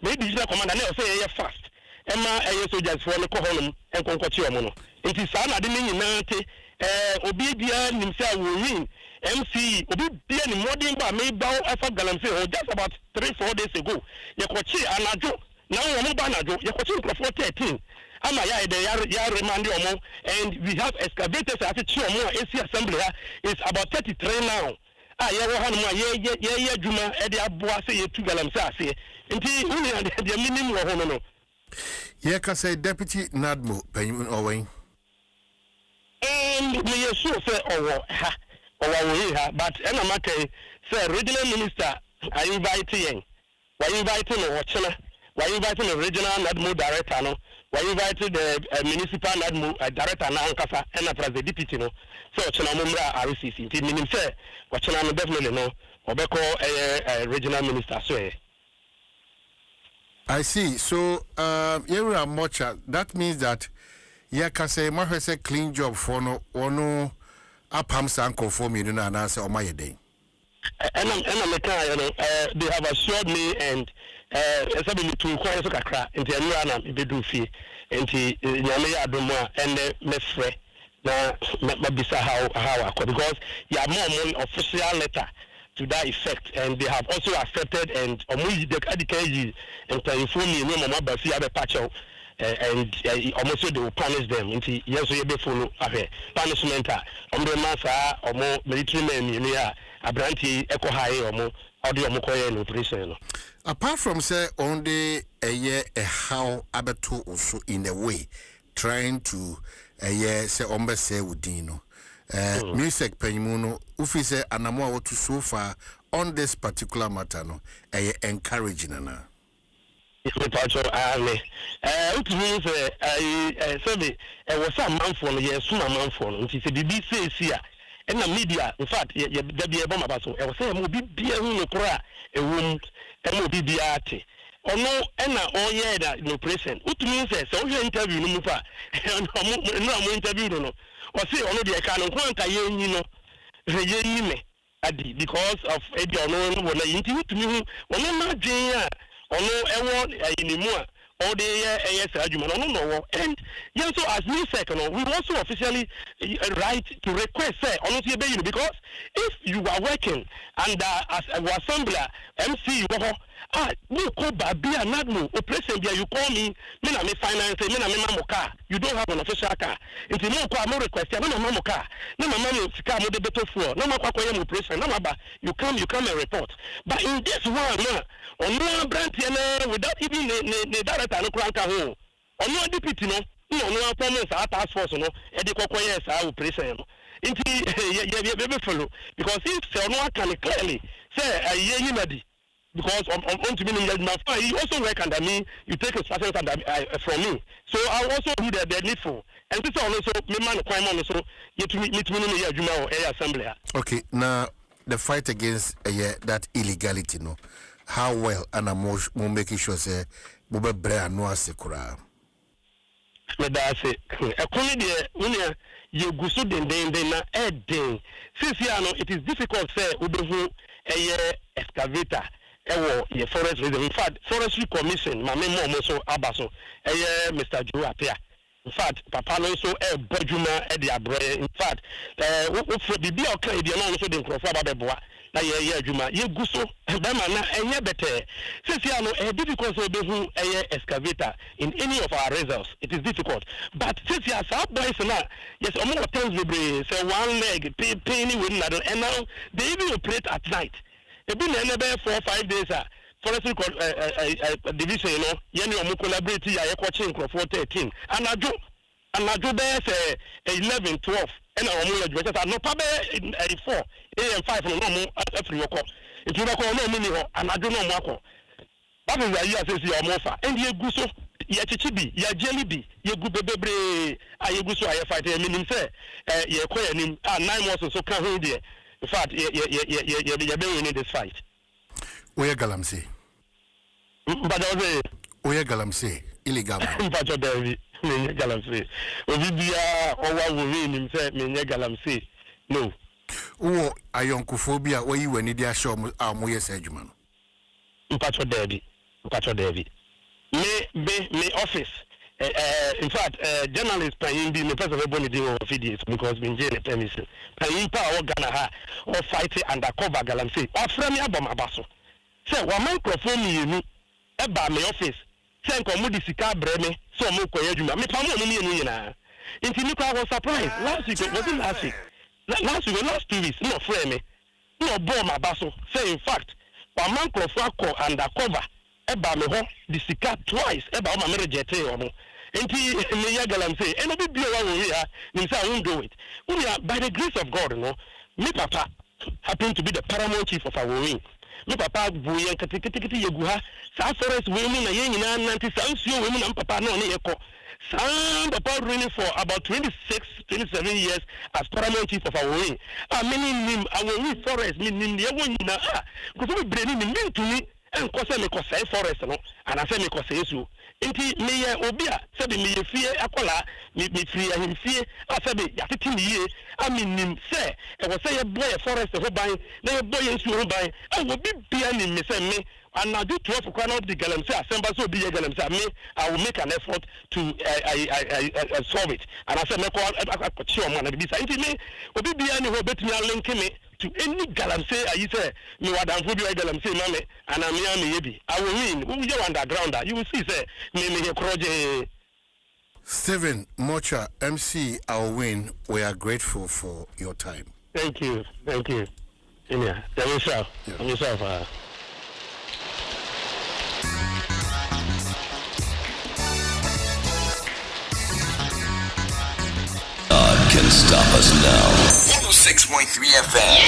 maybe the commander now say fast. Emma soldiers for the Kohonum and Concochiomono. It is Sana de Minate, Obidia himself will win. MC Obidia in modern bar made bow after Galamsey or just about 3-4 days ago. Yakochi Anajo, now Mobanajo, Yakochi for 13. Amaya de Yar Remandiomo, and we have excavators at Chomo AC Assembly is about 33 now. Juma Edia Boise to Galamsasi. Until only the minimum of Hono. Yeka say Deputy Nadmo, Penman Owen. And we are sure say but Enamake say regional minister are inviting. Why inviting a watcher? Why inviting a regional Nadmo director? No? Why invited the municipal Nadmo director now and a president deputy? No? So Chanamumra RCC. It means say what Chanam definitely no. Obeko a regional minister. So I see. So you are much. That means that you can say my say clean job for no upam sanko for me and answer on my day. And I'm they have assured me and somebody to quite a crack into a new be do fee into Yamaya Adoma and Mesfre. Now, bisa how because you have more official letter to that effect, and they have also accepted and the and to inform me no more about the patch out and almost they will punish them into yes we be follow punishment on the massa or more military men in here a brandy echo high or more audio mokoye operation. Apart from say only a year how abeto also in a way trying to a year say ombe say udino music penmuno ufise anamo what to so far on this particular matter no encouraging na Pacho ale it means say was a man for yes so man for nti say bibi say here and the media in fact there be a bomb about so say mo bibia hu no kora ewom mo bibia ate ono na oye da no present it means say so you interview no mu fa no interview no o say ono de ka no kwanka ye nyi no ye nyi me adi because of e ono no na yinti to me ono ma dwen a ono ewo ayinimu a all the yes no and yes so as me second we also officially right to request say honestly because if you are working and as a assembler MC no ko babia nadmo operation there you call me na me finance me na me mamo car you don't have an official car into no ko am request na mamo car na mama me sika mo de beto fuel na makwa koye operation na maba you come and report but in this one na ono brand without even the director no kranka ho ono deputy no no appointment sa task force no e de kokoye sa operation no inti ye follow because if say ono can clearly say ayi madi because on to me he also work under me you take his passion from me so I also do the needful and this also me man kwai man so yet me no ya adwuma or assembly. Okay, now the fight against that illegality no how well and I'm more making sure say bobe bre no asekura me da say e koni de unia ye guso den na eden since ya no it is difficult say obehu excavator ewo ye forest reserve in fact forestry commission ma me mo so abaso Mr. Joe apia in fact papa no so bodjuma de abroye in fact wo bibi o kan de no so de nkrofo ababeboa na ye adwuma ye guso be ma na enye bete since no difficult so be hu excavator in any of our reserves it is difficult but since ya sa boys na yes omo things libre say one leg pain with na and now they even operate at night e be na be 4-5 days forestry division you know ye omo collaborate ya ye kwache nkrofo 13 anajo be say 11-12 and omo le just no pa be 4 AM 5 no mo afri woko itu na ko no mo ni ho anajo no mo akọ that is why you say see omo fa and ye gu so ye chichibi ye jelly bi ye gu bebebre aye gu so aye fight e minim say ye ko ye nim 9 months so kan ho de in fact ye be winning this fight oye galamse mbadawe oye galamse illegal mbajo davi menye galamse obibia owa wo nim say menye galamse no wo ayonkofobia wo yiwani dia show amoye se adwuma no mpacho davi me office. In fact, journalist paying be me person everybody do of videos because me jail permission. Paying power Ghana or fighting undercover galamsey. Or from me abom abaso. Say one microphone you eba me office. Say nko di sika breme so mo koye adwuma. Me pa mo no me nyina. Inti me I was surprised. Last week was it last week? Last 2 weeks no frame me. No bomb abaso. Say in fact, one microphone call undercover eba me ho di sika twice eba o ma me reject e Enti me ya galam say eno bi bia wa we ha nim say I won't do it. By the grace of God, me papa happened to be the paramount chief of our wing. Me papa buye kete yegu ha sa forest we mu na ye nyina nanti sa nsuo we mu na papa no ne yeko. Some papa running for about 27 years as paramount chief of our wing. Many nim our wing forest nim ye won nyina because we brain nim to me and cause me cause forest no and I say me cause yesu. Inti me ye obia sabi me ye fie akola me free ahim fie asabi ya titi me ye nim say e wo say ye boy forest ho ban na ye boy nsu ho ban e wo bi bia nim me say me and now do 12 o'clock not the galamsey assemble so be galamsey me I will make an effort to I solve it and I say me ko akọchi omo na bi say inti me obi bia ni ho betumi link me to any galamsey I say me wadanfo bi galamsey na me and am ya me yebi I will win we go underground you will see say me project. Steven Mocha MC our win, we are grateful for your time. Thank you. Yeah, yourself. God can stop us now. 106.3 FM.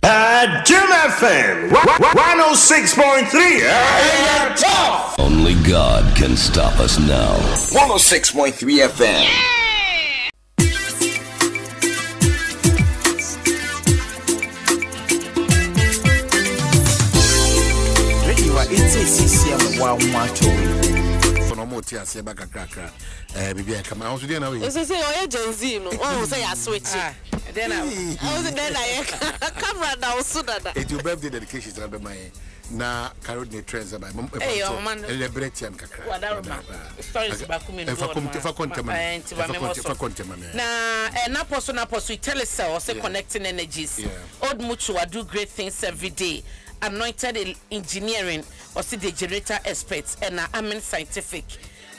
Adom FM 106.3. Tough. Only God can stop us now. 106.3 FM. Radio it's a CCM wow Tia back a cracker. Baby, I come out today now. It's a say, oh, Gen Z, no, oh, say I switch. Then I was then I come right now sooner. It's your birthday dedication to my na carrot ne trends by mom. Hey, oh man, celebrate and kakra. Stories about coming. If I come na person tell us say connecting energies. Old Mutua do great things every day. Anointed engineering or see the generator experts and amen scientific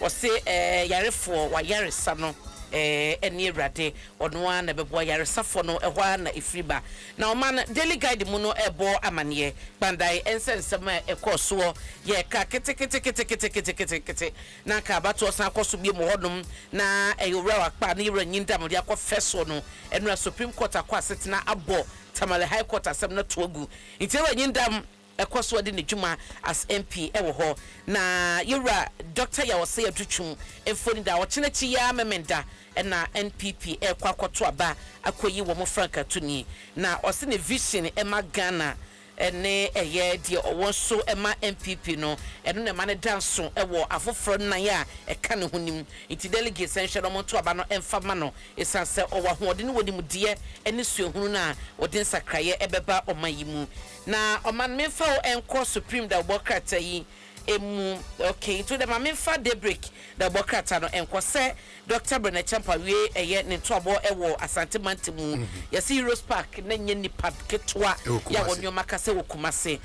or say yare for wa yare sano eni rade ono na bebo yare safo no ehwa na ifriba na o man daily guide mu no ebo amane bandai ensensem ekoso ye ka kete na ka bato san akoso bi mo hodum na eyura wakpa na yura nyindam de akofeso no enu Supreme Court akwasetina abo Tamale High Court asem na togu ntiwa nyindam ekoso de ne dwuma as MP ewo ho na yura Dr. Yawose Adutwum efoni da wochenachi ya memenda na NPP ekwakoto aba akoyi wo mo Franka tuni na ose ne vision ema Ghana ene eye die owonso ema MPP no eno ne mane danso ewo afoforo nan ya eka ne honim iti delegate senhwe mo to aba no emfama no esanse owa hoode ne wodi mu de ene suehunu na odin sakraye ebeba omayimu na oman memfa o enko Supreme da bokrata yi emu okay to the memfa daybreak da bokrata no enko se Dr. Bernard Champa we eye ne tobo ewo Asante Mantemu yesi Heroes Park na nye nipa ketwa ya wonyo makase wo kumase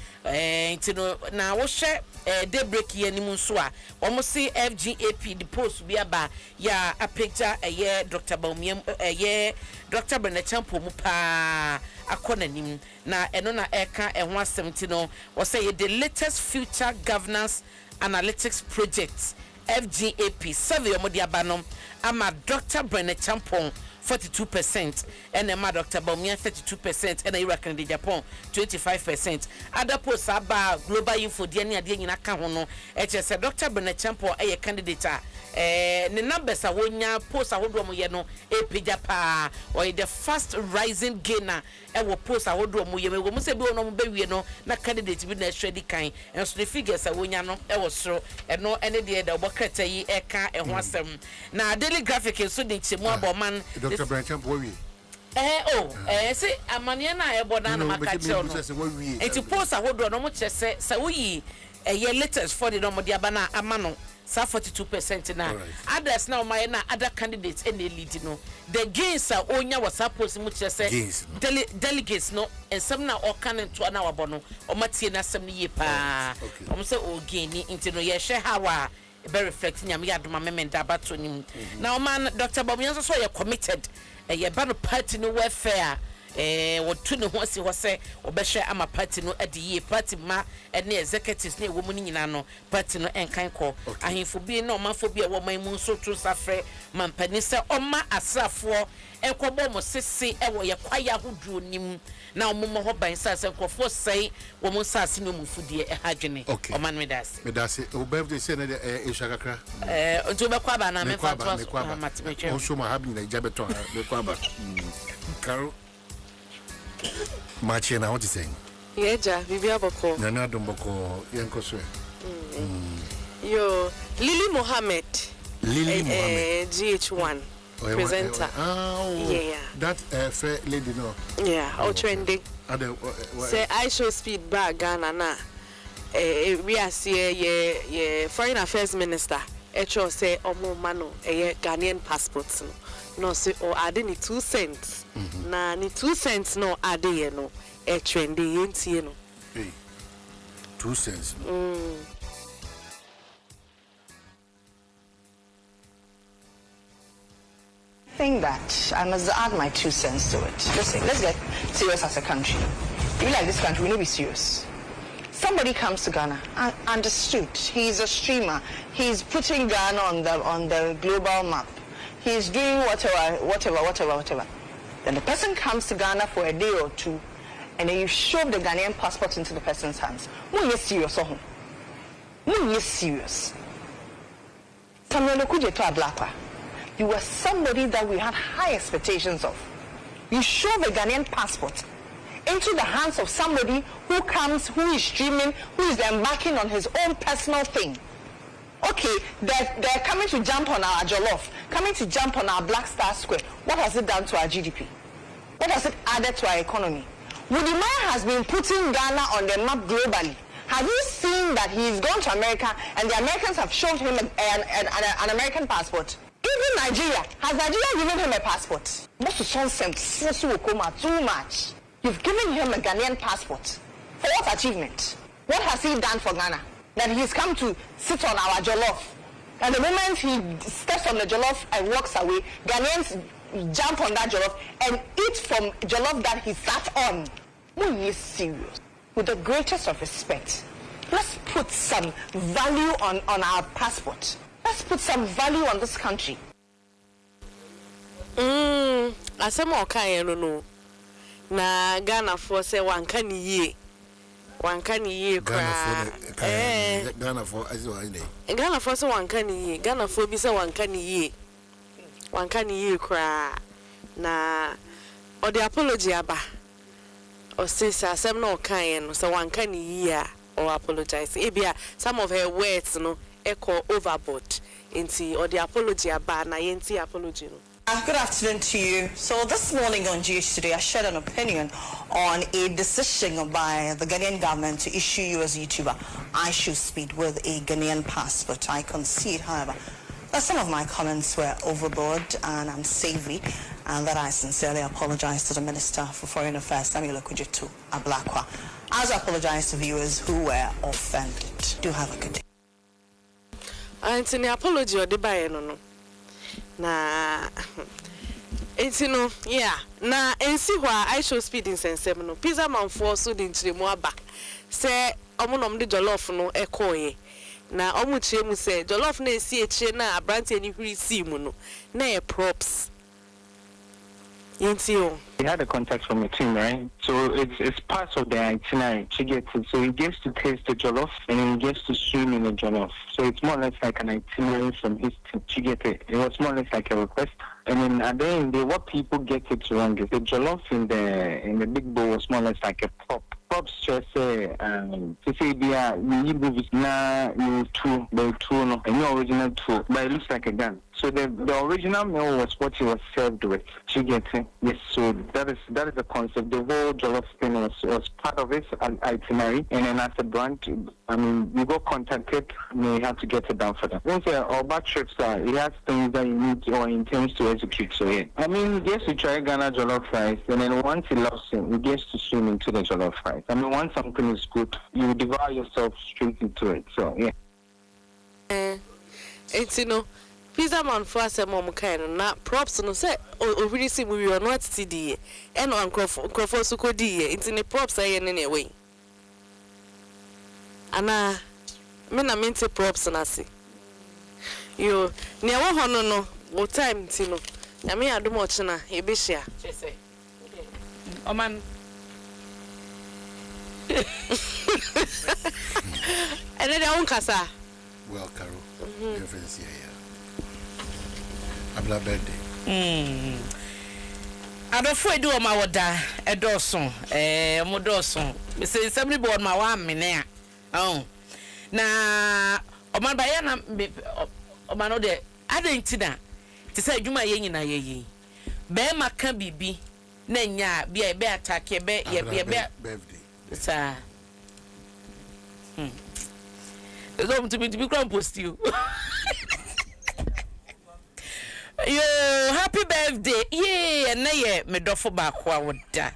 ntino na wo hwe daybreak ye nimu nso a omo si FGAP the post bi aba ya apicture eye Dr. Baumiem eye Dr. Bernard Champa mu pa akona nim na eno na eka ehwa 70 no wo say the latest future governance analytics project FGAP survey omodi abanom ama Dr. Bernard Champon 42% and ama Dr. Baumia 32% and Iraq and Japan 25%. Other posts about global info dia ni ade nyina ka ho no say Dr. Bernard Champon a candidate ne numbers a wonya post ahodo mo ye no pija pa or the fast rising gainer e wo post ahodo mo ye me wo mo se bi ono mo bewie no na candidate bi na hwedi kan and so the figures a wonya no e wo soro e no ene de da obokrata yi e ka e ho asem na daily graphic so de chemu aboman Dr. Brancham Bowie. Say amania na ebo na maka che no. Enti post ahodo no mo che se wuyi latest for the normal diabana amano. 42% now. Others now my other candidates and they lead no. The gains are onya was supposed to say delegates no and some now all can to an hour bono or matina some ye pa. Say oh gain into no ye share how very reflecting ya my memento about to him. Now man Dr. Bobianso so you're committed a ban party no welfare. What to know what say or better am a party no at the year party ma and the executives near woman in ano party no and kind call. I him for being no man for be a woman moon so to suffer man penisa or ma asa for and quabomo say ever ya choir who drew him now mumma hope by sas and for say woman sassy no food dear a hagene. Okay, or man with us. Medasi, who birthday Senator Ishakakra? To the Quabana, me Quaba, also my having a jabeton, the Quaba. Carol. Machina, what you saying? Yeah, Vivian Boko. Nana Domboko, Yankoswe. Yo, Lily Mohammed. Lily Mohammed. GH1 presenter. Oh, yeah. That fair lady, no. Yeah, all trending. Say, I show speed back Ghana na. We are see Foreign Affairs Minister. Echo say, Omo Mano, Ghanaian passports. No, say, add any 2 cents. Na ni 2 cents no ade ye no e trend yentie no. 2 cents. I think that I must add my 2 cents to it. Listen, let's get serious as a country. We like this country, we need to be serious. Somebody comes to Ghana, understood. He's a streamer. He's putting Ghana on the global map. He's doing whatever. Then the person comes to Ghana for a day or two, and then you shove the Ghanaian passport into the person's hands. When you're serious, you were somebody that we had high expectations of. You shove a Ghanaian passport into the hands of somebody who comes, who is streaming, who is embarking on his own personal thing. Okay, they're coming to jump on our jollof, coming to jump on our Black Star Square. What has it done to our GDP? What has it added to our economy? Woody has been putting Ghana on the map globally. Have you seen that he's gone to America and the Americans have shown him an American passport? Even Nigeria, has Nigeria given him a passport? Dwaso Nsem, too much. You've given him a Ghanaian passport. For what achievement? What has he done for Ghana? That he's come to sit on our jollof. And the moment he steps on the jollof and walks away, Ghanaians jump on that jollof and eat from jollof that he sat on. When he is serious, with the greatest of respect, let's put some value on our passport. Let's put some value on this country. Asema okay no. Na Ghana for say one can ye. One can ye cry. Ghana for as well. Ghana for say one can ye. Ghana for be say one can ye. One can ye cry. Na or the apology aba. Or say asem no kan no so one can ye or apologize. Ebia some of her words no echo overboard. Inti or the apology aba na yenti apology no. Good afternoon to you. So this morning on GH Today, I shared an opinion on a decision by the Ghanaian government to issue you as a YouTuber iShowSpeed with a Ghanaian passport. I concede, however, that some of my comments were overboard and unsavory, and that I sincerely apologize to the Minister for Foreign Affairs, Samuel Okujetu Ablakwa, as I apologize to viewers who were offended. Do have a good day. Anthony, apology or the buy no. Na enti no yeah na ensi hwa iShowSpeed Nsem no pizza man for so di ntiremu aba se omonom de jollof no ekoye na omu chiremu se jollof na esi echire na abrante ni huri si mu no na e props yenti o. We had a contact from a team, right? So it's part of the itinerary. She gets it. So he gets to taste the jollof and then he gets to swim in the jollof. So it's more or less like an itinerary from his team. She gets it. It was more or less like a request. And then at the end, what people get it wrong is the jollof in the big bowl was more or less like a prop. Props just say to say you movies na you true, but true no, and your original true, but it looks like a gun. So the original meal was what he was served with. You get it? Yes. So that is the concept. The whole jollof thing was part of his itinerary. And then as a brand, I mean, you got contacted, and you have to get it done for them. Once our bad trips are, he has things that you need or intends to execute. So yeah, I mean, he gets to try Ghana jollof rice, and then once he loves it, he gets to swim into the jollof rice. I mean, once something is good, you devour yourself straight into it. So yeah. It's pizza man for us a mom kind na props no say o really see we are not TD and on crofo suko di it's in the props I any way ana me na mente props na see yo ne wo hono no o time ti no na me adom ochina e be hia say o man and then on kasa well Carol difference here Abla birthday. Adofo edu o ma woda edoso modoso. Me say somebody born ma wa mene a. Na o man ba ya na o man no de adentina. Ti say adwuma ye nyina ye. Be ma ka bibi na nya bia be attack be ye birthday. Sa. Ezo to be crown post you. Yo, happy birthday. Yeah, na ye medofo ba ko awoda.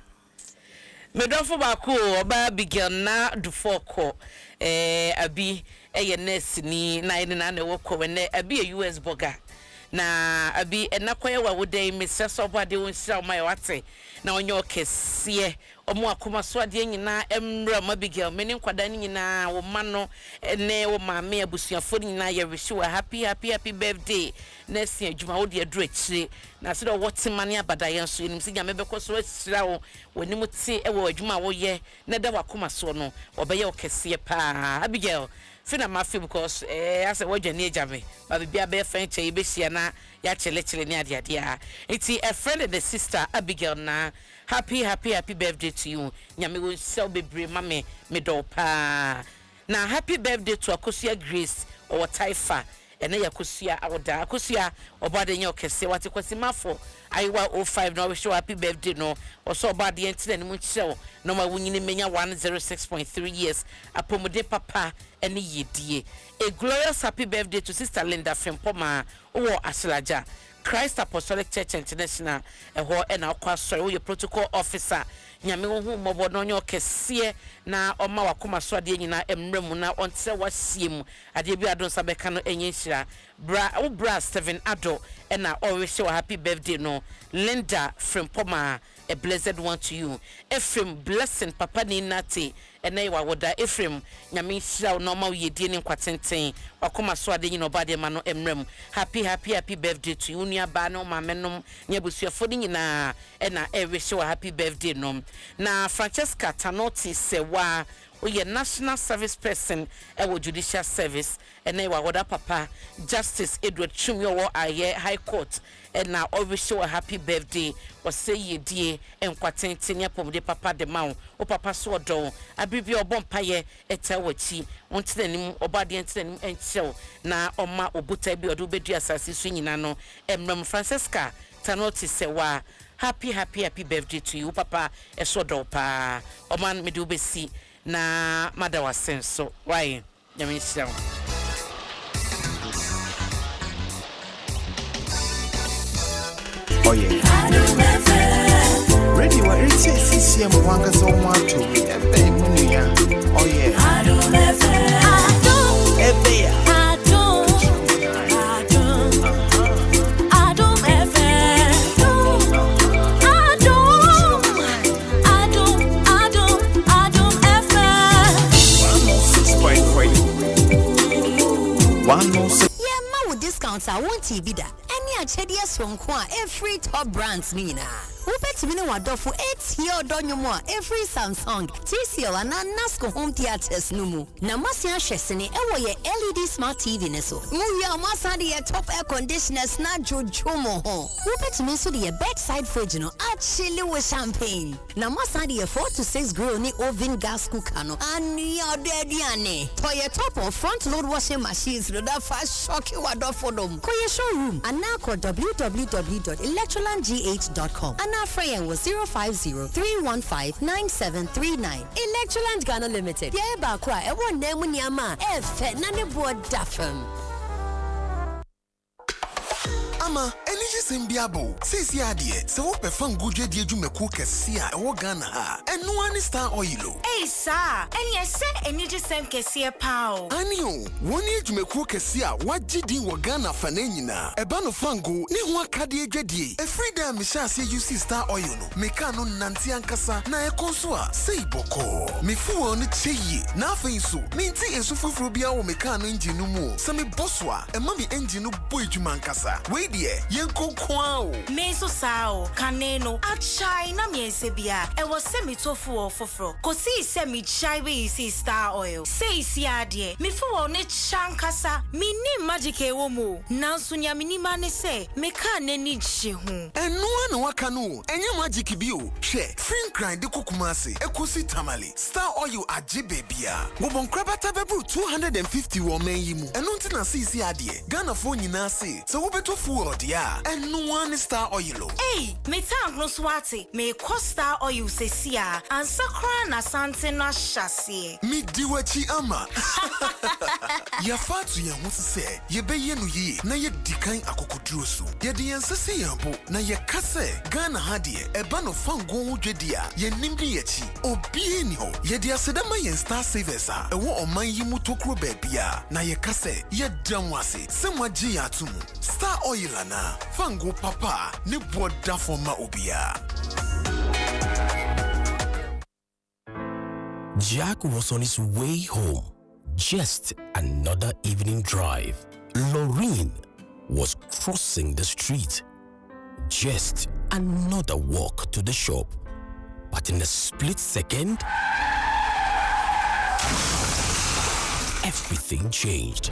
Medofo ba ko oba bigel na dufoko abi eye nurse ni na ne wo ko we abi a US burger. Na abi enakoye wa woda mi seso bade won sira ma wate na onye okese omo akoma so ade nyina emra ma bigel meni nkwada nyina wo ma no ne wo ma me abusuafo nyina ye wish you a happy birthday next year juma wo de aduru akire na se do wote mane abada yen so enim se nya mebekọ so asira wo woni muti e wo adwuma wo ye na da wakoma so no obeye okese pa abigel fina mafi because ase wodwane ejame ba bibia be fenche ibehia na ya chele ni ade enti a friend and a sister Abigail na happy birthday to you nyame won sel bebre mame me do pa na happy birthday to Akosia Grace or Taifa ene yakosia awoda akosia obade nya okese wate kwasimafo aiwa 05 no wish happy birthday no oso obade enti na mu kyerɛ no ma wunyini menya 106.3 years apomode papa ene yedie a glorious happy birthday to sister Linda Frempoma owo Aselaja Christ Apostolic Church International eho ena akwa sorry wo protocol officer nyame wo hu mobo no nyo kese na oma wakoma so ade nyina emremu na onse wasiem ade bi adon sabeka no enye hira bra Steven Ado ena always wa happy birthday no Linda Frempoma a blessed one to you Ephraim blessing papa ni nati ena wa woda Ephraim nyame hira no ma yedie ni kwatenten wakoma so ade nyina obade ma no emrem happy birthday to you nia ba no ma menom nyabusuafo ni nyina ena wish wa happy birthday no na Francesca Tanoti sewa oye national service person ewo judicial service ena wa woda papa Justice Edward Chumyo wo aye high court ena wish wa happy birthday o say yedie enkwatenten ya pomde papa de mawo o papa so odo abibi obompaye etawachi ontinanim obade entinanim enchew na oma obuta bi odo bedu asase so nyina no emram Francesca Tanoti sewa happy birthday to you papa esodo pa oman medu besi na madawa senso why nyamisha oh yeah ready what it says CCM wanga so much ebe munya oh yeah ebe Yeah, ma with discounts I want to be that. Any a chedia swanko every top brands nina. Wopetimi ne wadofo etie odonyomo a every Samsung, TCL and Nasco home theaters no mu. Na masia hwesene ewo ye LED smart TV ne so. Mu ya masa de ye top air conditioners na jojomo ho. Wopetimi so de ye bedside fridge no actually with champagne. Na masa de ye 4 to 6 grill ni oven gas cooker no. Ani aduane. To ye top of front load washing machines no that fast shock you wadofo dom. Ko ye showroom and now call www.electrolandgh.com. And our friend was 050-315-9739. Electroland Ghana Limited. Yeah, bakwa e won name nyama e fe na ne bo dafam. Ama eniji sembiabo sesi adie se wo pe fan godwe die dwumaku kese a e wo Ghana ha enu ani Star Oil. Hey sir, eni ese eniji sem kese pa o. Ani o, woni dwumaku kese a wagidi wo Ghana fa na nyina. E ba no fango ne ho akade adwadie. E freedom me sha se use Star Oil no. Me ka no nanti ankasa na e konso a sei boko. Me fu won cheyi na afin so. Me nti ensu fufuru bia wo me ka no engine no mu. Se me boswa e ma me engine no boy dwuma ankasa. We die yenko kwao. Me so sao kaneno achai na miense bia. E wo se me tofu o foforo. Ko si se me chai we use Star Oil. Sei si adie. Me fu won ne chankasa. Me ni magic e wo mu. Nanso nya me ni ma ne se me ka nani gye ho. Enu na waka no enye magic bi o. Hwe fin grind de kokuma ase ekosi tamale. Star Oil ajibe bia. Gobon krabata bebu 250 wo man yi mu. Enu nti na si adie. Ghana fo nyina se. Se wo beto fu odia. Enu one Star Oil. Hey, me tank no swati. Me ko Star Oil se sia. Ansa kra na sante na hyase. Mi diwachi ama. Ya fatu ya ho se ye beye no yi na ye dikan akokoduro so. Ye de yensese yambo na ye kase Ghana ha de e ba no fango ho dwedi a ye nimdi ye chi. Obi ni ho. Ye de asedama yen Star Savers a e wo oman yi mu tokro ba bia na ye kase ye danwase. Semwaji ya tumu. Star Oil na fango papa ne boda forma obia. Jack was on his way home. Just another evening drive. Lorraine was crossing the street. Just another walk to the shop. But in a split second, everything changed.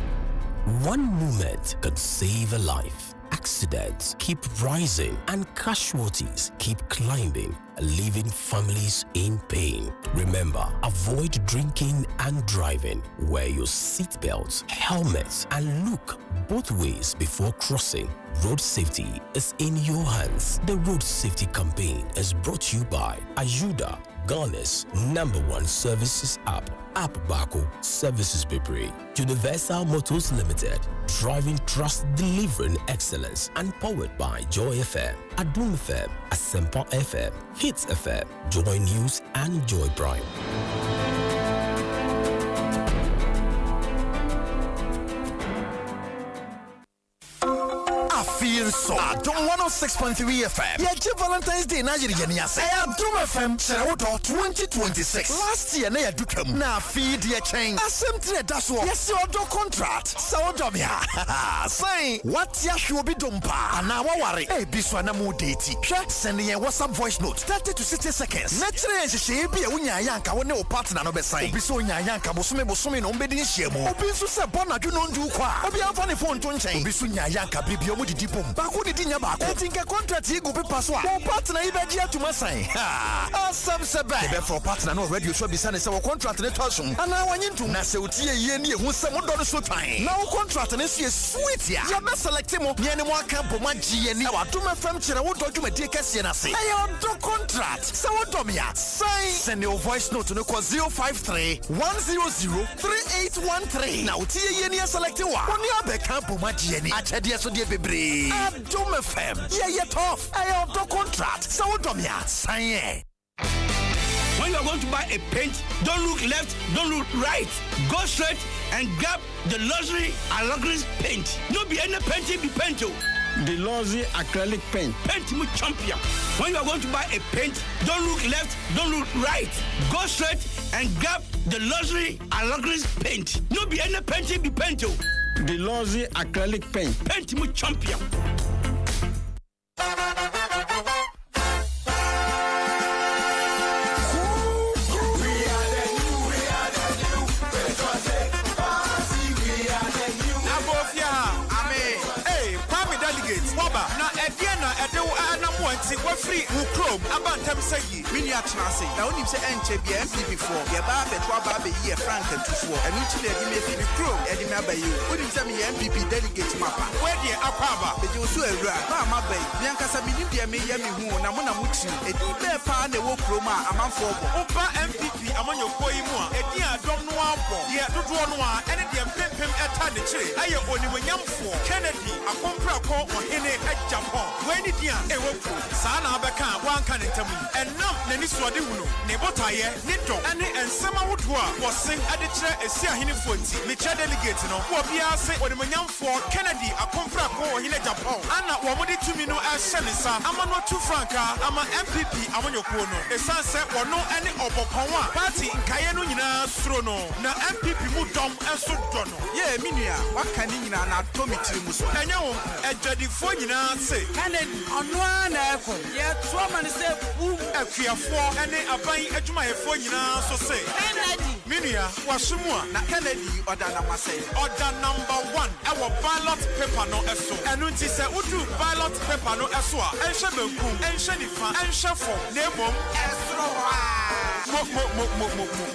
One moment could save a life. Accidents keep rising and casualties keep climbing, leaving families in pain. Remember, avoid drinking and driving. Wear your seatbelts, helmets, and look both ways before crossing. Road safety is in your hands. The Road Safety Campaign is brought to you by Ayuda, Ghana's #1 services app. App Bako Services Bebre. Universal Motors Limited. Driving trust, delivering excellence. And powered by Joy FM, Adom FM, Asempa FM, Hits FM, Joy News, and Joy Prime. Feel so. Adom 106.3 FM. Yeah, Valentine's Day na yiri yeni ase. Adom FM Cherodo 2026. Last year na yadukam. Na feed ye chain. Asem tre daso. Yes, your contract. So domia. Say what ya should be dumpa. Ana waware. Eh biswa na mu date. Hwe send ye WhatsApp voice note 30 to 60 seconds. Na kire nhye bi e wunya yanka wo ne o partner no be sign. Obi so wunya yanka bosome no mbedi nhye mu. Obi so se bonadu no ndu kwa. Obi amfa ne phone to nchen. Obi so nya yanka bibi o mu didi bom. Bako di dinya bako. Etinke contract yi go pe paswa. Wo partner yi be gi atuma sign. Ha. Asam sebe. Be for partner no radio show bi sane se wo contract ne tosum. Ana wanyi ntum. Na se otie yie ne ehu se mo do no so twan. Na wo contract ne so ye sweet ya. Ya be select mo. Ye ne mo aka boma gi ye ni. Wa Adom FM kire wo do dwumadi kese na se. Ayo do contract. Se wo do me ya. Sign. Send your voice note no call 053 100 3813. Na otie yie ni select wa. Oni abeka boma gi ye ni. Achede so de bebre. Adom FM. Yeah, tough. I have the contract. So domia. Sign. When you are going to buy a paint, don't look left, don't look right. Go straight and grab the luxury acrylic paint. No be any paint, be paint. The luxury acrylic paint. Paint mu champion. When you are going to buy a paint, don't look left, don't look right. Go straight and grab the luxury acrylic paint. No be any paint, be paint. The luxury acrylic paint. Paint mu champion. Nancy, what free who chrome about them say Mini Atnasi. Now only say NCB before. Your baby, baby, ye frank and 2 4. And which lady may be the chrome, Eddie by you. Wouldn't tell me MPP delegate mappa. Where dear Apaba? But you so a rat. Mamma Bay. Bianca Sabini, me yami who, and I'm on a muxi. A deep bear pan the walk chroma, a man for Opa MPP among your boy more. A dear don't know how. Dear to draw noir, and a dear pim at Tanichi. I only when young for Kennedy, a compra call on any at Japan. When it dear, a walk through. Sana Baka, one can tell me. And now, Neniswadiuno, Nebotaye, Nito, and Sama Woodwa was sing at the chair a Sia Hinifunti, Micha delegate, no, what we are saying, or the young for Kennedy, a compra call in Japan. Anna, what would it to me no as Shenisa? I'm not too franca, I'm an MPP, I'm on your corner. A sunset or no any Obokawa party in Kayanu Strono. Na MPP Mudom and Sudono. Yeah, Minia, what can you not tell me to Musu? And you, a jadi for you now say, Kennedy, on one apple. Yeah, 12 and say, who a fear for any abay at my phone you now so say. Kennedy, Minia, was someone, not Kennedy, or Dana say, order number 1, our ballot paper no eso. And when she said, would you ballot paper no eso? And Shabu, and Shanifa, and Shafo, Nemo,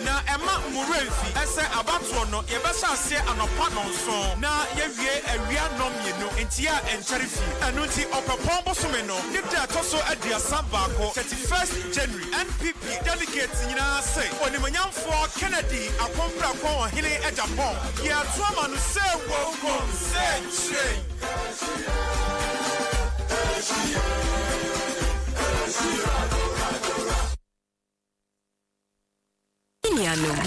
na Emma Murefi, I say about one, you best say an apartment song. Now, ye a real nom, you know, and Tia and Cherifi, and Nuti of a Pombo Sumeno, if they are also at the Sambako, 31st January, NPP delegates in our say, when the young for Kennedy, a compra call, Hile at Japan, yeah, Traman say, well, say,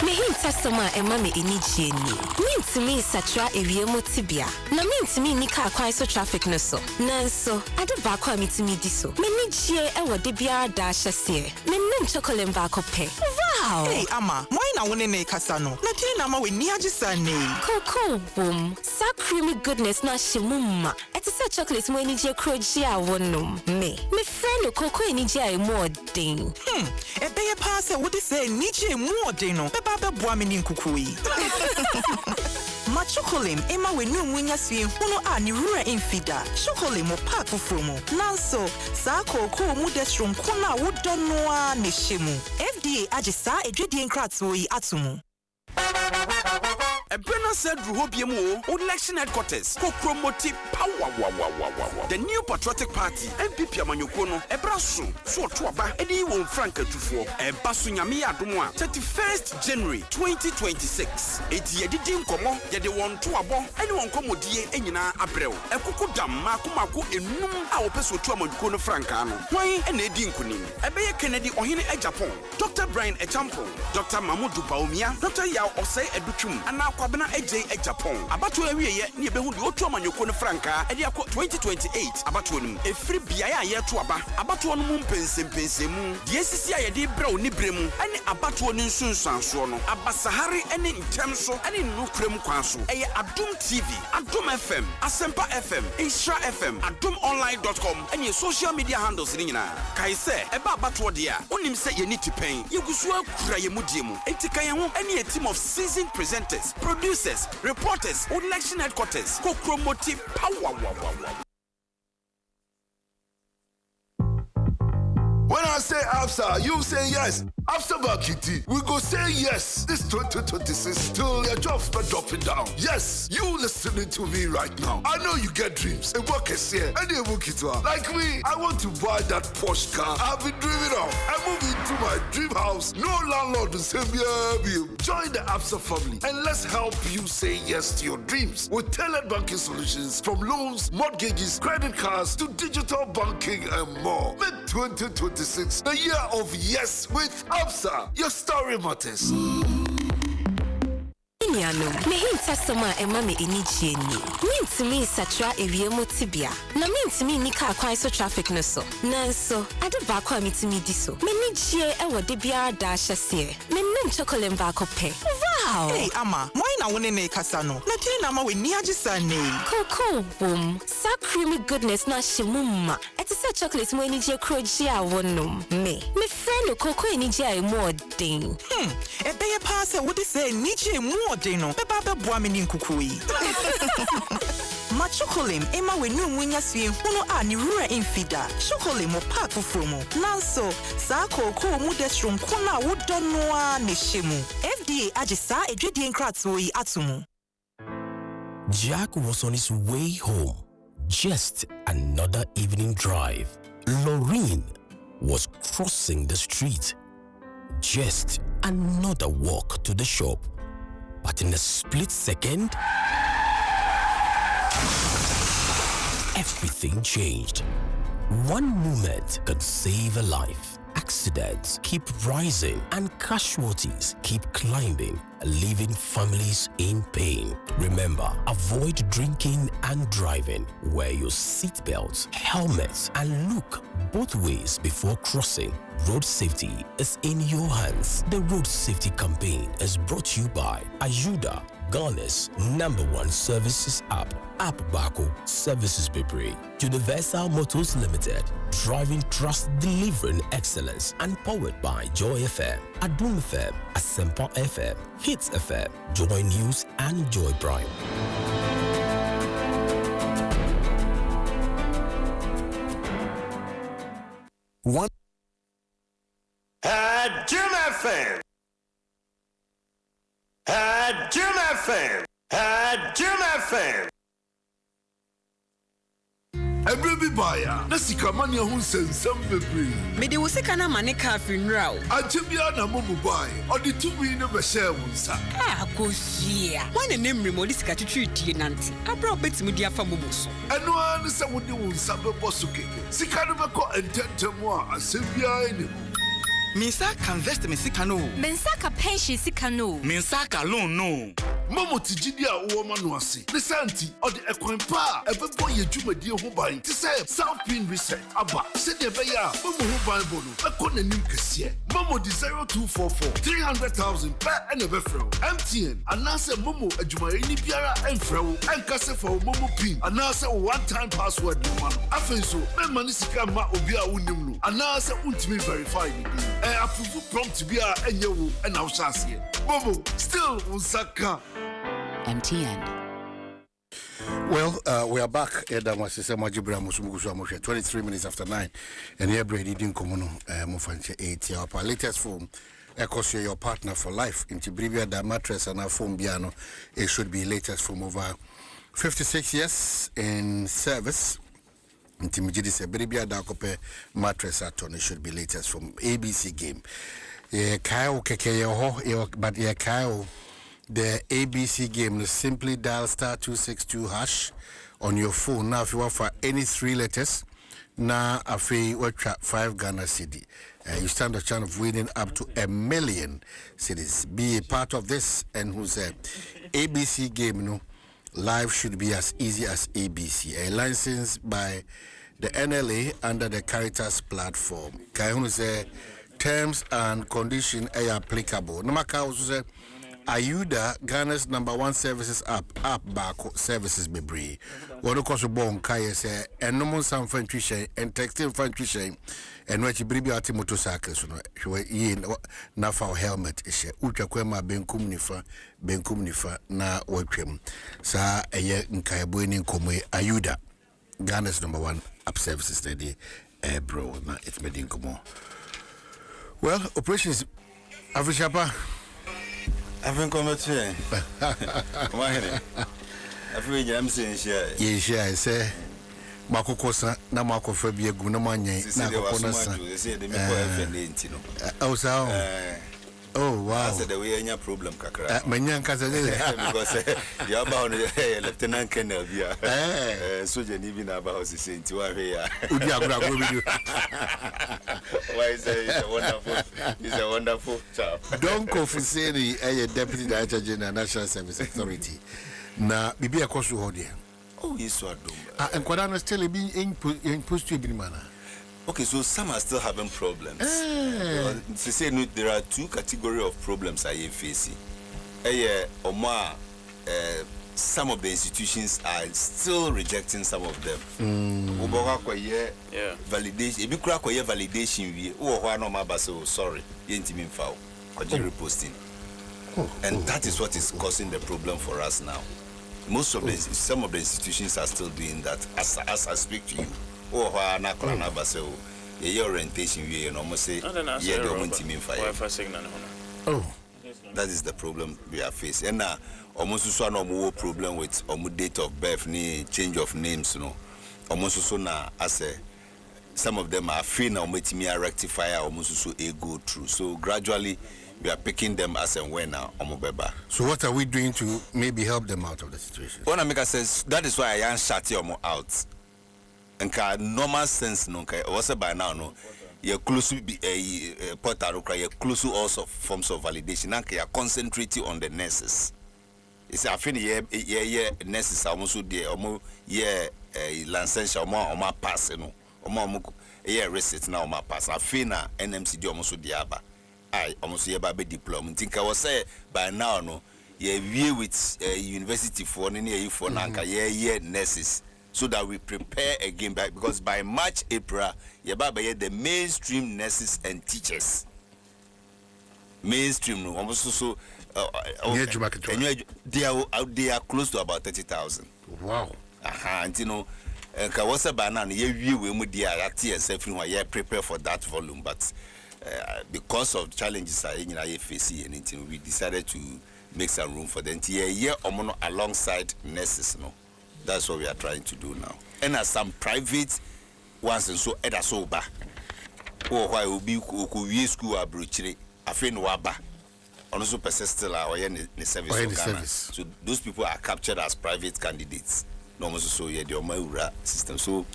Me hinta soma ema me enije ni. Mint me satra ewiemo tibia. Na mint me nika kwan so traffic no so. Nanso, ade ba kwa mitimi di so. Me nije e wo de bia da hyese. Me nim chocolate ba ko pe. Wow. Hey ama, why na wone ne kasa no? Na tie na ma we ni agisa ne. Cocoa boom. Sa creamy goodness na shimuma. Eti sa chocolate mo enije kroji a wonum. Me friend cocoa enije a more ding. E be ye pa se wo de say nije more ding no. Be ba be boa me ni nkuku yi. Ma chocolate ema we nu munya swie huno a ni rura infida. Chocolate mo pack fufromo. Nanso, sa cocoa mu destrom kuna wo dono a ne shemu. FDA agisa edwedie nkratso yi atumu. A Brenner said Ruhobiemo, election headquarters, Kokromoti Power. The new patriotic party, MPP Amanyokono, Ebrasu, Suatuaba, Eddie won Frank Tufo, a Basunyami Adumwa, 31st January 2026. Eti Edim Komo, Yede won Tuabo, anyone Komodie, Enina Abreu, a Kukudam, Makumaku, enum our peso Tuamanyokono Francano, why an Edim Kunim, a Bayer Kennedy or Hine Ejapon, Dr. Brian Echampo, Dr. Mamudu Baumia, Dr. Yao Osei Educhum, and now Kwabena AJ Ejapon. Abatu area ni behu di otu amanyoko no franka e dia 2028 abatu onum e free biaya ye to aba abatu onum mpensempensemu die sisi a ye de brɛ oni brɛmu ane abatu oni nsunsanso no abasahari ane ntemso ane nukrem kwanso e ye Adom TV, Adom FM, Asempa FM, Isra FM, adomonline.com ane social media handles ni nyina kai se e ba abatu de a onim se ye ni tipen ye gusu akura ye mudiemu entika ye ho ane a team of seasoned presenters, producers, reporters, election headquarters, Kokromoti Power. When I say ABSA, you say yes. ABSA Bakiti, we go say yes. This 2026 till your jobs not dropping down. Yes, you listening to me right now. I know you get dreams. A work is here. And you work it well. Like me, I want to buy that Porsche car I've been dreaming of. I move into my dream house. No landlord will say me. Join the ABSA family and let's help you say yes to your dreams with tailored banking solutions from loans, mortgages, credit cards to digital banking and more. Make 2026 the year of yes with ABSA. Your story matters. Me hinta soma ema me enije ni. Mint me satra ewiemo tibia. Na mint me nika kwan so traffic no so. Nanso, ade ba kwa mitimi di so. Me nije e wo de bia da hyese. Me nim chocolate ba ko pe. Wow. Hey ama, why na wone ne kasa no? Na tie na ma we ni agisa ne. Cocoa boom. Sa creamy goodness na shimuma. Eti se chocolate mo enije kroji a wonum. Me friend cocoa enije a more ding. E be ye pa se wo de say nije more ding no. Be ba be boa me ni nkuku yi. Ma chocolate ema we no munya swie huno a ni rura infida. Chocolate mo pack fufromo. Nanso, sa ko mu destron kona wodo noa ne shemu. FDA ajisa edwedie nkratso yi atumu. Jack was on his way home. Just another evening drive. Lorraine was crossing the street. Just another walk to the shop. But in a split second, everything changed. One moment could save a life. Accidents keep rising and casualties keep climbing, leaving families in pain. Remember, avoid drinking and driving. Wear your seatbelts, helmets, and look both ways before crossing. Road safety is in your hands. The Road Safety Campaign is brought to you by Ayuda, Ghana's #1 services app Bako Services Bebre, Universal Motors Limited, driving trust, delivering excellence, and powered by Joy FM, Adom FM, Asempa FM, Hits FM, Joy News, and Joy Prime. One Jim FM. Jim FM. Jim FM. Every buyer, Nasika Mania who sends some baby. Mede wo sika na mane ka finra o. Ajibia na momo buy, or the 2 million be share wonsa. Ah, kosia. Wan ne mmremo di sika twetwe tie nanti. Abra obetimi di afa momo so. Eno an se wodi wonsa be boso keke. Sika no be ko ententemo a asebia eni. Minsa ka invest me sika no. Minsa ka pension sika no. Minsa ka loan no. Momo tijidi a wo ma no ase. Ne santi o de ekwan pa e be boy adwumadi ho ban. Ti say South Pin Reset aba. Se de be ya momo ho ban bo no. E ko nanim kese. Momo di 0244 300,000 per and be frɛ. MTN anase momo adwumayɛ ni biara emfrɛ wo. Enkase for momo pin anase one time password no ma no. Afen so be mani sika ma obi a wonim no. Anase untimi verify ni bi. Approve prompt bi a enye wo e na wo hyase. Momo still unsaka. MTN. Well, we are back. 23 minutes after 9. And here, Brady didn't come on. Mofanche 8. Our latest phone. Because you're your partner for life. In Tibrivia, the mattress and our phone piano. It should be latest from over 56 years in service. In Timijidi Sebribia, the Kope mattress attorney should be latest from ABC game. Kyle Keke, but yeah, Kyle. The ABC game is simply dial *262# on your phone. Now, if you want for any 3 letters, now a fee will trap 5 Ghana cedi. You stand a chance of winning up to 1 million cedis. Be a part of this, and who's a ABC game? You know, life should be as easy as ABC. A license by the NLA under the Caritas platform. Kaihun say terms and conditions are applicable. Namaka also say. Ayuda, Ghana's #1 services app Bako Services Bebre. What of course bon kaya say and no more some fantrition and textile fantrition and what you bring out motorcycles na for helmet is ultra kwema benkum nifa na wakrem sa eye nkaya boeni komwe Ayuda, Ghana's #1 app services steady bro na it's medin komo. Well, operations Afrishapa I've been coming to you. Come on, I'm saying, yeah, say, Makokosa, Namako Fabia Gunamanya, Nakokonasa. Oh, wow. That's the way any problem, Kakra. Manyan Casa, because you're bound to Lieutenant Kennel, so you even about the same to our here. Why is it wonderful? He's a wonderful chap. Don't go for saying a deputy director general National Service Authority. Na bibi akosu hodia. Oh, he's so dumb. And Kwadana still being imposed to be manner. Okay, so some are still having problems. To say no, there are 2 categories of problems I am facing. Some of the institutions are still rejecting some of them. Validation. If you crack validation, sorry, reposting. And that is what is causing the problem for us now. some of the institutions are still doing that. As I speak to you, your orientation, we almost say, yeah, they want to mean fire. That is the problem we are facing. And now, almost so no more problem with date of birth, change of names, almost so now, as some of them are free now, me rectify almost so a go through. So gradually, we are picking them as and when now, So what are we doing to maybe help them out of the situation? When America says that is why I am shutting out. And normal sense, no, also by now, no. You're close to a portal, you're close to all forms of validation, and you're concentrating on the nurses. It's a fin, yeah, nurses are almost there, almost, yeah, licensure, almost passing, almost, yeah, receipt now, my pass. I feel now, NMCD almost diaba. I almost here by diploma. Think I was say by now, no, yeah, we with university for any for Nanka, yeah, nurses. So that we prepare again because by March, April, the mainstream nurses and teachers. Mainstream, no, almost so. They are close to about 30,000. Wow. And you know, Kawasa Banan, we prepare for that volume, but because of challenges I face anything, we decided to make some room for them. Alongside nurses, no. That's what we are trying to do now. And as some private ones and so either so ba. Or why will be school or brochure. I feel waba. Also persist still or in the service. So those people are captured as private candidates. No so yeah, the Omaura system. So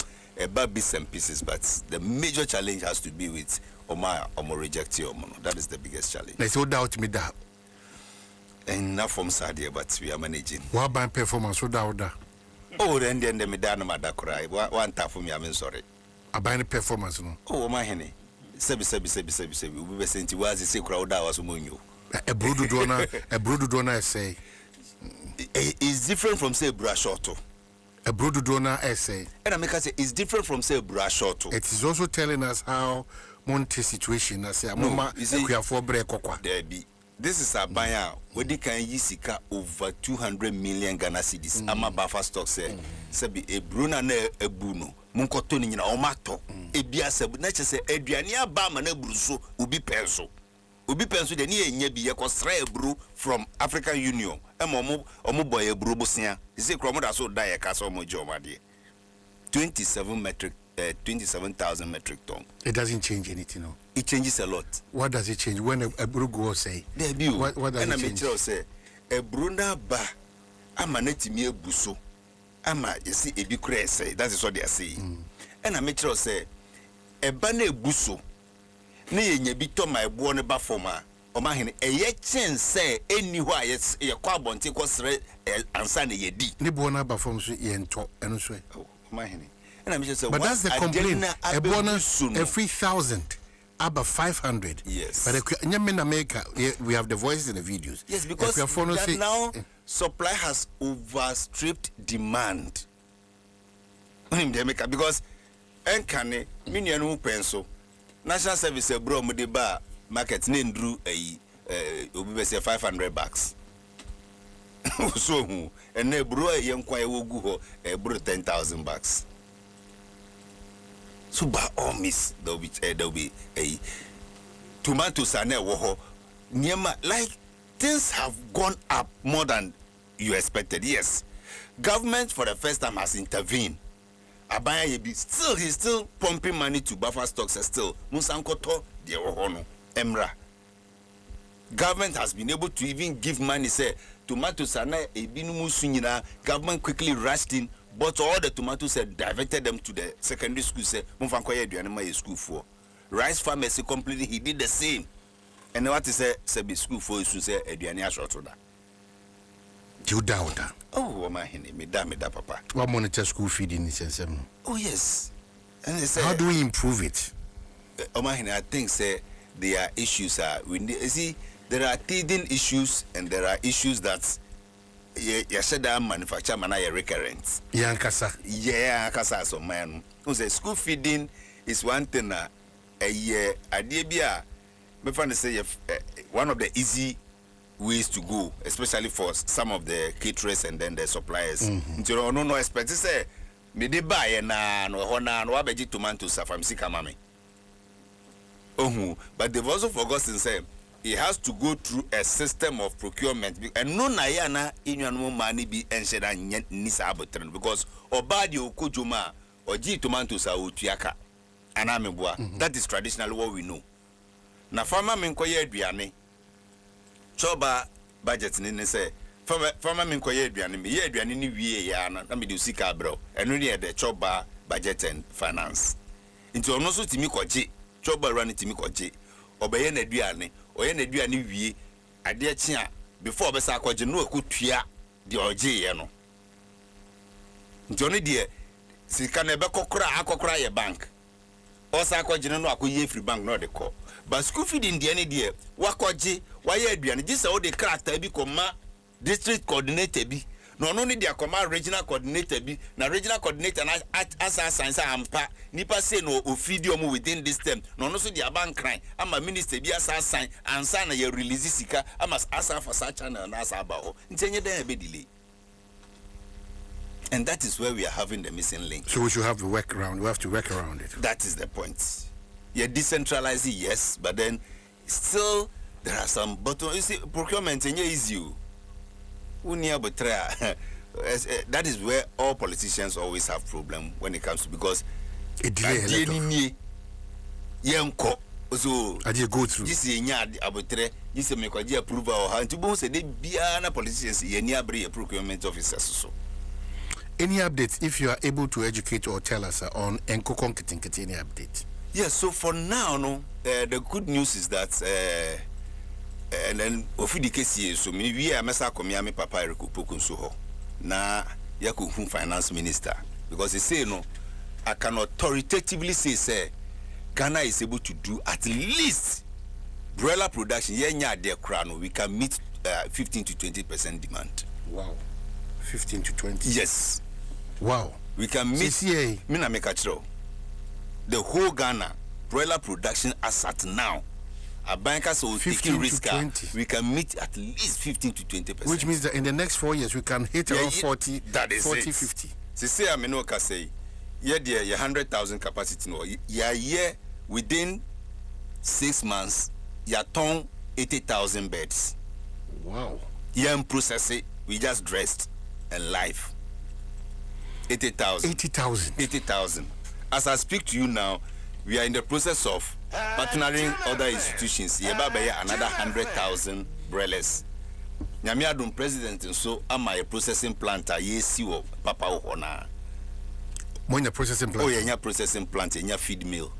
about bits and pieces, but the major challenge has to be with Oma rejecting Omono. That is the biggest challenge. There's no doubt me that. And not from Sadia, but we are managing. What by performance without that? Oh, then the Medana Madakura. One tap for me, I'm sorry. A buying performance, no. Oh, my henny. Sebi. We were saying to was a crowd was Munyo. A brood donor essay. It's different from say brashoto. A brood donor essay. And I make us say it's different from say brashoto. It is also telling us how Monte situation. I say, Mama, we are for break. There be. This is a buyer where they can use over 200 million Ghana cedis. Ama buffer stock say, Sebi a Bruna ne a Bruno, Munkotoni in Omato, a Biasa, nature say, Adriania Bama ne Bruso, Ubi Penso. Ubi Penso, the near Nebi, a Costra brew from African Union, a Momo boy a Brubosia. Is a chromoda so die a castle mojo, my dear. 27,000 metric ton. It doesn't change anything, no. It changes a lot. What does it change? When a brugo say, what does it change? Say, a Bruna ba, amaneti me buso, ama you see a big say. That is what they are saying. And I make sure say, a bane buso, ne ye bito my born ba forma, or my hen, a ye chance say anywhere it's a carbon take was answer ye di. Ne bona ba form so ye and talk and so. Oh, my hen. And I'm just saying, but that's the complaint. A bonus every 1,000. About 500. Yes. But in America, we have the voices in the videos. Yes, because that now supply has overstripped demand. Because enkane minianu penso national service bro mo de ba market name drew obi say $500. So and na bro yenkwa ewogu ho bro $10,000. So by all means, there'll be a tomatoes and like things have gone up more than you expected. Yes, government for the first time has intervened. Abaya he's still pumping money to buffer stocks. Still, Musankoto de Ohono Emra. Government has been able to even give money. Say tomatoes and government quickly rushed in. But all the tomatoes said diverted them to the secondary school. Said, "Mufankoye duanema school for rice farmers completely." He did the same. And what is say school for is say eduania shortoda. You doubt that? Oh, my henny, me da papa. What monitor school feeding is Nsem? Oh yes. And they say, how do we improve it? Oh my henny, I think say there are issues. See, there are teething issues and there are issues that. Yeah, said that manufacture man are recurrent. Yeah, Kasa. Yeah, Kasa so man. Who say school feeding is one thing. A year, idea be a. Before they say one of the easy ways to go, especially for some of the caterers and then the suppliers. You no expect to say me de buy na no hona no abeji tomatoes from Sikamami. But they've also forgotten say it has to go through a system of procurement, and no na inyanu money be ensured and nisa abotren because obadi okojuma oji tomatoes are utiaka anamebua. That is traditionally what we know. Na farmer menkoye aduane choba budget ni say farmer menkoye aduane me ye aduane ni wie ya na me de sika bro eno ne de choba budget and finance nti ono so timi koje choba run timi koje obeye na aduane oye na aduane wie ade chi a before obesa koje no akutua de oje ye no nti ono de sika na be kokora akokora ye bank osa koje no akoye free bank no de ko. But school feed in the end, wakoji, why aduane, just all the character be comma district coordinator be. No only their command regional coordinator be, na regional coordinator and as science ampa, nipa say no offidium within this term. No also their bank crime. I'm a minister be as sign and sign a release sika. I must ask for such an answer about. Intenye there be delay. And that is where we are having the missing link. So we should have to work around. We have to work around it. That is the point. Yeah, decentralizing, yes, but then still there are some buttons. You see, procurement is easy. That is where all politicians always have problem when it comes to, because it delay. So I did go through. This is abutre. This is make a approval or how to both say they be na politicians. Ye near procurement officers so. Any updates if you are able to educate or tell us on Nkokon Kitinkiti, any update? Yes, so for now, no, the good news is that, and then of the case, so many we are Massa Komiami Papa Rekupokun Soho, na Yaku finance minister, because they say no, I can authoritatively say, Ghana is able to do at least broiler production, their crown, we can meet 15 to 20% demand. Wow, 15 to 20. Yes. Wow. We can meet. Mina make a throw. The whole Ghana broiler production as at now, a banker so taking risk, we can meet at least 15 to 20%. Which means that in the next 4 years we can hit around 40, that is 40, 50. Say I mean, okay, say, yeah, there 100,000 capacity. No, yeah, within 6 months, you turn 80,000 beds. Wow. Yeah, in process it, we just dressed and live. 80,000. 80,000. 80,000. As I speak to you now, we are in the process of partnering other institutions. Yeba another 100,000 broilers. Nyame Adom president and so am I a processing plant yesi wo papa ohona. When the processing plant. Oh yeah, processing plant, nya feed mill.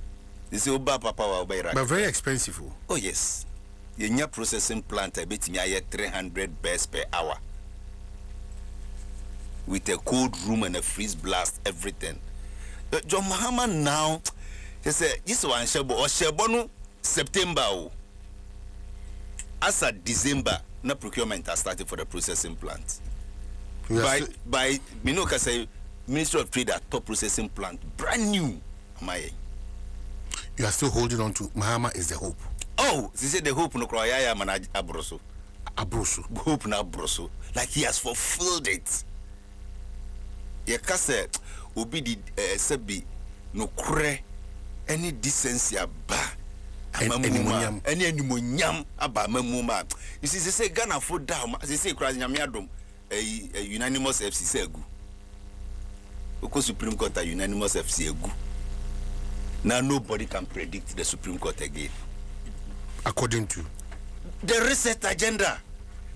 This is oba papa wa oba. But very expensive. Oh yes. Nya processing plant betimi aye 300 beds per hour. With a cold room and a freeze blast, everything. John Mahama now, he said, this one Shebo or Shebono September. As of December, no procurement has started for the processing plant. By Minoka say, Ministry of Trade at top processing plant, brand new. You are still holding on to Mahama is the hope. Oh, they said the hope no kroya manage abroso. Abroso. Hope na abroso. Like he has fulfilled it. Yekase obi di sebi no kure any decency aba amamuma any animonyam aba amamuma. You see they say Ghana for down, they say kura Nyame Adom unanimous FC egu. Because Supreme Court are unanimous FC egu. Now nobody can predict the Supreme Court again. According to the reset agenda.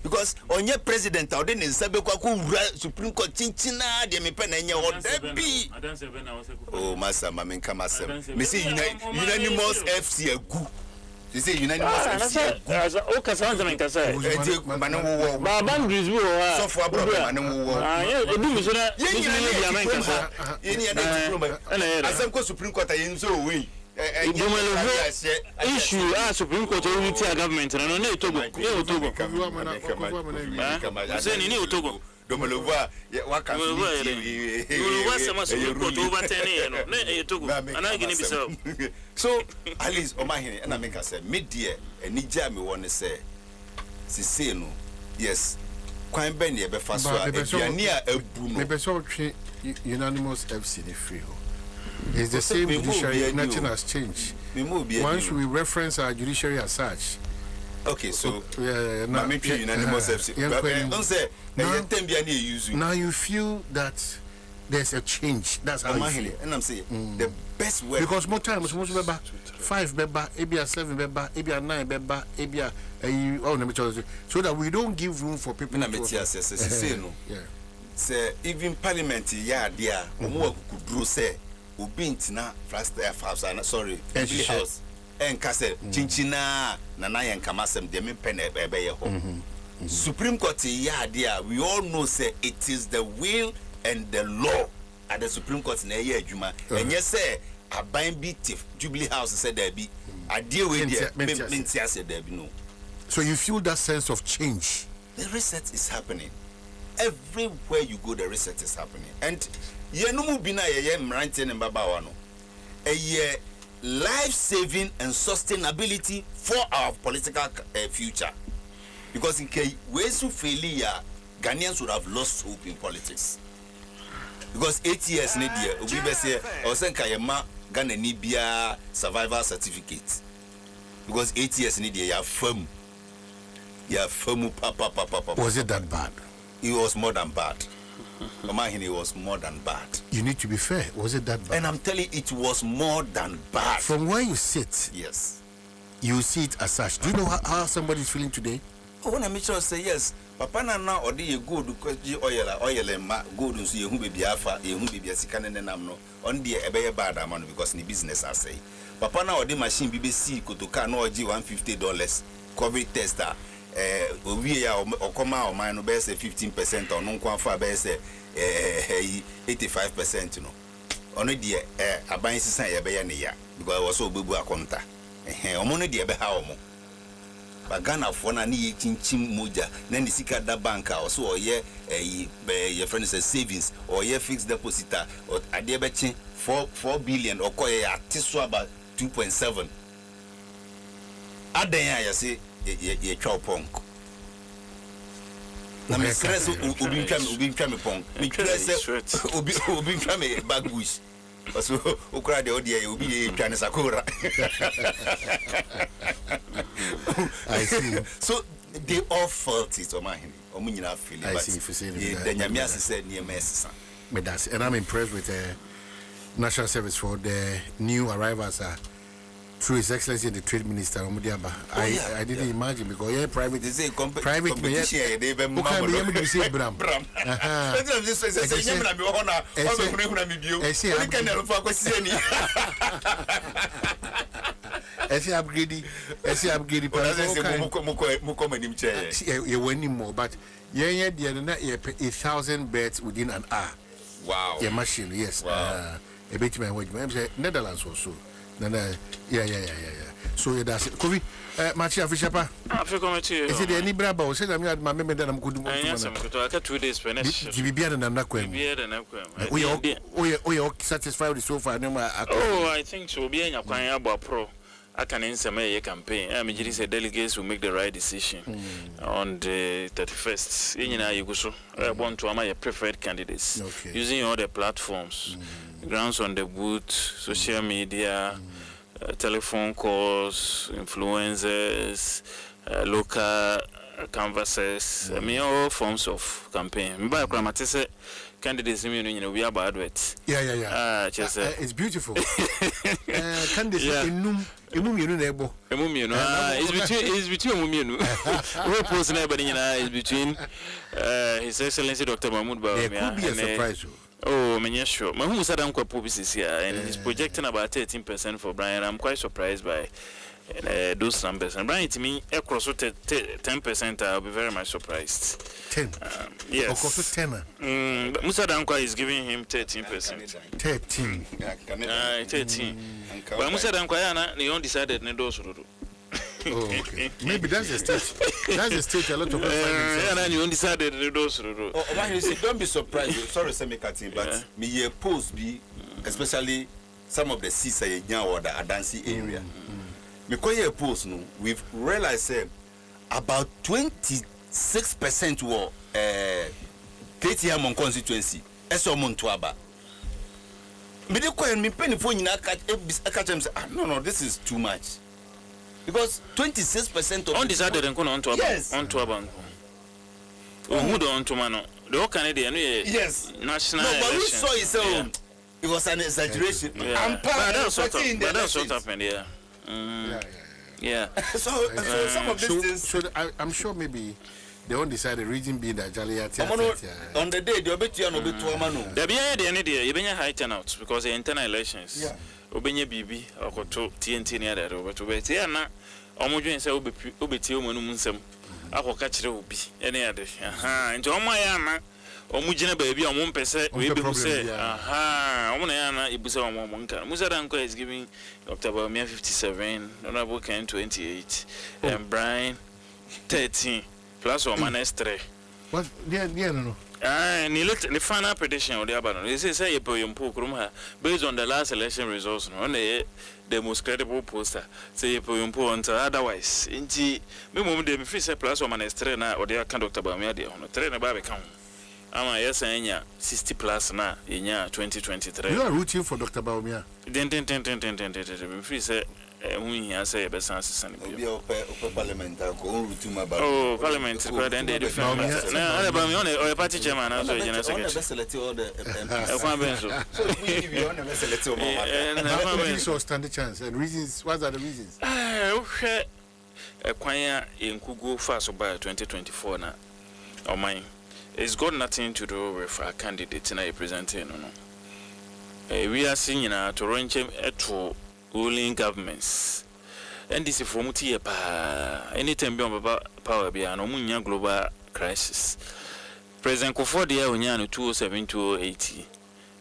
Because on your president, I didn't say Supreme Court chinchina de me pen and your debi. Oh, Master Mamin Kamasem. Me say unanimous FC a good. They say unanimous FC a good. Okay, sounds like I say. Baban Grisbu, so for Manu. Supreme Court, I so we. Issue Supreme Court government and I know Togo. Togo. Domelova, what can so at least Omahini and I make us say mid-year and Nija me want to say say no yes kwan ben ye be fa so a aduane a abu no me be so twe unanimous FC the free it's the same judiciary, nothing has changed. Once we reference our judiciary as such. Okay, so unanimous FC. Now you feel that there's a change. That's how you feel. And I'm saying the best way. Because more times, most beba 5 beba, ebia 7 beba, ebia 9 beba, ebia so that we don't give room for people to say no. Yeah. Say even parliament yeah there, could do say Ubintina first sorry, house and Castle Chinchina Nana and Kamasem de Pene Supreme Court yeah dear we all know say it is the will and the law at the Supreme Court in a year Juma and yes say a bind beat Jubilee House said there be I deal with Mintia said there be no. So you feel that sense of change? The reset is happening. Everywhere you go, the reset is happening. And ye no mu bina ye mranten and babawano. A year life-saving and sustainability for our political future. Because in case ways to failure, Ghanaians would have lost hope in politics. Because 8 years nedia, we be say or send Kayama Ghana Nibia survival certificate. Because 8 years nedia ya firm. Ya firm papa. Was it that bad? It was more than bad. It was more than bad. You need to be fair. Was it that bad? And I'm telling you, it was more than bad. From where you sit, yes, you see it as such. Do you know how somebody is feeling today? I want to make sure say yes. Papa na now or the good because oil and good and see who be biafa, who be biasikan and no on the ebe bad amount because in the business I say. Papa na or the machine BBC kotoka no $150 COVID tester. We are or come out mine be say 15% or non quanfa be say 85%, you know. Only the a buying system ya be ya because I was so bubu akonta. Omo de be ha omo. But Ghana for na ni chinchim moja na ni sika da bank or so or ye your friend says savings or ye fixed deposit or ade be chin 4 billion or ko ya tiso about 2.7. Adan ya say ye twa pong na me stress obi twa me pong me stress obi twa me bag bush so okra de odi obi ye twa ne sakura. I see. So they all felt it omo nyina feel it. I see if you say the nyamia said near mess and I'm impressed with the National Service for the new arrivals through His Excellency the Trade Minister Omudiaba. I didn't imagine because private they say private competition they be Bram. But 1,000 beds within an hour. Wow. Yeah, machine, yes. Wow. A bit my Netherlands also. Yeah. So that's it. Kofi, Machi Afishapa. Is it any braba or said I'm my member that I'm good to I 2 days finish. Gibia and Naquem. We are satisfied so far. Oh, I think so. Be in a pro. I can answer my campaign. I'm a delegates will make the right decision on the 31st. You go want to my preferred candidates using all the platforms, grounds on the booth, social media, telephone calls, influencers, local canvases. I mean all forms of campaign. By Kramatese candidates, we are bad with. Yeah. It's beautiful. Candidates it's between we're posting everybody is between His Excellency Dr. Mahmoud Bawumia. There could be a surprise. Oh, I'm sure. Mahmoud said I'm quite publicist here and he's projecting about 13% for Brian. I'm quite surprised by those numbers. And Brian, to me, across 10%, I'll be very much surprised. 10? Yes. Across 10? But Musa Dankwa is giving him 13%. 13? 13. But Musa Dankwa, they undecided. Oh, okay. Maybe that's the state. That's the state a lot of and you undecided. Don't be surprised. Sorry, Semikati, but me post be especially some of the seaside or the Adansi area. Because post no, we've realized about 26% were KTM on constituency. Eso Montuaba. Me penny phone in no, this is too much. Because 26% of undecided and on to yes. On to Abanko. Who don't to Mano? The whole Canadian, yes, national. No, but we saw it, so it was an exaggeration. Yeah. But that's what happened, yeah. Yeah. So some of these things. So I'm sure maybe the undecided region being that Jaliat on the day, the obit you no bit to Amano. There be any idea, you been a high turnout because the internal elections. Yeah. Obenya BB or to TNT near that over to bet here now. Omojo say obeti Dwaso Nsem. Ako ka kire obi ene ade. Aha, nti omo ya na omo gina ba bi omo mpese we be say aha, omo na ya na ibuse omo nka. Musa Danko is giving Dr. Bawumia 57, Honorable Ken 28, and Brian 13 plus or minus 3. What? Yeah, no. The final prediction of the Abano. They say you based on the last election results, no, the most credible poster. Say you put otherwise. Inti, me moment they free say plus or minus 3 na or the account Dr. Bawumia dey on 3 na ba be count. Ama yes anya 60 plus na in 2023. You are rooting for Dr. Bawumia. Then free say we here say be sense parliament oh parliament then they different na about me on a party chairman na so general secretary so stand a chance and reasons what are the reasons kwanya enkugo fast by 2024 na o mine it's got nothing to do with our candidate na representing no we are seeing na to range to ruling governments and this is from here anytime beyond power beyond no global crisis. President Kufuor there onya no 207 280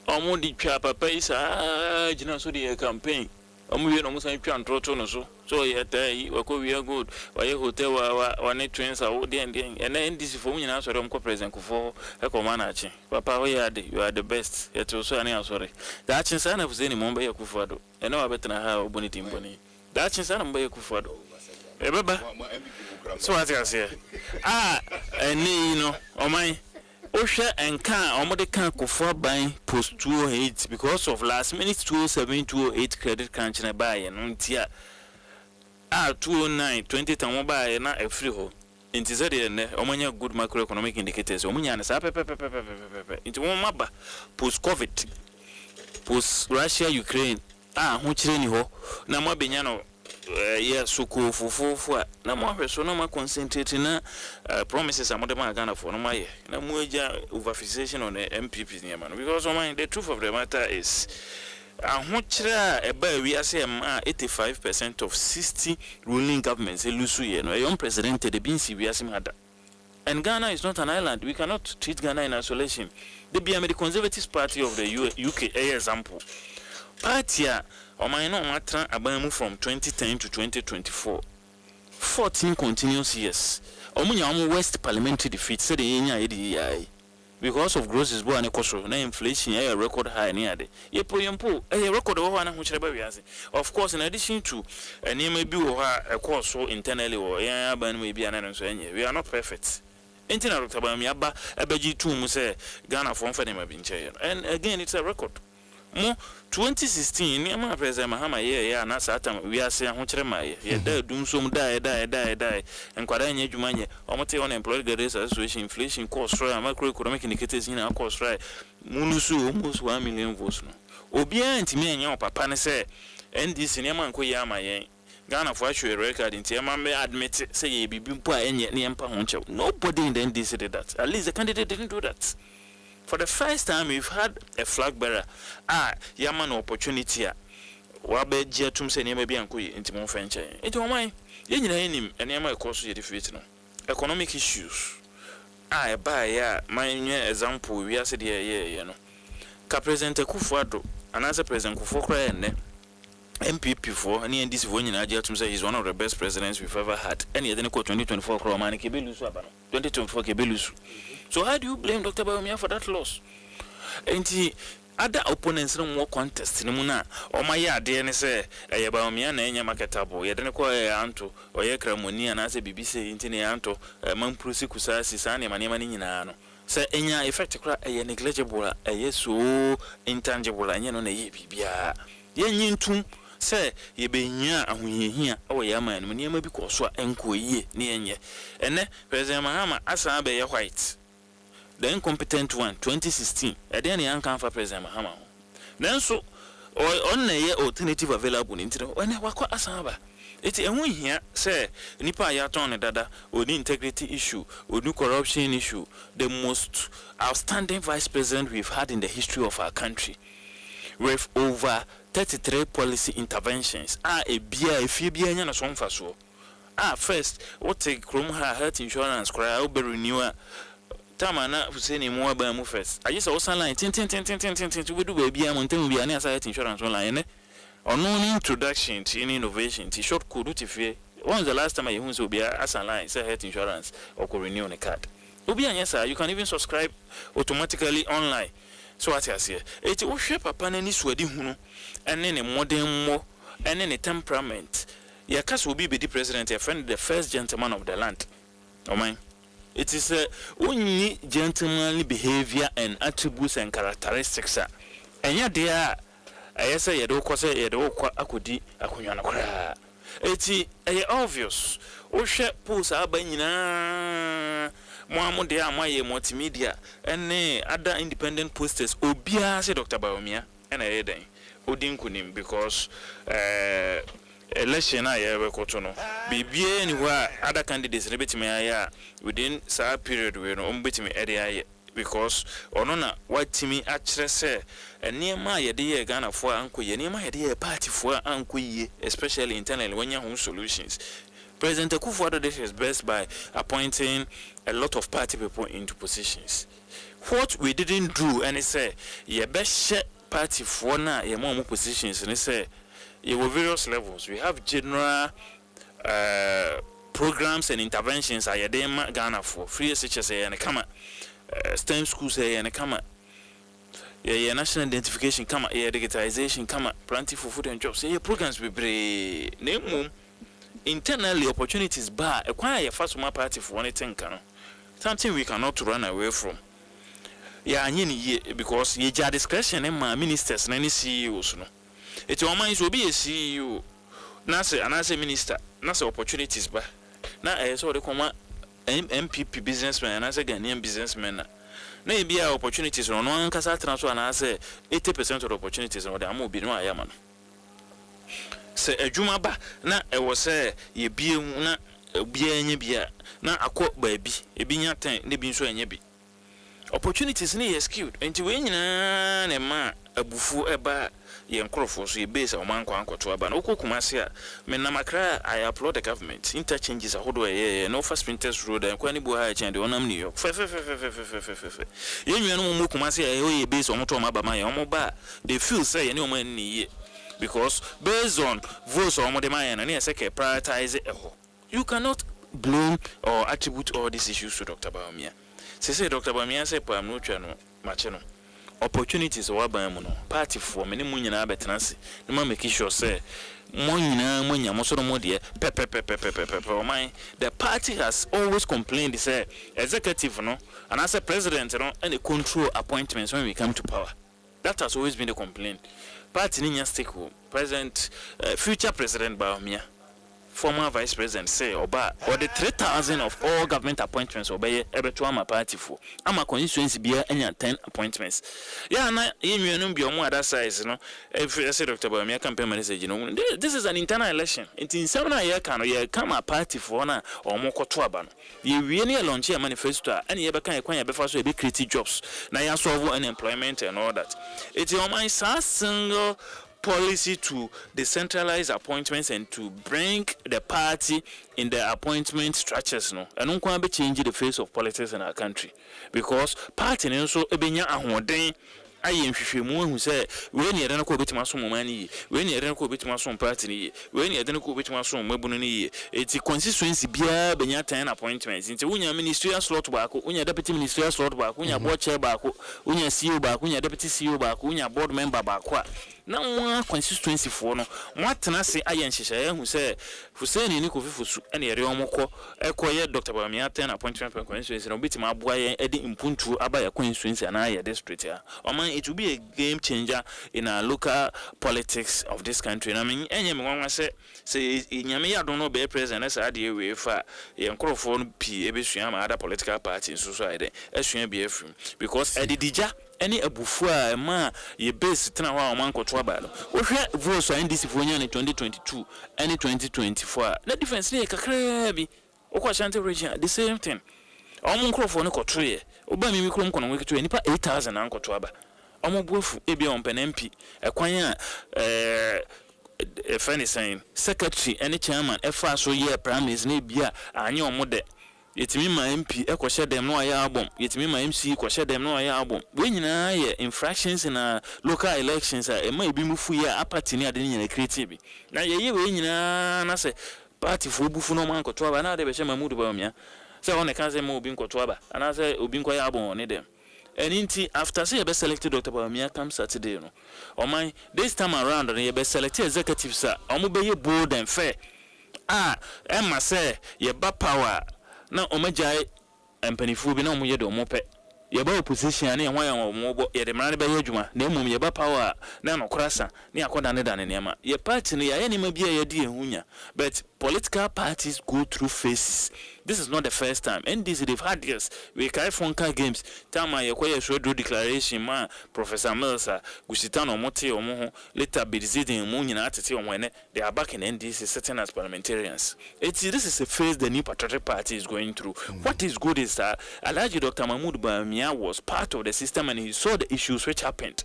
omo di twa papa isa gina so the campaign omo we no mo san twa ntroto no so ye we ko we good we hotel wa ne twins awo den and this from nyina so dem ko President Kufuor e ko manachi papa we you are the best yet so ani sorry that chin sana fu zeni mo mba ye Kufuor do ene wa betena ha oboniti mboni that chin sana mba ye Kufuor do e baba so what you say eni no oman Osha and can omode can Kufuor ban post 208 because of last minute 207 208 credit crunch na buy and ntia 209 2010 buy na e free ho inti zede ne omanya good macroeconomic indicators omunya na sa pepe inti mo maba post covid post Russia Ukraine ho kire ni ho na mo benya no suku fufu na mo ahweso na ma concentrate na promises amode ma Ghana for no ma ye na mo eja overfixation on MPP niam no because the truth of the matter is ho kire e ba wi asem 85% of 60 ruling governments elusu ye no e unprecedented the bin si wi asem hada. And Ghana is not an island. We cannot treat Ghana in isolation. The BMD Conservative Party of the UK example party Omaino Matra Abamu from 2010 to 2024. 14 continuous years. Omunya West parliamentary defeat said the Yenya because of gross is born a na inflation a record high near the Yempo a record of one which of course in addition to a name may be a course so internally or ban may be an answer. We are not perfect. Internal Tabamiaba Abaji 2 Muse Ghana from Fenema Binche. And again it's a record. Mo 2016 Yama President Mahama ye na satam we are saying Huntrema ye dum sum die and Kwadanya Jumanya Omote unemployed girls association inflation cost right macroeconomic indicators in our cost right Munusu almost 1 million votes no Obia ntimi anya papa ne say NDC nyama nko yama yen Ghana for actual record in Tiamame admit say ye be bimpo enye ne empa honche nobody in the NDC did that at least the candidate didn't do that. For the first time, we've had a flag bearer. Yaman opportunity. Wabe Jetum say maybe and Kui into more French. Into my yen and Yama course you defeat no economic issues. By my example, we are said here, President Kufuor and as a President Kufuor and MPP for any this one in Ajatum say he's one of the best presidents we've ever had. Any other 2024 Kromani Kebelusu 2024 Kebelusu. So how do you blame Dr. Bawumia for that loss? And other opponents no more contest ni mu na o ma ye ade ne se eye ba omia na enya marketable ye de ne ko anto o ye kramoni na se BBC intini anto man prusi kusasi sa ne mane mane nyina no se enya effect kra eye negligible eye so intangible anya no na ye bibia ye nyintum se ye benya ahoyehia o ye ama no ne ma bi ko so enko yie ne enye ene President Mahama asa be ye white the incompetent one 2016 then yan kan fa President Mahama then so on na ye alternative available in tire when wakọ asaba eti ehun hia say nipa ya ton ne dada oni integrity issue oni corruption issue the most outstanding vice president we've had in the history of our country with over 33 policy interventions e bia efie bia nya na so mfa so first what take krom health insurance cry o be renew Tamana Hussein mo ba mu first. I just also line tin we do baby am ntem bia na health insurance online ono introduction to innovation to short code to fear. When's the last time you so bia as line say health insurance or could renew the card? Obi anya sir, you can even subscribe automatically online. So what I say, it will shape papa na ni swadi hunu and then a modern mo and then a temperament. Your case will be the president, your friend, the first gentleman of the land. Oh man. It is only gentlemanly behavior and attributes and characteristics. And yet, there, I say, you don't cause it, akudi, akunyana kra. It's obvious. O share posts are by Mohamed de Amaye multimedia and other independent posters. Obia say Dr. Baumia and I then Odin kunim because election I ever kotono bibie anywhere other candidates nebetime aya within sa period we no betime area because ono na watimi akire se enema ye de ye Ghana fo ankoye enema ye de ye party fo ankoye especially internally when you have solutions. President Akufo-Addo did his best by appointing a lot of party people into positions. What we didn't do and say ye best share party for na ye more positions and say you have various levels. We have general programs and interventions. I dem Ghana for free SHS and come STEM schools and come national identification come digitization come plenty for food and jobs. Your programs be brave. Name internally opportunities bar acquire first one party for one thing. Something we cannot run away from. Yeah, because ye discretion and my ministers and any CEOs no. It reminds will be a CEO. Nasa and as a minister, Nasa opportunities ba. Na I saw the comma MPP businessman and as a Ghanaian businessman. Na be opportunities on one casa transfer and I say 80% of the opportunities on the Amu be no ayaman. Say a Juma ba na I was say ye be na be bia na akọ baby e binya ten ne bi nso anya bi. Opportunities ni skewed enti we nyina na ma abufu eba ye nkrofo so ye base o man kwa ankoto aba na okokuma se a me na makra I applaud the government interchanges ahodo ye no first printers road and kwani bo ha change onam New York ye nwa no mo kuma se ye base o moto o maba ma ye o ba they feel say ye ne o man ni ye because based on votes o mo de man na say ke prioritize you cannot blame or attribute all these issues to Dr. Baumia. Say Dr. Baumia say pa no twa no mache no opportunities wa ban mu no party for many mu nyina betenase no ma make sure say mo nyina mo nya mo so no mo de the party has always complained say executive no and as a president no and control appointments when we come to power. That has always been the complaint. Party ni nya stake president future president Baumia former vice president say oba or the 3,000 of all government appointments obey ebeto ama party for ama constituency bia anya 10 appointments ya na yenwenu bi omo other size no if say Dr. Baumia campaign message no this is an internal election in some na ye kan ye come party for na omo koto aba no ye wie ne launch a manifesto and ye be kan ye kwan ye be fa so e be create jobs na ya solve unemployment and all that it is on single policy to decentralize appointments and to bring the party in the appointment structures no and unko be change the face of politics in our country because party no so ebenya ahoden aye nhwehwemu hu say we ne yɛde no kɔ betima so moma ni we ne yɛde no kɔ betima so party ni we ne yɛde no kɔ betima so mabunu ni eti constituency bia benya 10 appointments nti wonya ministerial slot baako wonya deputy ministerial slot baako wonya board chair baako wonya CEO baako wonya deputy CEO baako wonya board member baako a na one constituency for no mwatena se aye nhyehyɛ hu sɛ Hussein ni kofifusu ene yɛre omokɔ ɛkɔyɛ Dr. Bawumia 10 appointment per constituency no betima aboa yɛn edi impuntu aba ya constituency ana ya district ya it will be a game changer in our local politics of this country. And I mean, any one say nyame ya don't know be president as ade we fa yen krofo no pi ebesuam other political parties so ide esua be afim because edidija any abufu a ma ye base tena ho a man koto aba no wo hwe votes a NDC fo nya ne 2022 and 2024 na difference ne kakra bi okwa Ashanti region the same thing omo krofo no koto ye oba mi mikrom kono weketo nipa 8000 an koto aba omo buafu ebi on penampi ekwan a friend saying secretary any chairman efa so year prime minister na bia anye omo de yetimi ma MP ekwohye dem no aya album yetimi ma MC kwohye dem no aya album we nyina ye infractions in local elections a ema ebi mufu ya apathy ni ade nyina creative bi na ye we nyina na se party fo bufu no man koto aba na de be hye Mamudu Bawumia se one kan se ma obi nkoto aba ana se obi nko ya album on dem. And inti after say you be selected Dr. Bawumia come Saturday no. O man this time around you be selected executives sir. Omo be ye bold and fair. Emma say ye ba power na omo jai empanifu bi na omo ye do omo pe. Ye ba opposition na ye hwan ya omo bo ye de mara be ye adwuma na emom ye ba power na no krasa na akoda ne da ne nema. Ye party ne ye nema bia ye di ehunya. But political parties go through phases. This is not the first time. NDC they've had this. We carry Fonka games. Tama yekoye shwedo declaration ma Professor Melsa Gusitano Mote omo later be deciding mo nyina atete omwene. They are back in NDC sitting as parliamentarians. This is a phase the new patriotic party is going through. What is good is that Alhaji Dr. Mamudu Bawumia was part of the system and he saw the issues which happened.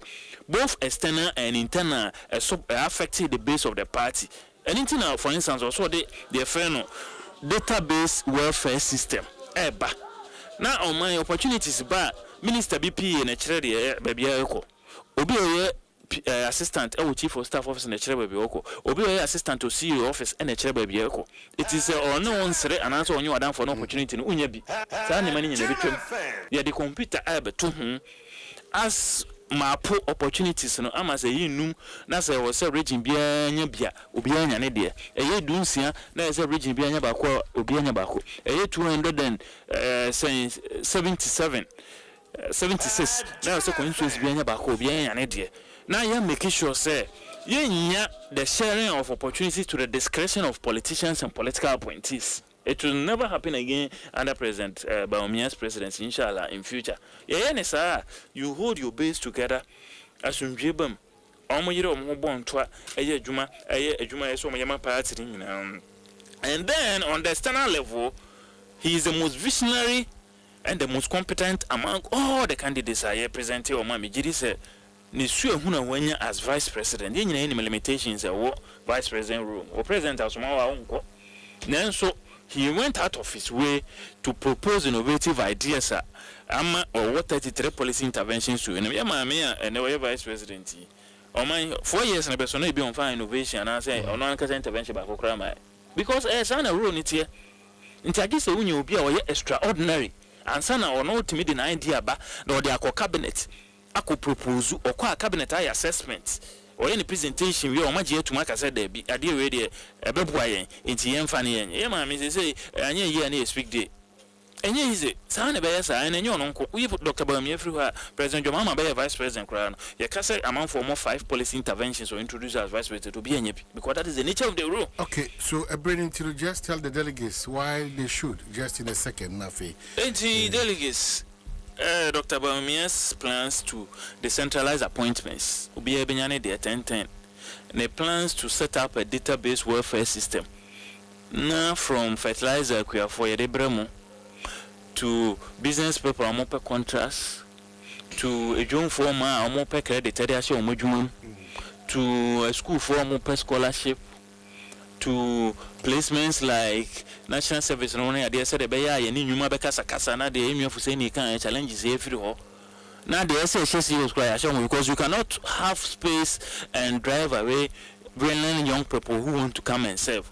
Both external and internal affected the base of the party. And internal, for instance, also the affair database welfare system eba na on my opportunities ba minister BP na kire de baby eko obi oye assistant chief of staff office na kire baby eko obi oye assistant to CEO office na kire baby eko it is on one sere ananso onye wadan for no opportunity no unya bi sa ne mani nyina betwem ya the computer abeto as mapo opportunities no ama say yinum na say wo say region bia nya bia obi anya ne de eye dunsia na say region bia nya ba ko obi anya ba ko eye 277 76 na say constituency bia anya ba ko obi anya ne de na ya make sure say yenya the sharing of opportunities to the discretion of politicians and political appointees. It will never happen again under President Bawumia's presidency, inshallah, in future. Yeah, you hold your base together as you jibum. And then on the external level, he is the most visionary and the most competent among all the candidates I presented on Mami Jiri said. Nisu ehuna wanya as vice president. Ye nyina any limitations vice president role. Or president as ma unko. Nanso he went out of his way to propose innovative ideas or what 33 policy interventions to him. And they were vice president. Or my 4 years and a person be on fire innovation and I say on one intervention by Kokrama. Because as an rule it here. Intagisa when you be extraordinary. And sana or no to me the idea ba no they are cabinet. I could propose or call cabinet eye assessment. Or any presentation we are much here to make us said there be a dear radio a bebway into Yem Fanny and Yema Mrs. Say, and ye and speak day. And ye is it, San Bayasa and your uncle. We put Dr. Bawumia through her President Jomama Bay Vice President Crown. Your cassette amount for more 5 policy interventions or introduce as Vice President to be any because that is the nature of the rule. Okay, so Brennan to just tell the delegates why they should just in a second, Nafi. Delegates. Dr. Bawumia's plans to decentralize appointments. Obiya Benyane de 1010. And the plans to set up a database welfare system. Now from fertilizer for Yedebremo to business paper amope contracts to a joint former amope credit to a school for amope scholarship to placements like national service no na dey said be ya ye ni nyuma be kasa kasa na dey emu for say ni kan challenges e free ho Now the SHS is because you cannot have space and drive away bringing young people who want to come and serve.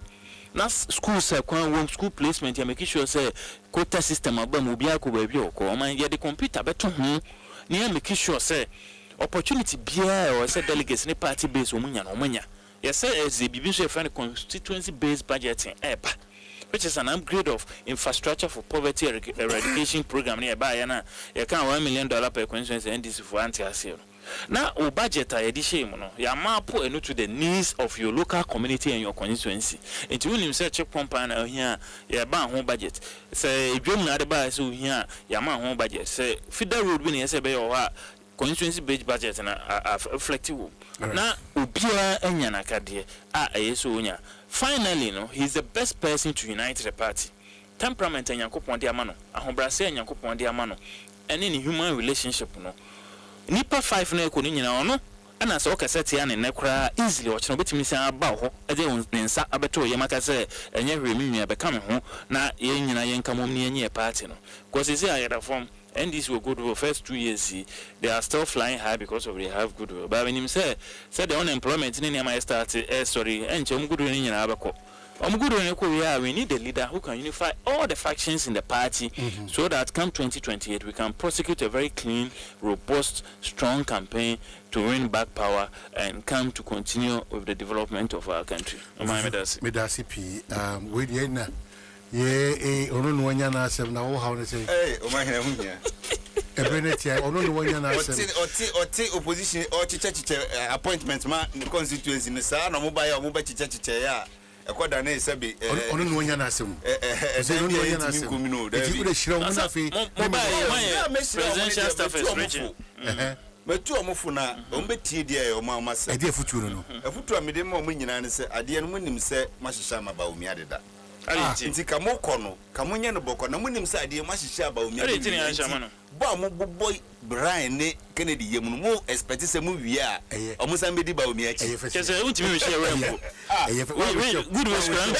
Now schools school placement, you're making sure say quota system will be a baby or the computer better near making sure say opportunity beer or say delegates in party based woman. Yes, sir, as the BBC friend constituency based budgeting which is an upgrade of infrastructure for poverty eradication program nearby. And you can $1 million per constituency and this for anti-asio. Now, our budget are edition, you map to the needs of your local community and your constituency. And to him, say check pump and here, your ban home budget. Say, if you're not buy so here, your man home budget. Say, feed the road when you say, or constituency based budget and a flexible. Now, Ubia and Yanakadi are a yesunya. Finally, he's the best person to unite the party. Temperament and Yankopon Diamano, a Hombrase and Yankopon Diamano, and in human relationship, Nipa 5 no kunina no ana so kaseti ane nekra easily o chino betimi san aba ho ade nsa abeto yemaka se enye hwemi be kam ho na ye nyina ye nkamom ne enye party no because say ayada form and this will go to the first 2 years they are still flying high because of they have good but when him say the unemployment in my start sorry enche good ni nyina abeko we need a leader who can unify all the factions in the party so that come 2028 we can prosecute a very clean, robust, strong campaign to win back power and come to continue with the development of our country. Medasi P. With Yena. Ye, Onunwanya Nasem, now how to say, hey, Omahia. Ebenetia, Onunwanya Nasem. Or take opposition or chicha appointments, man, the constituency in the San or mobile chicha. Akwadane sabi ono no nya na asem ono nya na asem eti ure shira mo na fe presidential staff is region metu omofu na ombetie dia o ma masa ade afuturo no afuturo amede ma omo nyina ne se ade no munim se mahihya ma ba omi adeda nti kamo kono kamo nya no boko na munim se ade mahihya ba omi adeda ba mo boboy Brian ne Kennedy yemu no expect se mu wi a omo san bedi ba omi achi kese untimi we share rembo good was grand